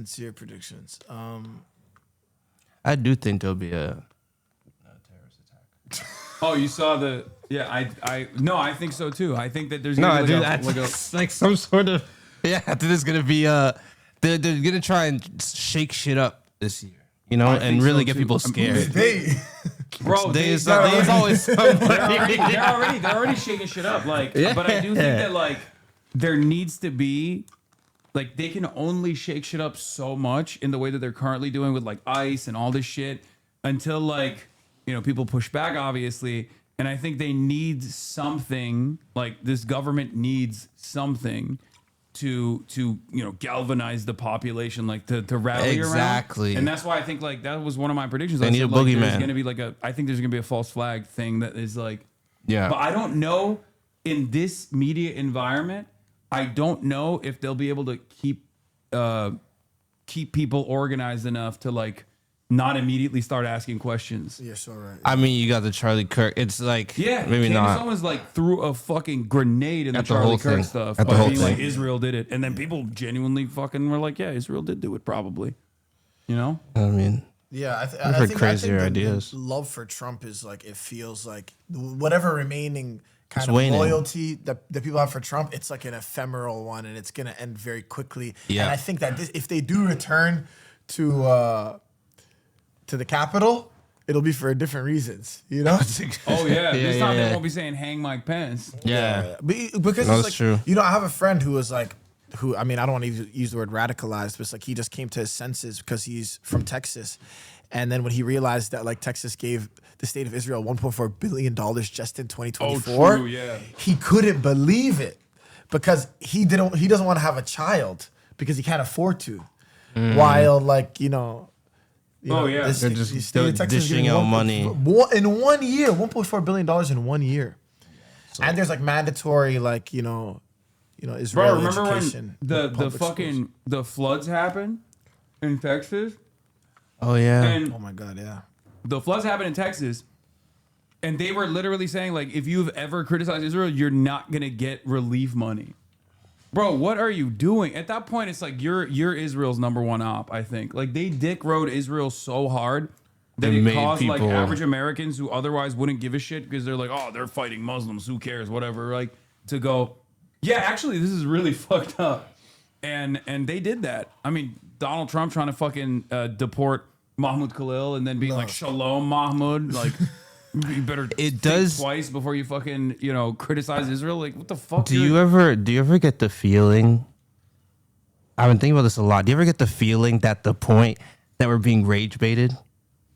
I do think there'll be a terrorist attack. Oh, you saw the. Yeah, I think so too. I think that there's like some sort of. Yeah, I think there's gonna be they're gonna try and shake shit up this year, you know, and really get people scared. Bro, there's always somebody. they're already shaking shit up. Like, yeah. But I do think that like there needs to be like they can only shake shit up so much in the way that they're currently doing with like ICE and all this shit until like people push back, obviously. And I think they need something, like this government needs something to galvanize the population, like to rally exactly around. And that's why I think like that was one of my predictions. They need a boogeyman. There's gonna be I think there's gonna be a false flag thing that is like, yeah. But I don't know in this media environment. I don't know if they'll be able to keep people organized enough to like not immediately start asking questions. You're so right. I mean, you got the Charlie Kirk. It's like, maybe not. Someone's like threw a fucking grenade in the Charlie Kirk stuff at the whole thing. Like Israel did it, and then people genuinely fucking were like, yeah, Israel did do it, probably. I mean, yeah, I think crazier ideas. The love for Trump is like it feels like whatever remaining kind of waning. loyalty that people have for Trump, it's like an ephemeral one, and it's gonna end very quickly. Yeah. And I think that if they do return to the Capitol, it'll be for different reasons, Oh yeah, this time they won't be saying hang Mike Pence. Yeah. Because no, it's that's true. I have a friend who was like, I mean, I don't want to use the word radicalized, but it's like he just came to his senses because he's from Texas. And then when he realized that like Texas gave the state of Israel $1.4 billion just in 2024, true, yeah. He couldn't believe it because he doesn't want to have a child because he can't afford to. While like, they're just dishing out money. In 1 year, $1.4 billion in 1 year. So, and there's like mandatory like, Israel remember education. When the floods happened in Texas? Oh yeah. And oh my God, yeah. The floods happened in Texas, and they were literally saying like, if you've ever criticized Israel, you're not gonna get relief money. Bro, what are you doing? At that point, it's like you're Israel's number one op, I think. Like they dick rode Israel so hard that It it made caused like people- average Americans who otherwise wouldn't give a shit because they're like, oh, they're fighting Muslims, who cares, whatever. Like to go, yeah, actually, this is really fucked up, and they did that. I mean, Donald Trump trying to fucking deport Mahmoud Khalil and then being like, Shalom Mahmoud, like. You better think twice before you fucking criticize Israel. Like, what the fuck? Do you ever get the feeling? I've been thinking about this a lot. Do you ever get the feeling that the point that we're being rage baited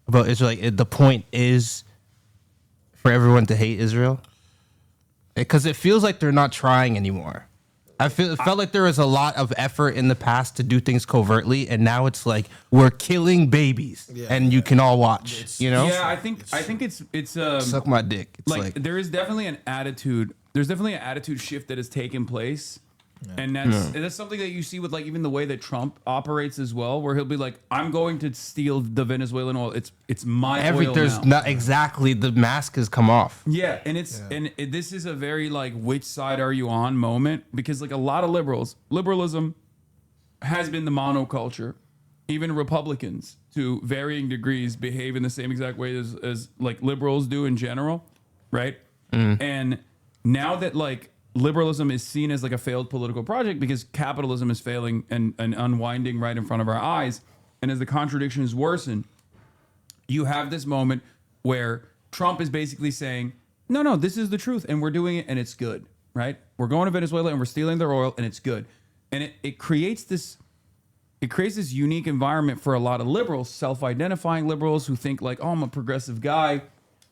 about Israel, the point is for everyone to hate Israel? Because it feels like they're not trying anymore. It felt like there was a lot of effort in the past to do things covertly, and now it's like we're killing babies, and you can all watch. Yeah, I think it's suck my dick. It's like there is definitely an attitude. There's definitely an attitude shift that has taken place. And that's something that you see with like even the way that Trump operates as well, where he'll be like, "I'm going to steal the Venezuelan oil. It's my oil there's now." not exactly the mask has come off. Yeah, and this is a very like which side are you on moment, because like a lot of liberalism has been the monoculture. Even Republicans to varying degrees behave in the same exact way as like liberals do in general, right? And now that like liberalism is seen as like a failed political project because capitalism is failing and unwinding right in front of our eyes, and as the contradictions worsen, you have this moment where Trump is basically saying, no, this is the truth, and we're doing it, and it's good, right? We're going to Venezuela, and we're stealing their oil, and it's good. And it creates this unique environment for a lot of liberals, self-identifying liberals who think like, oh, I'm a progressive guy.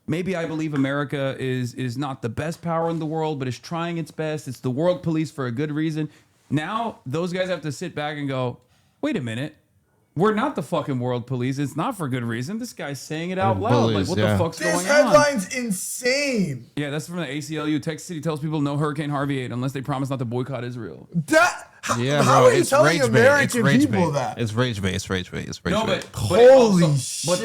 Maybe I believe America is not the best power in the world, but it's trying its best. It's the world police for a good reason. Now those guys have to sit back and go, wait a minute. We're not the fucking world police. It's not for good reason. This guy's saying it out loud. Bullies, like, what the fuck's going on? This headline's insane. Yeah, that's from the ACLU. Texas City tells people no Hurricane Harvey aid unless they promise not to boycott Israel. How are you telling American people that? It's rage bait. It's rage bait. No, but holy shit. But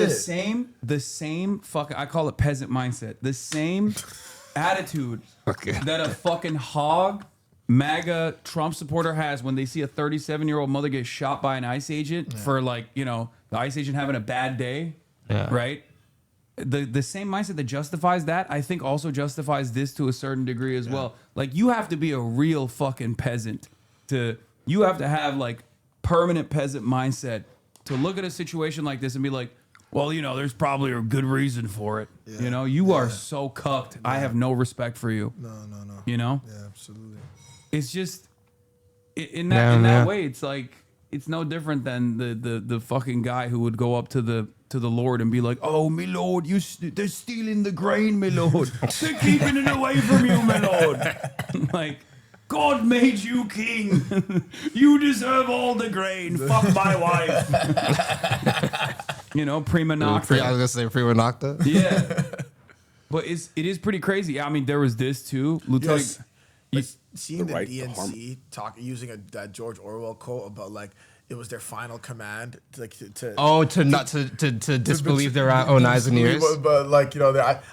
the same fucking, I call it peasant mindset. The same attitude that a fucking hog MAGA Trump supporter has when they see a 37-year-old mother get shot by an ICE agent for like, the ICE agent having a bad day, right? The same mindset that justifies that, I think also justifies this to a certain degree as well. Like, you have to be a real fucking peasant you have to have like permanent peasant mindset to look at a situation like this and be like, well, there's probably a good reason for it. You are so cucked. I have no respect for you. No. Yeah, absolutely. It's just in that way, it's like it's no different than the fucking guy who would go up to the Lord and be like, "Oh, my Lord, they're stealing the grain, my Lord. They're keeping it away from you, my Lord." Like, God made you king. You deserve all the grain. Fuck my wife. Prima nocta. I was gonna say prima nocta. Yeah, but it is pretty crazy. I mean, there was this too, Lieutenant. Seeing the DNC using a George Orwell quote about like it was their final command to disbelieve their own eyes and ears. But like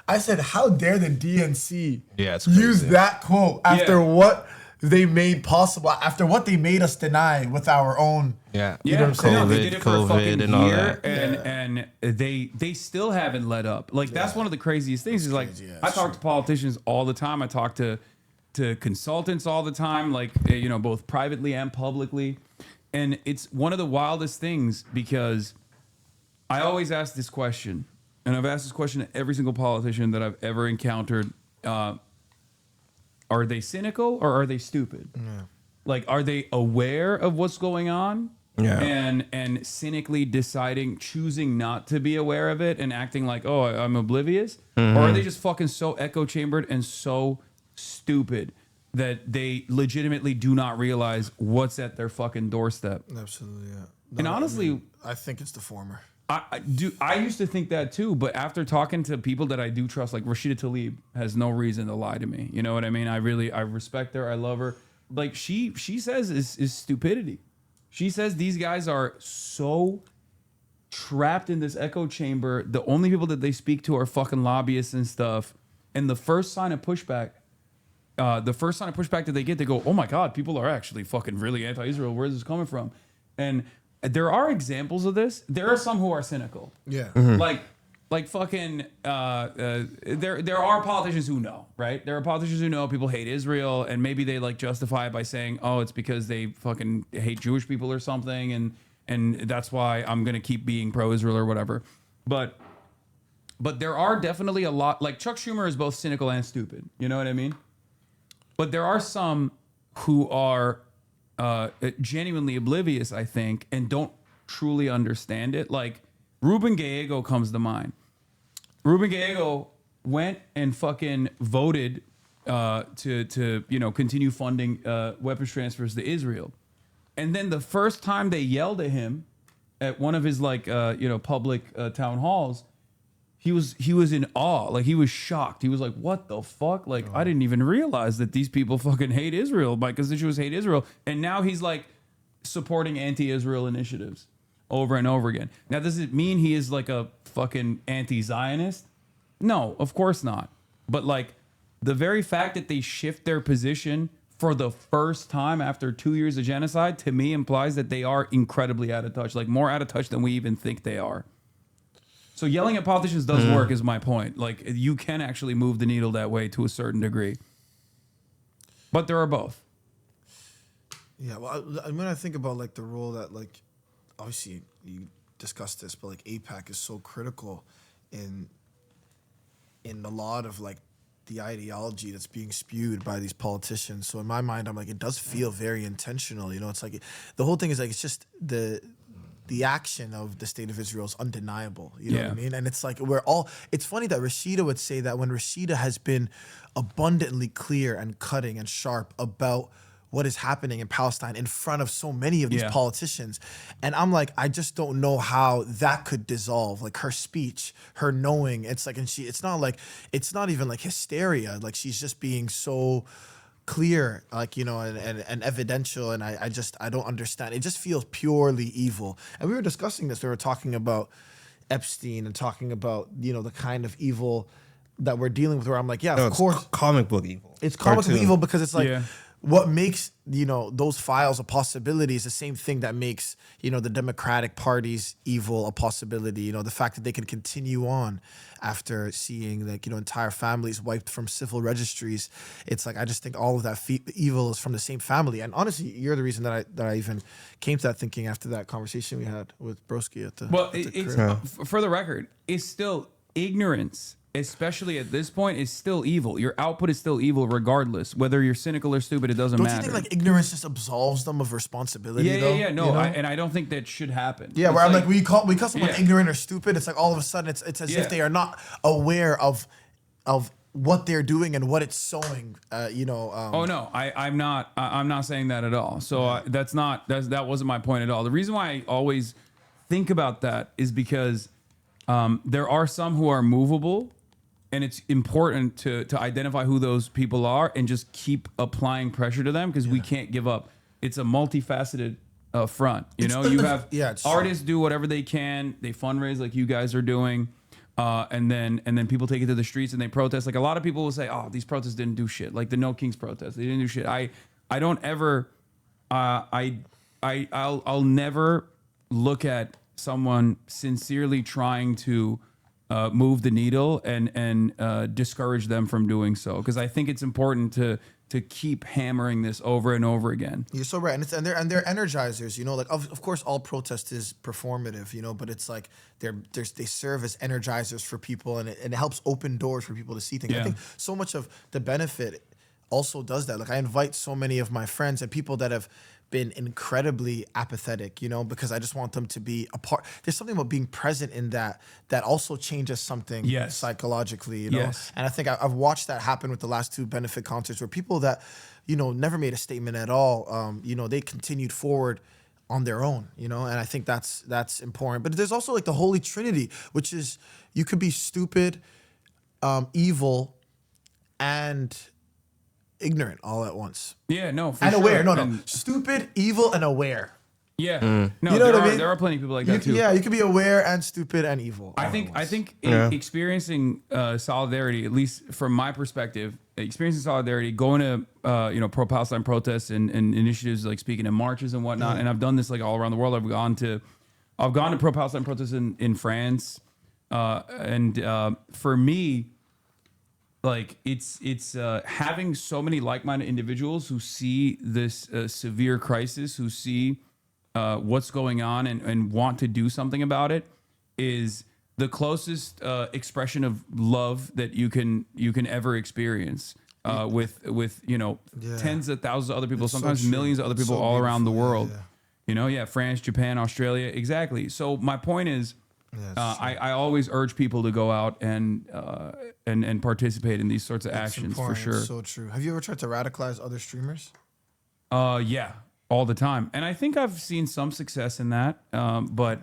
I said, how dare the DNC it's use that quote after what they made possible, after what they made us deny with our own. You know what I'm saying? They did it for a fucking and all year, that. and they still haven't let up. Like that's one of the craziest things. Is like I talk to politicians all the time. I talk to consultants all the time, like both privately and publicly, and it's one of the wildest things because I always ask this question, and I've asked this question to every single politician that I've ever encountered. Are they cynical or are they stupid? Like, are they aware of what's going on? And cynically choosing not to be aware of it and acting like, oh, I'm oblivious? Or are they just fucking so echo chambered and so stupid that they legitimately do not realize what's at their fucking doorstep? Absolutely, yeah. And honestly, I think it's the former. I used to think that too, but after talking to people that I do trust, like Rashida Tlaib has no reason to lie to me. You know what I mean? I respect her. I love her. Like she says is stupidity. She says these guys are so trapped in this echo chamber. The only people that they speak to are fucking lobbyists and stuff. And the first sign of pushback that they get, they go, oh my God, people are actually fucking really anti-Israel. Where is this coming from? And there are examples of this. There are some who are cynical. Yeah. Like Like fucking, there are politicians who know, right? There are politicians who know people hate Israel, and maybe they like justify it by saying, oh, it's because they fucking hate Jewish people or something, and that's why I'm gonna keep being pro-Israel or whatever. But there are definitely a lot, like Chuck Schumer is both cynical and stupid. You know what I mean? But there are some who are genuinely oblivious, I think, and don't truly understand it. Like Ruben Gallego comes to mind. Ruben Gallego went and fucking voted to continue funding weapons transfers to Israel, and then the first time they yelled at him at one of his public town halls, he was in awe. Like he was shocked. He was like, "What the fuck? Like I didn't even realize that these people fucking hate Israel. My constituents hate Israel." And now he's like supporting anti-Israel initiatives over and over again. Now, does it mean he is like a fucking anti-Zionist? No, of course not. But like the very fact that they shift their position for the first time after 2 years of genocide, to me implies that they are incredibly out of touch, like more out of touch than we even think they are. So yelling at politicians does work, is my point. Like you can actually move the needle that way to a certain degree. But there are both. Yeah, well, when I think about like the role that like, obviously you discussed this, but like AIPAC is so critical in a lot of like the ideology that's being spewed by these politicians. So in my mind, I'm like, it does feel very intentional. You know, it's like the whole thing is like, it's just the action of the state of Israel is undeniable. You know what I mean? And it's like, it's funny that Rashida would say that when Rashida has been abundantly clear and cutting and sharp about what is happening in Palestine in front of so many of these politicians. And I'm like, I just don't know how that could dissolve. Like her speech, her knowing, it's like, and it's not even like hysteria. Like she's just being so clear, like, you know, and evidential. And I don't understand. It just feels purely evil. And we were discussing this. We were talking about Epstein and talking about, you know, the kind of evil that we're dealing with, where I'm like, yeah, of course. Comic book evil. It's comic book evil because it's like, what makes, you know, those files a possibility is the same thing that makes, you know, the Democratic Party's evil a possibility. You know, the fact that they can continue on after seeing, like, you know, entire families wiped from civil registries. It's like, I just think all of that evil is from the same family. And honestly, you're the reason that I even came to that thinking after that conversation we had with Broski at the for the record, it's still ignorance. Especially at this point, is still evil. Your output is still evil regardless. Whether you're cynical or stupid, it doesn't matter. Don't you think like ignorance just absolves them of responsibility? Yeah. No, you know? and I don't think that should happen. Yeah, where I'm like, we call someone ignorant or stupid. It's like all of a sudden it's as if they are not aware of what they're doing and what it's sowing. Oh no, I'm not saying that at all. So that wasn't my point at all. The reason why I always think about that is because there are some who are movable. And it's important to identify who those people are and just keep applying pressure to them because we can't give up. It's a multifaceted front. You know, you have artists do whatever they can. They fundraise like you guys are doing. And then people take it to the streets and they protest. Like a lot of people will say, oh, these protests didn't do shit. Like the No Kings protest, they didn't do shit. I don't ever, I'll never look at someone sincerely trying to move the needle and discourage them from doing so, because I think it's important to keep hammering this over and over again. You're so right, and they're energizers. You know, like of course all protest is performative. You know, but it's like they serve as energizers for people, and it helps open doors for people to see things. I think so much of the benefit also does that. Like I invite so many of my friends and people that have been incredibly apathetic, you know, because I just want them to be a part. There's something about being present in that also changes something psychologically, you know. And I think I've watched that happen with the last two benefit concerts, where people that, you know, never made a statement at all, you know, they continued forward on their own, you know. And I think that's important. But there's also like the Holy Trinity, which is you could be stupid, evil, and ignorant all at once. Yeah, no, for and sure. aware. No. Stupid, evil, and aware. Yeah. No, you know what I mean? There are plenty of people like that too. Yeah, you can be aware and stupid and evil. I think experiencing solidarity, at least from my perspective, experiencing solidarity, going to pro-Palestine protests and initiatives like speaking in marches and whatnot, and I've done this like all around the world. I've gone to pro-Palestine protests in France, For me, like it's having so many like-minded individuals who see this severe crisis, who see what's going on and want to do something about it, is the closest expression of love that you can ever experience. With tens of thousands of other people, sometimes millions of other people all around the world. France, Japan, Australia, exactly. So my point is, I always urge people to go out and participate in these sorts of actions for sure. So true. Have you ever tried to radicalize other streamers? Yeah, all the time, and I think I've seen some success in that. But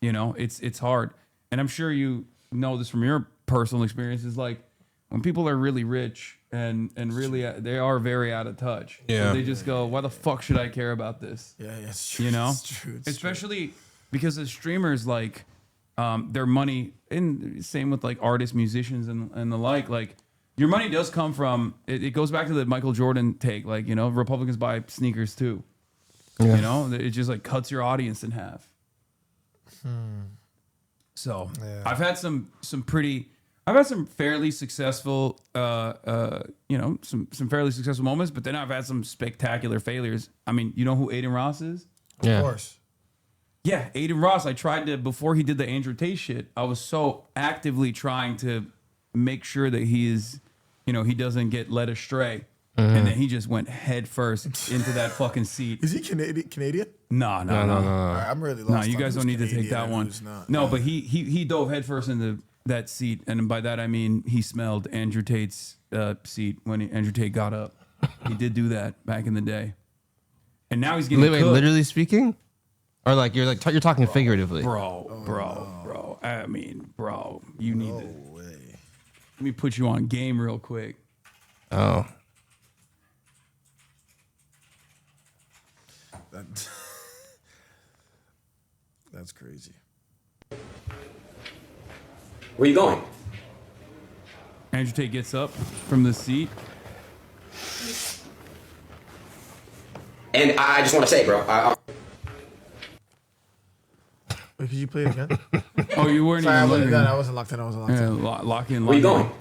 it's hard, and I'm sure you know this from your personal experiences. Like when people are really rich and really they are very out of touch. Yeah, so they just go, "Why the fuck should I care about this?" Yeah, it's true. It's true. Especially because as streamers, like their money, and same with like artists, musicians, and the like your money does come from. It goes back to the Michael Jordan take. Like Republicans buy sneakers too. Yeah. It just like cuts your audience in half. So I've had some fairly successful, some fairly successful moments, but then I've had some spectacular failures. I mean, you know who Aiden Ross is? Of course. Yeah, Aiden Ross. I tried to, before he did the Andrew Tate shit, I was so actively trying to make sure that he is, he doesn't get led astray. And then he just went head first into that fucking seat. Is he Canadian? No. All right, I'm really lost. No, you on guys who's don't need to take Canadian that and one. who's not. No, but he dove head first into that seat, and by that I mean he smelled Andrew Tate's seat when Andrew Tate got up. He did do that back in the day, and now he's getting Wait, literally speaking, or like you're talking figuratively, bro. I mean, bro, you need to. Let me put you on game real quick. Oh. That's crazy. Where you going? Andrew Tate gets up from the seat. And I just want to say, bro. Wait, could you play it again? Oh, you weren't Sorry, even looking. I wasn't locked in. Yeah, lock in. Where you going?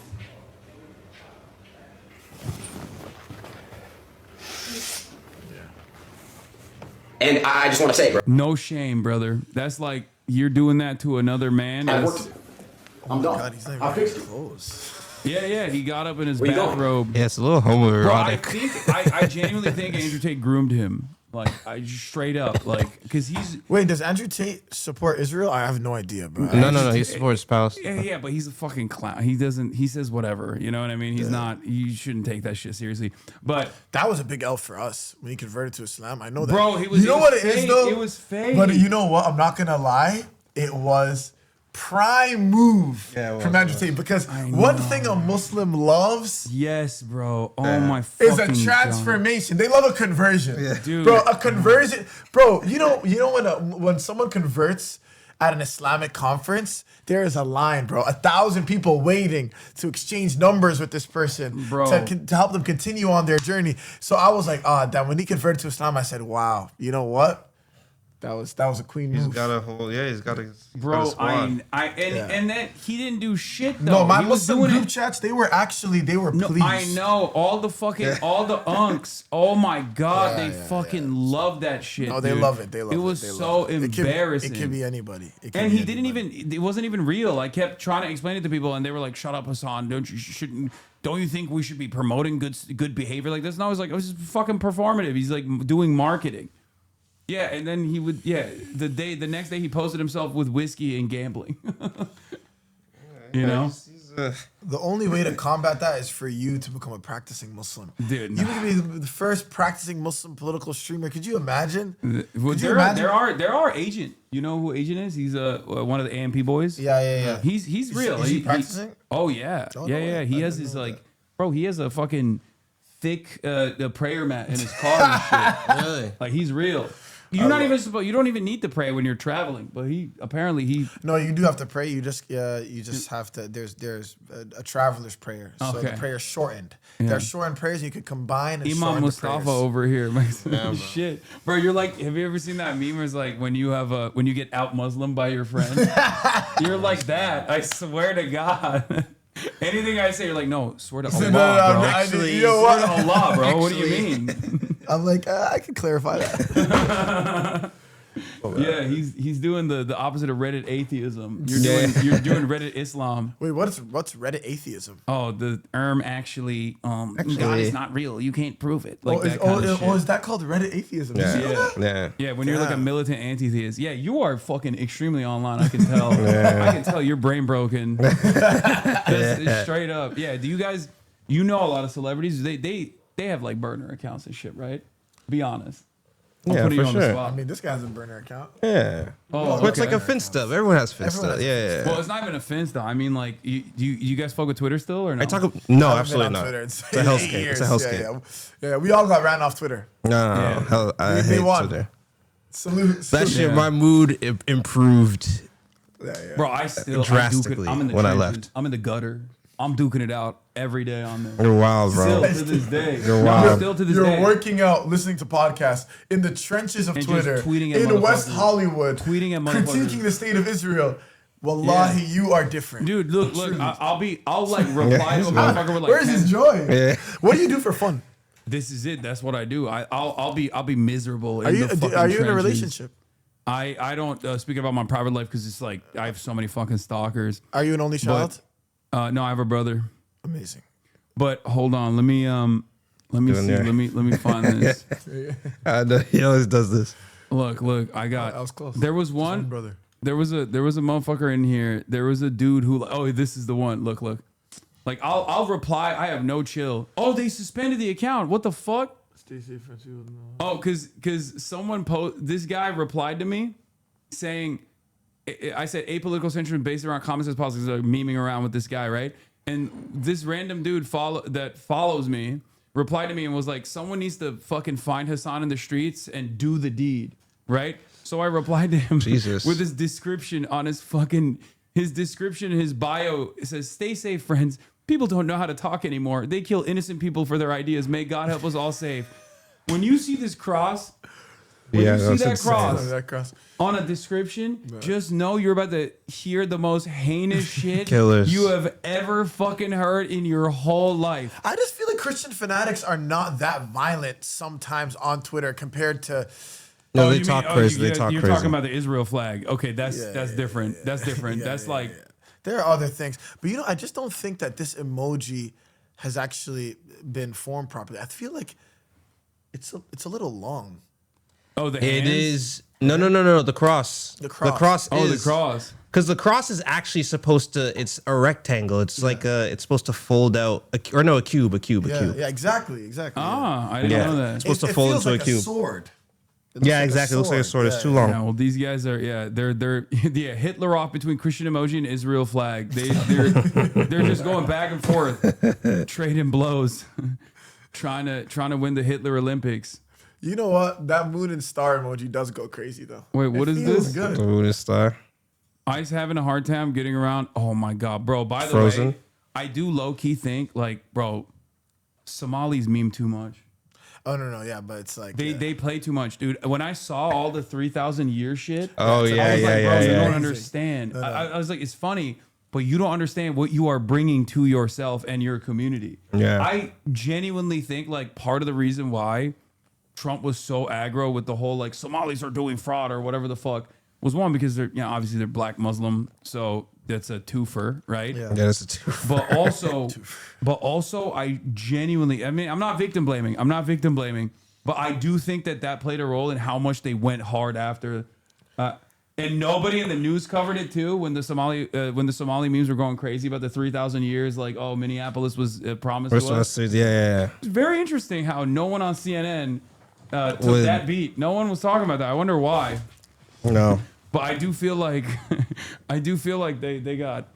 And I just want to say, bro. No shame, brother. That's like you're doing that to another man. I'm done. God, he's not I even fixed it. close. Yeah. He got up in his Where you going? bathrobe. Yeah, it's a little homoerotic. Bro, I genuinely think Andrew Tate groomed him. Like, I just straight up, like, because he's. Wait, does Andrew Tate support Israel? I have no idea, bro. No. He supports his spouse. Yeah, but he's a fucking clown. He doesn't. He says whatever. You know what I mean? He's not. You shouldn't take that shit seriously. But that was a big L for us when he converted to Islam. I know that. Bro, he was. You know what it is fake. though? It was fake. But you know what? I'm not gonna lie. It was prime move from Andrew Tate, because one thing a Muslim loves, yes, bro. Oh my fucking is a transformation. They love a conversion, dude. Bro. A conversion, bro. You know when someone converts at an Islamic conference, there is a line, bro. 1,000 people waiting to exchange numbers with this person, bro, to help them continue on their journey. So I was like, damn. When he converted to Islam, I said, wow. You know what? That was a queen move. He's got a whole he's got a squad. And then he didn't do shit though. No, my he was Muslim doing group chats, they were pleased. I know all the unks. Oh my god, they fucking love that shit. No, they dude. love it. They love it. It was so embarrassing. It could be anybody. And he didn't even. It wasn't even real. I kept trying to explain it to people, and they were like, "Shut up, Hasan. Don't you think we should be promoting good behavior like this?" And I was like, "It was just fucking performative." He's like doing marketing. Yeah, and then he would. Yeah, the next day he posted himself with whiskey and gambling. You know, the only way to combat that is for you to become a practicing Muslim. Dude, you could be the first practicing Muslim political streamer. Could you imagine? There are Agent. You know who Agent is? He's one of the AMP boys. Yeah. He's real. Is he practicing? Oh yeah, yeah. He has his like, bro. He has a fucking thick prayer mat in his car and shit. Really? Like he's real. You're not even supposed. You don't even need to pray when you're traveling. But he No, you do have to pray. You just have to. There's a traveler's prayer. So the prayer's shortened. Yeah. There are shortened prayers you could combine. And Imam Mustafa prayers. over here, shit, bro. You're like, have you ever seen that meme? Where it's like when you get out Muslim by your friend, you're like that. I swear to God. Anything I say, you're like, no, swear to Allah, bro. Actually, swear to Allah, bro. What do you mean? I'm like, I can clarify that. Yeah, he's doing the opposite of Reddit atheism. You're doing Reddit Islam. Wait, what's Reddit atheism? Oh, the actually, God is not real. You can't prove it. Like is that called Reddit atheism? Yeah. When you're like a militant anti-theist, you are fucking extremely online. I can tell. I can tell you're brain broken. That's straight up. Yeah. Do you guys? You know a lot of celebrities. They have like burner accounts and shit, right? Be honest. I'm putting you on the spot. I mean, this guy's a burner account. Yeah. Oh, But it's like a Finsta. Everyone has Finsta. Yeah. Well, it's not even a Finsta. I mean, like, you guys fuck with Twitter still or no? No, absolutely not. It's a hellscape. It's a hellscape. Yeah, we all got ran off Twitter. No. Hell, I hate Twitter. Salute. That shit, my mood improved. Bro, I still drastically I'm in the when trenches. I left. I'm in the gutter. I'm duking it out every day on there. You're wild, bro. Still to this day. You're wild. Still to this day. You're working out, listening to podcasts in the trenches of And Twitter, just tweeting at in West motherfuckers. Hollywood, Tweeting at motherfuckers. critiquing the state of Israel. Wallahi, you are different, dude. Look, I'll like reply to a motherfucker with like. Where's his joy? Yeah. What do you do for fun? This is it. That's what I do. I'll be miserable. Are you the fucking in a trenches. relationship? I don't speak about my private life because it's like I have so many fucking stalkers. Are you an only child? No, I have a brother. Amazing. But hold on, let me see. Let me find this. I know, he always does this. Look, I got. I was close. There was one brother. There was a motherfucker in here. There was a dude who. Oh, this is the one. Look. Like I'll reply. I have no chill. Oh, they suspended the account. What the fuck? Oh, cause someone this guy replied to me saying, I said apolitical centrism based around common sense politics, like memeing around with this guy, right? And this random dude that follows me replied to me and was like, someone needs to fucking find Hasan in the streets and do the deed, right? So I replied to him with his description on his description, his bio. It says, "Stay safe, friends. People don't know how to talk anymore. They kill innocent people for their ideas. May God help us all safe." When you see this cross, cross on a description, just know you're about to hear the most heinous shit you have ever fucking heard in your whole life. I just feel like Christian fanatics are not that violent sometimes on Twitter compared to. No, they talk crazy. They talk You're crazy. talking about the Israel flag. Okay, that's different. That's different. That's like. There are other things, but I just don't think that this emoji has actually been formed properly. I feel like it's a little long. Oh, the It hands? is no. The cross. The cross. The cross. Oh, is, the cross. Because the cross is actually supposed to. It's a rectangle. It's like it's supposed to fold out. A cube. A cube. Yeah, exactly. Ah, I didn't know that. It's supposed to fold into like a cube. Sword. Yeah, exactly. It looks like a sword. It's too long. Yeah, well, these guys are they're Hitler off between Christian emoji and Israel flag. They're just going back and forth, trading blows, trying to win the Hitler Olympics. You know what? That moon and star emoji does go crazy though. Wait, what is this? Good. The moon and star. Ice having a hard time getting around. Oh my god, bro. By the Frozen. way, I do low key think like, bro, Somalis meme too much. Oh no, yeah, but it's like They play too much, dude. When I saw all the 3,000 year shit, Oh, I was yeah, like, yeah, bro, you yeah. don't understand. No. I was like, it's funny, but you don't understand what you are bringing to yourself and your community. Yeah. I genuinely think like part of the reason why Trump was so aggro with the whole like Somalis are doing fraud or whatever the fuck was one because they're obviously they're black Muslim, so that's a twofer, right? Yeah. Yeah, that's a twofer. But also, I genuinely, I mean, I'm not victim blaming, but I do think that played a role in how much they went hard after. And nobody in the news covered it too when the Somali memes were going crazy about the 3,000 years, like, oh, Minneapolis was promised to us. Yeah. It's very interesting how no one on CNN took that beat. No one was talking about that. I wonder why. No. But I do feel like they got,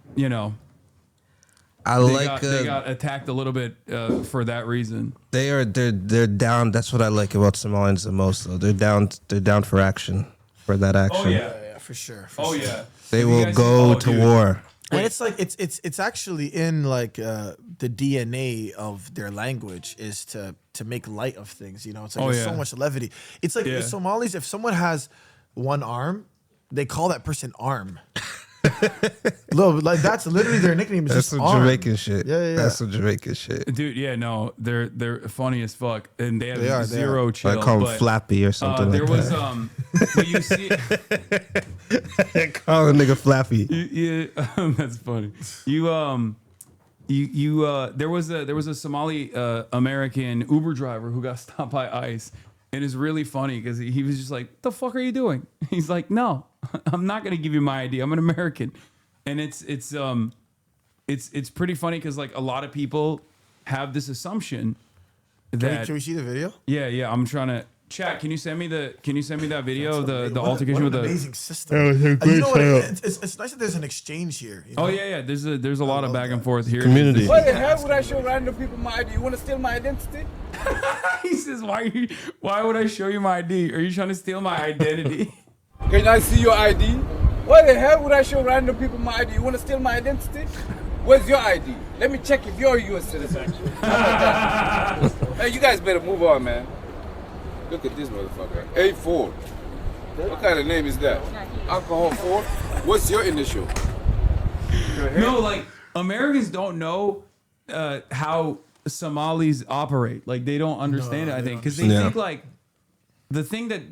They got attacked a little bit for that reason. They're down. That's what I like about Somalians the most, though. They're down for action, for that action. Oh yeah, for sure. Yeah. They will go to war. And it's like it's actually in like the DNA of their language is to make light of things. You know, it's like there's so much levity. It's like the Somalis. If someone has one arm, they call that person Arm. Look, like that's literally their nickname. Is That's just some Arm. Jamaican shit. Yeah. That's some Jamaican shit. Dude, yeah, no, they're funny as fuck, and they have They zero are. chill. I call him but, Flappy or something there like was that. but you see, Call a nigga Flappy. that's funny. There was a Somali American Uber driver who got stopped by ICE, and it's really funny because he was just like, "What the fuck are you doing?" He's like, "No, I'm not gonna give you my ID. I'm an American," and it's pretty funny because like a lot of people have this assumption that Can we see the video? yeah. I'm trying to. Chat, can you send me that video of the altercation what with an the amazing system. That was a You great know what? setup. It's nice that there's an exchange here. You know? Oh yeah. There's a lot of back and forth here. Community. Why the hell would I show random people my ID? You want to steal my identity? He says, why would I show you my ID? Are you trying to steal my identity? Can I see your ID? Why the hell would I show random people my ID? You want to steal my identity? Where's your ID? Let me check if you're a U.S. citizen. Hey, you guys better move on, man. Look at this motherfucker. A4. What kind of name is that? Alcohol 4? What's your initial? No, like Americans don't know how Somalis operate. Like they don't understand it. I think because they think like the thing that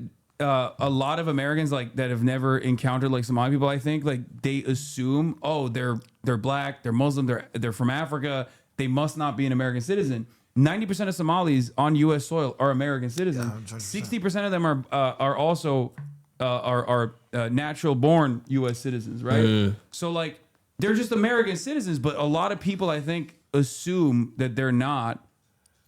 a lot of Americans like that have never encountered like Somali people. I think like they assume, oh, they're black, they're Muslim, they're from Africa. They must not be an American citizen. 90% of Somalis on U.S. soil are American citizens. 60% of them are also natural born U.S. citizens, right? So like they're just American citizens, but a lot of people I think assume that they're not.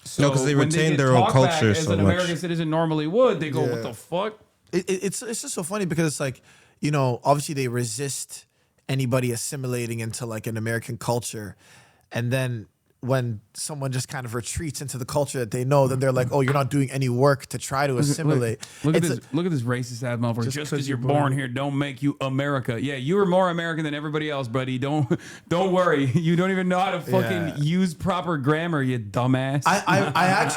So because they when retain get their own talked back culture as so an much. American citizen normally would. They go, what the fuck? It's just so funny because it's like, you know, obviously they resist anybody assimilating into like an American culture, and then when someone just kind of retreats into the culture that they know, then they're like, "Oh, you're not doing any work to try to assimilate." Look at this racist ass motherfucker. Just because you're born here, don't make you America. Yeah, you are more American than everybody else, buddy. Don't worry. You don't even know how to fucking use proper grammar, you dumbass. I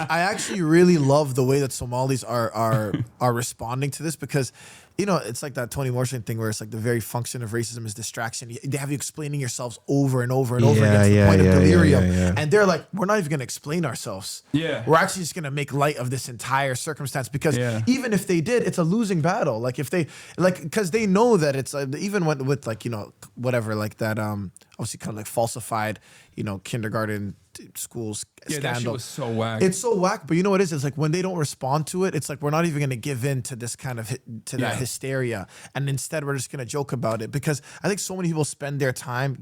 actually really love the way that Somalis are responding to this because, you know, it's like that Toni Morrison thing where it's like the very function of racism is distraction. They have you explaining yourselves over and over and over again to the point of delirium. And they're like, we're not even going to explain ourselves. Yeah. We're actually just going to make light of this entire circumstance because even if they did, it's a losing battle. Like if they, like, because they know that it's even with like, you know, whatever, like that, obviously kind of like falsified, you know, kindergarten schools scandal. That shit was so whack. It's so whack, but you know what it is? It's like when they don't respond to it, it's like we're not even going to give in to this kind of that hysteria, and instead we're just going to joke about it because I think so many people spend their time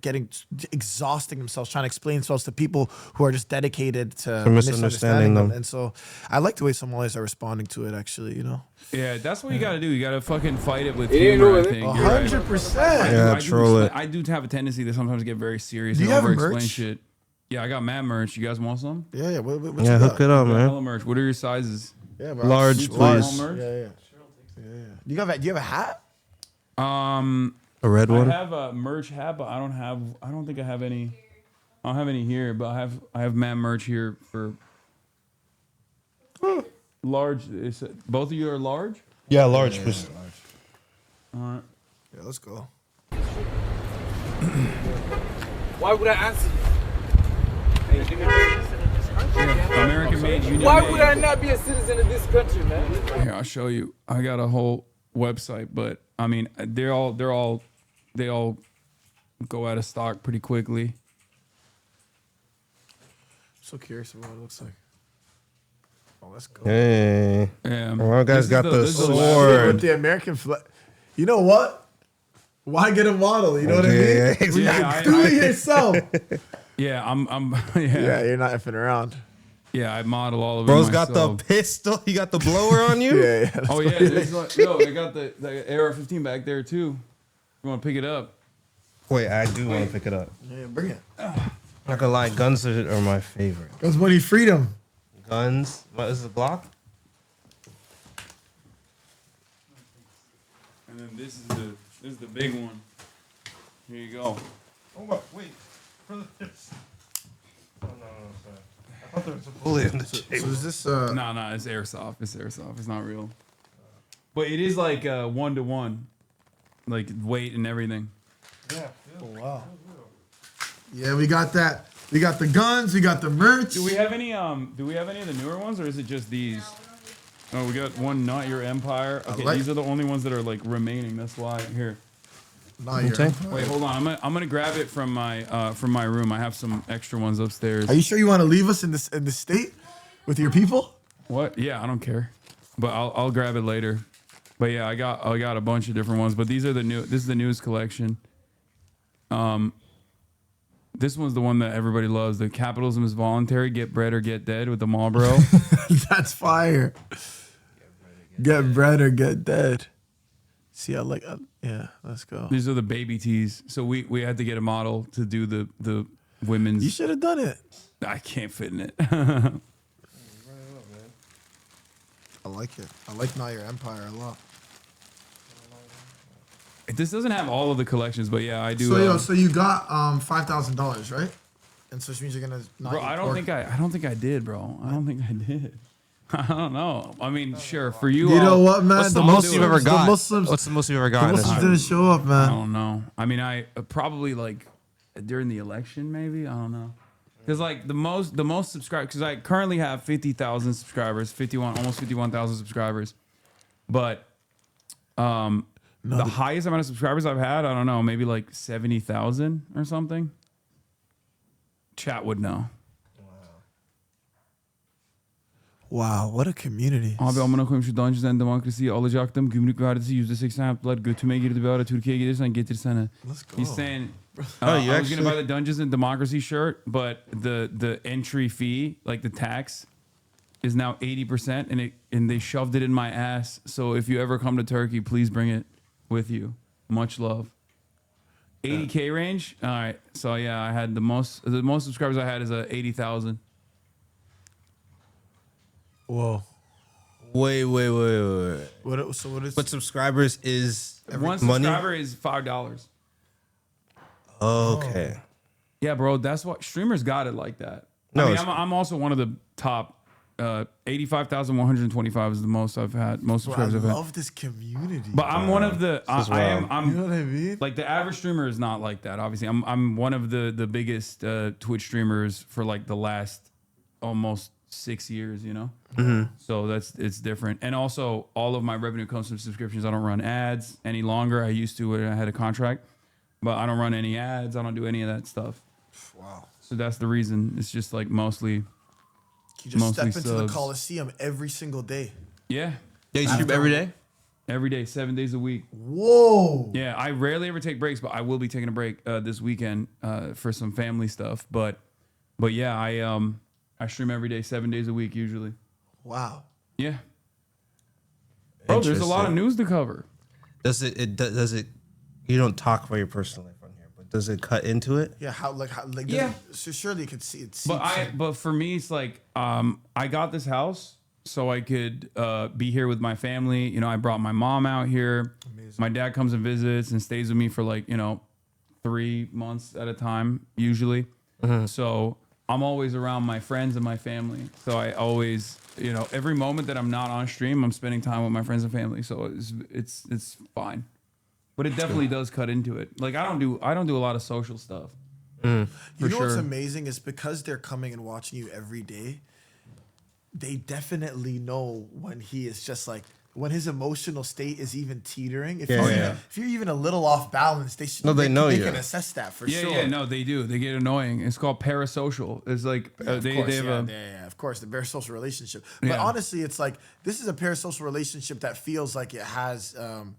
exhausting themselves trying to explain themselves to people who are just dedicated to misunderstanding them. And so I like the way Somalis are responding to it. Actually, you know. Yeah, that's what you got to do. You got to fucking fight it with humor. I think 100%. Yeah, troll it. I do have a tendency to sometimes get very serious Do and you have over-explain merch? shit. Yeah, I got mad merch. You guys want some? Yeah. What you Yeah, got? hook it up, I got man. hella merch. What are your sizes? Yeah, bro. Large, Small please. merch? Yeah. Do you have a hat? A red one? I have a merch hat, but I don't think I have any. I don't have any here, but I have mad merch here for large. Both of you are large? Yeah, large. All right. Yeah, let's go. Why would I answer you? American made, union Why made. would I not be a citizen of this country, man? Here, I'll show you. I got a whole website, but I mean, they all go out of stock pretty quickly. So curious about what it looks like. Oh, let's go. Hey. Yeah. Well, guys got the With sword. the American flag. You know what? Why get a model? You know what I mean? Yeah, Do it yourself. Yeah, I'm Yeah, you're not effing around. Yeah, I model all of it Bro's myself. got the pistol. You got the blower on you? Yeah. Oh yeah, there's like, yo, I got the AR-15 back there too. You want to pick it up? Wait, I do want to pick it up. Yeah, bring it. Not gonna lie, guns are my favorite. Guns, money, freedom. Guns. What is the Glock? And then this is the big one. Here you go. Oh wait. Oh no, sorry. I thought there was a bullet in the So table. is this? No, it's airsoft. It's airsoft. It's not real. But it is like 1-to-1, like weight and everything. Yeah. Oh wow. Yeah, we got that. We got the guns. We got the merch. Do we have any of the newer ones, or is it just these? Oh, we got one. Not Your Empire. Okay, like- these are the only ones that are like remaining. That's why here. Not your Empire. Wait, hold on. I'm gonna grab it from my room. I have some extra ones upstairs. Are you sure you want to leave us in this state with your people? What? Yeah, I don't care, but I'll grab it later. But yeah, I got a bunch of different ones. But these are the new. This is the newest collection. This one's the one that everybody loves. The capitalism is voluntary. Get bread or get dead with the Marlboro. That's fire. Get bread or get dead. See, I like. Yeah, let's go. These are the baby tees. So we had to get a model to do the women's. You should have done it. I can't fit in it. I like it. I like Not Your Empire a lot. This doesn't have all of the collections, but yeah, I do. So you got $5,000, right? And so which means you're gonna. Not Bro, I don't think I did, bro. I don't think I did. I don't know. I mean, sure, for you. You know what, man? What's the The most you've ever Muslims- the got? Muslims- What's the most you've ever The gotten? Muslims didn't show up, I man. don't know. I mean, I probably like during the election, maybe. I don't know. Because like the most subscribers, because I currently have 50,000 subscribers, almost 51,000 subscribers, but the highest amount of subscribers I've had, I don't know, maybe like 70,000 or something. Chat would know. Wow, what a community. Abi amına koyayım şu Dungeons and Democracy'yi alacaktım. Gümrük vergisi %80 yaptılar. Götüme girdi bir ara. Türkiye'ye gelirsen getirsene. Let's go. He's saying, Oh, you I was going to actually- buy the Dungeons and Democracy shirt, but the entry fee, like the tax, is now 80%, and they shoved it in my ass. So if you ever come to Turkey, please bring it with you. Much love. 80K range. All right. So yeah, I had the most subscribers I had is 80,000. Whoa. Wait. What is? But subscribers is One money? subscriber is $5. Okay. Yeah, bro, that's what streamers got it like that. No, I mean, it's- I'm also one of the top. 85,125 is the most I've had. Most Bro, I subscribers I've had. love this community. But I'm one of the. This is I am. wild. I'm. You know what I mean? Like the average streamer is not like that. Obviously, I'm one of the biggest Twitch streamers for like the last almost 6 years. You know. So it's different. And also, all of my revenue comes from subscriptions. I don't run ads any longer. I used to when I had a contract, but I don't run any ads. I don't do any of that stuff. Wow. So that's the reason. It's just like mostly. You just Mostly step into the subs. Coliseum every single day. Yeah. Yeah, you stream every day? Every day, 7 days a week. Whoa. Yeah, I rarely ever take breaks, but I will be taking a break this weekend for some family stuff. But yeah, I stream every day, 7 days a week usually. Wow. Yeah. Bro, there's a lot of news to cover. Does it? You don't talk about your personal life on here, but does it cut into it? Yeah. How? Yeah. So surely you could see it. But for me, it's like I got this house so I could be here with my family. You know, I brought my mom out here. Amazing. My dad comes and visits and stays with me for like 3 months at a time usually. So I'm always around my friends and my family. So I always, every moment that I'm not on stream, I'm spending time with my friends and family. So it's fine. But it definitely does cut into it. Like I don't do a lot of social stuff. You know sure. what's amazing is because they're coming and watching you every day, they definitely know when he is just like when his emotional state is even teetering. If you're even a little off balance, they should. No, they know they you. can assess that for sure. Yeah, no, they do. They get annoying. It's called parasocial. It's like Of they course, have of course, the parasocial relationship. But Yeah. honestly, it's like this is a parasocial relationship that feels like it has some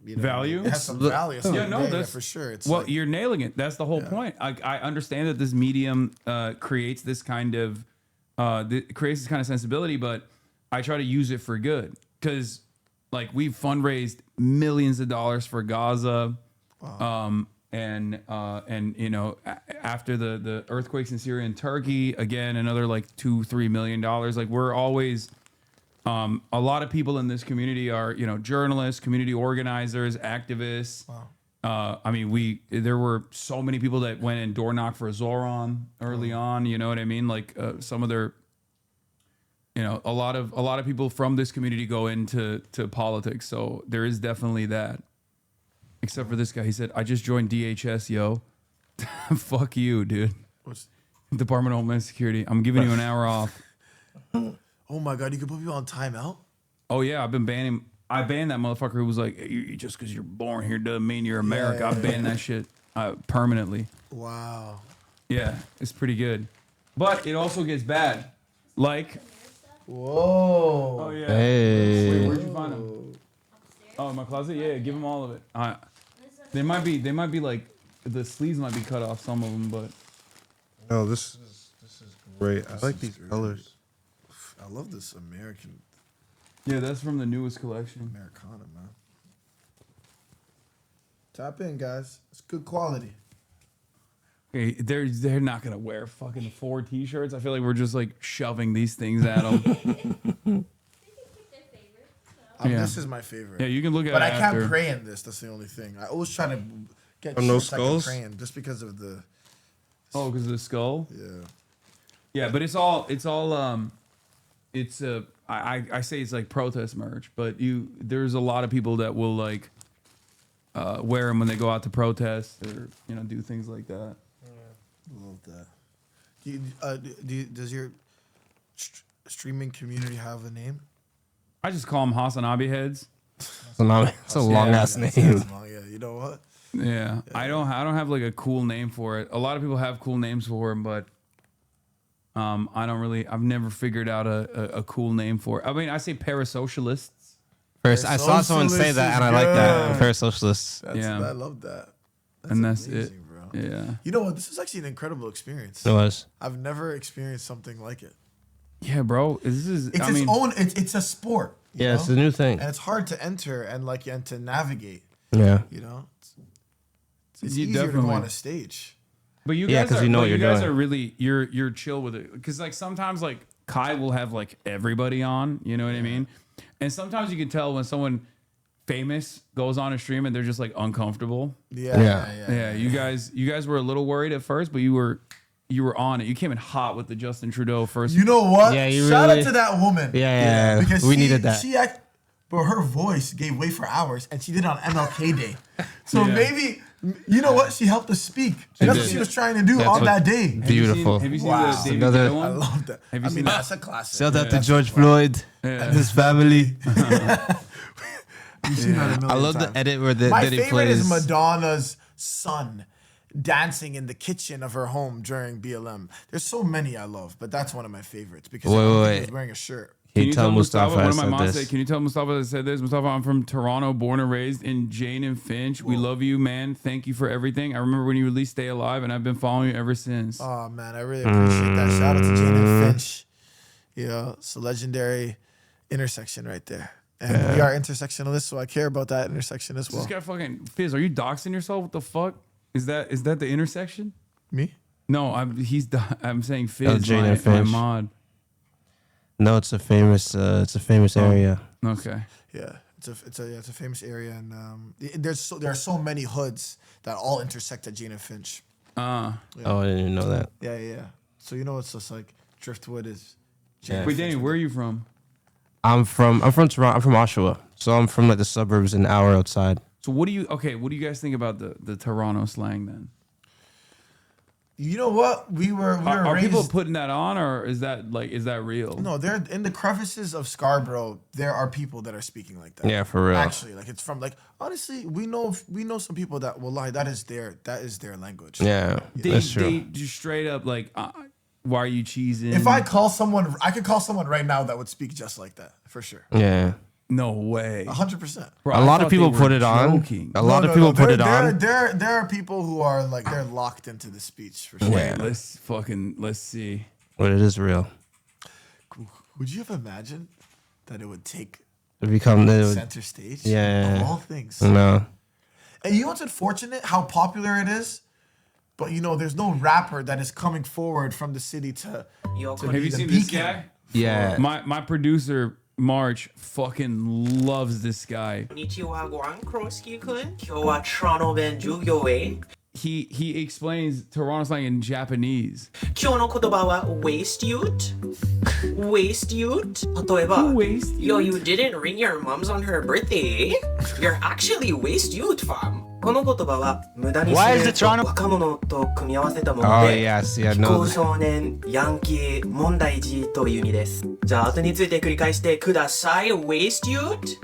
value. It has some value. So that's for sure. It's well, like, you're nailing it. That's the whole point. I understand that this medium creates this kind of creates this kind of sensibility, but I try to use it for good because like we've fundraised millions of dollars for Gaza. Wow. and you know, after the earthquakes in Syria and Turkey, again another like $2-3 million. Like we're always, a lot of people in this community are, you know, journalists, community organizers, activists. Wow. I mean, there were so many people that went and door knocked for Zoran early on. You know what I mean? Like some of their, you know, a lot of people from this community go into politics. So there is definitely that. Except for this guy, he said, "I just joined DHS, yo." Fuck you, dude. What's Department of Homeland Security. I'm giving you an hour off. Oh my god, you can put people on timeout? Oh yeah, I've been banning. I banned that motherfucker who was like, hey, just because you're born here doesn't mean you're America. Yeah, I banned that shit permanently. Wow. Yeah, it's pretty good. But it also gets bad. Like, whoa. Oh yeah. Hey. Wait, where'd you find them? Oh, in my closet? Yeah, give them all of it. They might be like, the sleeves might be cut off, some of them, but. No, this is great. I like these colors. I love this American. Yeah, that's from the newest collection. Americana, man. Tap in, guys. It's good quality. Okay, they're not gonna wear fucking 4 t-shirts. I feel like we're just like shoving these things at them. Yeah. This is my favorite. Yeah, you can look at but it I can't after. pray in this. That's the only thing. I always try to get no shirts I can skulls? pray in just because of the. Oh, because of the skull. Yeah. Yeah, but I say it's like protest merch, but there's a lot of people that will like wear them when they go out to protest or, you know, do things like that. Love that. Does your streaming community have a name? I just call them HasanAbi heads. It's a long ass name. Yeah, you know what? Yeah, I don't have like a cool name for it. A lot of people have cool names for them, but I don't really. I've never figured out a cool name for it. I mean, I say parasocialists. I saw someone say that, and I like that. Parasocialists. Yeah, I love that. And that's amazing, it, bro. Yeah. You know what? This is actually an incredible experience. It was. I've never experienced something like it. Yeah, bro. This is. It's its own. It's a sport. you Yeah, know? it's a new thing. and it's hard to enter and to navigate. Yeah. You know, it's You easier to go on definitely- a stage. But you Yeah, guys 'cause are, you know but what you you're guys doing. are really you're chill with it, because like sometimes like Kai will have like everybody on, you know what I mean, and sometimes you can tell when someone famous goes on a stream and they're just like uncomfortable. Yeah. You guys were a little worried at first, but you were on it. You came in hot with the Justin Trudeau first. You know what? Yeah, you Shout really- out to that woman. Yeah. Because We needed that. But her voice gave way for hours, and she did it on MLK Day. So Yeah. maybe, you know what? She helped us speak. She That's did. what she was trying to do That's on what- that day. Beautiful. Have you seen Wow. the David Another- Guetta I one? love that. Have you I seen mean, that? that's a classic. Shout out to That's George fun. Floyd Yeah. and his family. You've seen that a million I love times. the edit where My Diddy favorite plays. is Madonna's son dancing in the kitchen of her home during BLM. There's so many I love, but that's one of my favorites because I don't think he was wearing a shirt. Can you tell Mustafa one I of my said moms this? said, can you tell Mustafa that said this? Mustafa, I'm from Toronto, born and raised in Jane and Finch. We love you, man. Thank you for everything. I remember when you released Stay Alive, and I've been following you ever since. Oh man, I really appreciate that. Shout out to Jane and Finch. You know, it's a legendary intersection right there. And we are intersectionalists, so I care about that intersection as well. This guy fucking Fizz, are you doxing yourself? What the fuck? Is that the intersection? Me? No, I'm saying Fizz, Jane my and Finch. mod. No, it's a famous area. Okay. Yeah, it's a famous area, and there are so many hoods that all intersect at Jane and Finch. Oh, I didn't even know that. Yeah. So you know, it's just like Driftwood is. Yeah. Wait, Danny, where are you from? I'm from Toronto. I'm from Oshawa, so I'm from like the suburbs, an hour outside. So what do you guys think about the Toronto slang then? You know what? We were Are raised. people putting that on, or is that real? No, they're in the crevices of Scarborough. There are people that are speaking like that. Yeah, for real. Actually, like it's from like honestly, we know some people that will lie. That is their language. Yeah, that's true. They just straight up like, why are you cheesing? If I call someone, I could call someone right now that would speak just like that for sure. Yeah. No way. 100%. A lot of people put it on. A lot of people put it on. There are people who are like they're locked into the speech for sure. Yeah. Let's see. But it is real. Would you have imagined that it would take To become the center stage? Yeah. Of all things. No. And you know what's unfortunate? How popular it is. But you know, there's no rapper that is coming forward from the city to Have be you the seen this beacon. guy? Yeah. My producer March fucking loves this guy. こんにちは、ご覧クロスキー君。今日はトロント弁授業へ。He explains Toronto slang in Japanese. 今日の言葉は waste youth. Waste youth. 例えば Yo, you didn't ring your mom's on her birthday. You're actually waste youth, fam. この言葉は無駄に Why す is る the と Toronto- 若者と組み合わせたもの Oh, で yeah, see, I 非 know 行 that. 少年、ヤンキー、問題児という意味です。じゃあ後について繰り返してください。waste youth.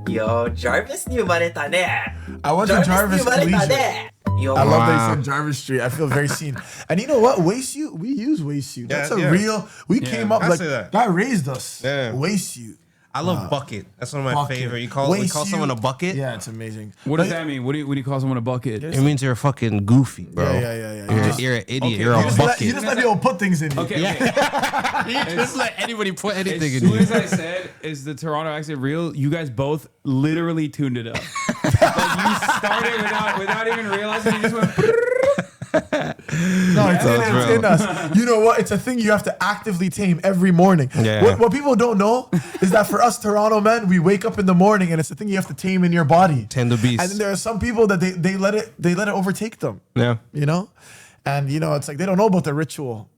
Yo, Jarvis に生まれたね。 I went to Jarvis に生まれた Collegiate. ね。Yo, I love that you said Jarvis Street. I feel very seen. And you know what? Waste you, we use waste you. That's a real. We came up I like say that. God raised us. Yeah. Waste you. I love bucket. That's one of my Bucket. favorite. You call Waste someone you. a bucket? Yeah, it's amazing. What does that mean? When you call someone a bucket? It means you're fucking goofy, bro. Yeah. You're an idiot. Okay, You're a bucket. You just let people put things in you. Okay. You just let anybody put anything As in soon you. as I said, "Is the Toronto accent real?" You guys both literally tuned it up. Like you started without even realizing. You just went. No, it's in us. You know what? It's a thing you have to actively tame every morning. Yeah. What people don't know is that for us Toronto men, we wake up in the morning and it's a thing you have to tame in your body. Tame the beast. And then there are some people that they let it overtake them. Yeah. You know? And you know, it's like they don't know about the ritual.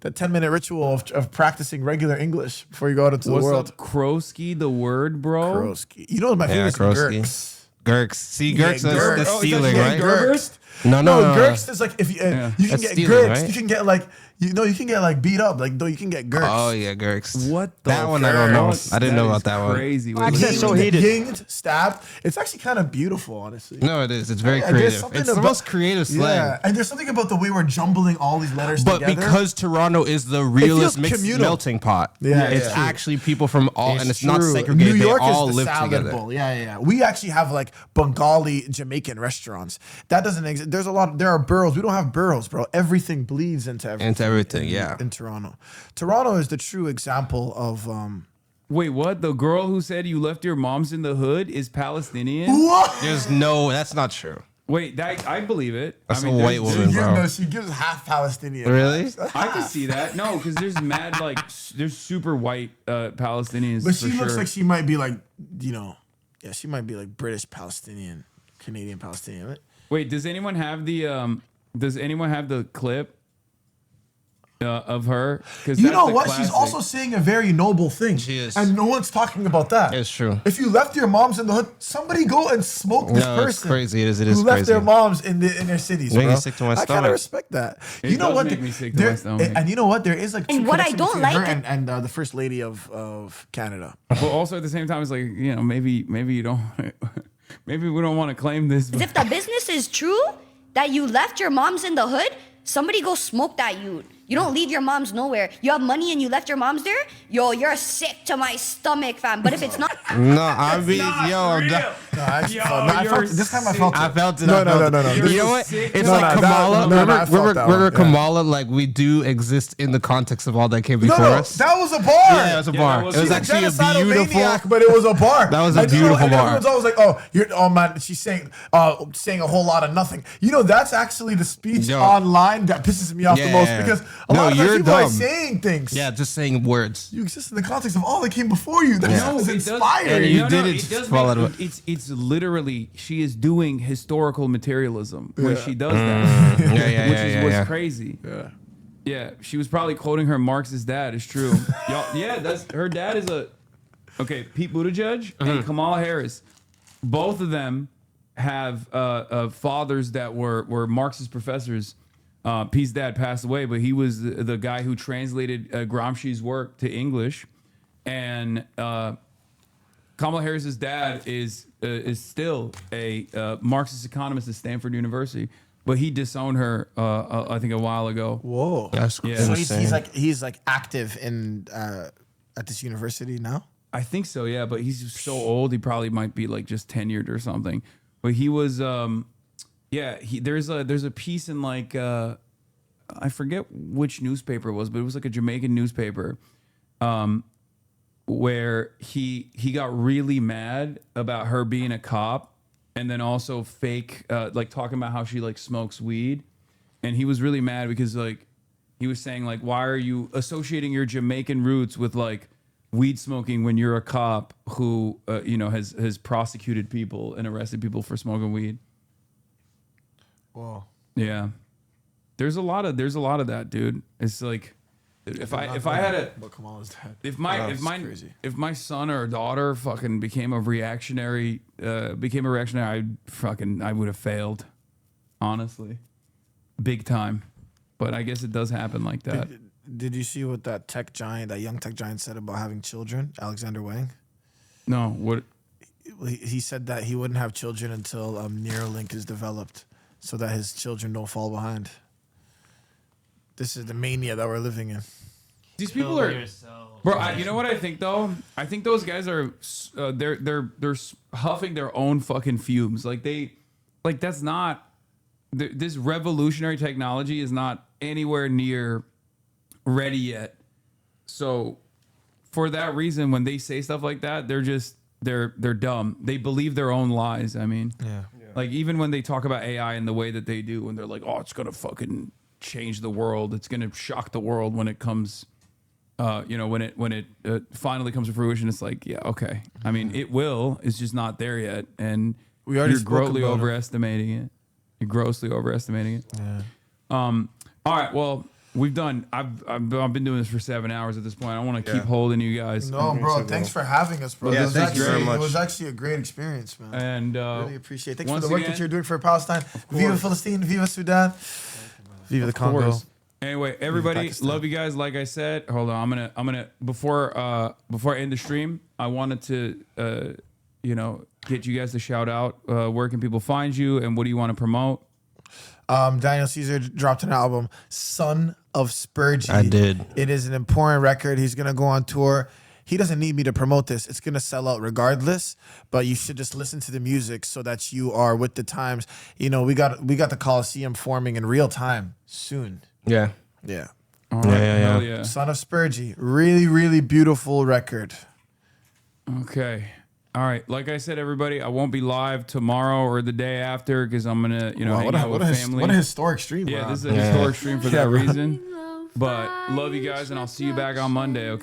The 10-minute ritual of practicing regular English before you go out into What's the world. up, Krosky? The word, bro. Krosky. You know my favorite is Gurks. Gurks. See, Yeah, Gurks is Gurks. the Oh, stealing, yeah, right? Gurks. No. Gurks is like if you you can That's get stealing, Gurks, right? you can get like you can get like beat up. Like though you can get Gurks. Oh yeah, Gurks. What that one? I don't know. I didn't know about that one. Crazy. Yinged, stabbed. It's actually kind of beautiful, honestly. No, it is. It's very There's creative. something It's the about- most creative slang. Yeah, and there's something about the way we're jumbling all these letters But together. because Toronto is the realest feels mixed communal. melting pot, Yeah, it's yeah. actually people from all, and it's not true. segregated. New York they all is the live salad together. bowl. Yeah. We actually have like Bengali Jamaican restaurants. That doesn't exist. There's a lot. There are boroughs. We don't have boroughs, bro. Everything bleeds into everything. Into everything, yeah. In Toronto, Toronto is the true example of. Wait, what? The girl who said you left your mom's in the hood is Palestinian? What? There's no. That's not true. Wait, I believe it. That's I mean, a white there's- woman, She bro. gives, she gives half Palestinian. Really? vibes. I can see that. No, because there's mad like there's super white Palestinians. But for she looks sure. like she might be like, she might be like British Palestinian, Canadian Palestinian. Right? Wait, does anyone have the clip of her? Because You know what? She's also saying a very noble thing. She is. And no one's talking about that. It's true. If you left your moms in the hood, somebody go and smoke this No, person. it's crazy. It is who left crazy. their moms in their cities, Making bro. me sick to my I kind stomach. of respect that. It you know does what? make me sick to my stomach. And you know what? There is like And true what I connection don't between like- her and the first lady of Canada. But also at the same time, it's like, you know, maybe you don't. Maybe we don't want to claim this. As if the business is true that you left your moms in the hood, somebody go smoke that you. You don't leave your moms nowhere. You have money and you left your moms there? Yo, you're sick to my stomach, fam. But if it's not... No, I mean, I'm No, I actually felt, no, I felt it. This time I felt it. I felt it. No, I no, felt no, it. no, no. You This know is what? sick. It's No, like no, Kamala. that- no, no, I felt that Remember one, yeah. Kamala? Like we do exist in the context of all that came before No, us. that was a bar. Yeah, it was a Yeah, bar. that was- It was she's a actually a genocidal beautiful. maniac, but it was a bar. That was a And you know, beautiful and bar. Everyone's always like, oh man, she's saying a whole lot of nothing. You know, that's actually the speech Yo. online that pisses me off the most Yeah. because a No, lot of times you're people are dumb. saying things. Yeah, just saying words. You exist in the context of all that came before you. That No, was it does- inspiring. And you no, did no, it it does fall make- out of it's literally she is doing historical materialism when Yeah. she does that, Yeah, which is what's yeah. crazy. Yeah. Yeah, she was probably quoting her Marxist dad. It's true. Y'all, yeah, that's her dad is Pete Buttigieg and Kamala Harris. Both of them have fathers that were Marxist professors. Pete's dad passed away, but he was the guy who translated Gramsci's work to English, and Kamala Harris's dad is still a Marxist economist at Stanford University, but he disowned her I think a while ago. Whoa. That's Yeah. So insane. he's like active in at this university now. I think so, yeah, but he's so old, he probably might be like just tenured or something. But he was, there's a piece in like, I forget which newspaper it was, but it was like a Jamaican newspaper, where he got really mad about her being a cop and then also fake, like talking about how she like smokes weed. And he was really mad because like he was saying like, why are you associating your Jamaican roots with like weed smoking when you're a cop who you know has prosecuted people and arrested people for smoking weed? Whoa. Yeah, there's a lot of that, dude. It's like if I had a But Kamala's dead. if Crazy. my son or daughter fucking became a reactionary, I would have failed, honestly, big time. But I guess it does happen like that. Did you see what that young tech giant said about having children, Alexander Wang? No, what? He said that he wouldn't have children until Neuralink is developed, so that his children don't fall behind. This is the mania that we're living in. These people are, bro. You know what I think though? I think those guys are, they're huffing their own fucking fumes. That's not. This revolutionary technology is not anywhere near ready yet. So, for that reason, when they say stuff like that, they're dumb. They believe their own lies. I mean, yeah. Like even when they talk about AI in the way that they do, when they're like, "Oh, it's gonna fucking change the world. It's gonna shock the world when it comes." When it finally comes to fruition, it's like, yeah, okay. I mean, it will. It's just not there yet, and you're grossly overestimating it. You're grossly overestimating it. Yeah. All right. Well, we've done. I've been doing this for 7 hours at this point. I want to keep holding you guys. No, bro. Thanks for having us, bro. Yeah, thank you very much. It was actually a great experience, man. And really appreciate it. Thanks for the work that you're doing for Palestine. Viva Palestine. Viva Sudan. Viva the Congo. Anyway, everybody, love you guys. Like I said, hold on. I'm gonna before I end the stream, I wanted to get you guys to shout out. Where can people find you, and what do you want to promote? Daniel Caesar dropped an album, Son of Spurgey. I did. It is an important record. He's gonna go on tour. He doesn't need me to promote this. It's gonna sell out regardless. But you should just listen to the music so that you are with the times. You know, we got the Coliseum forming in real time soon. Yeah. Yeah. All right. Yeah. Son of Spurgey. Really, really beautiful record. Okay. All right. Like I said, everybody, I won't be live tomorrow or the day after because I'm gonna, hang out with family. What a historic stream. Yeah, Rob. this is a historic stream for that reason. But love you guys, and I'll see you back on Monday. Okay.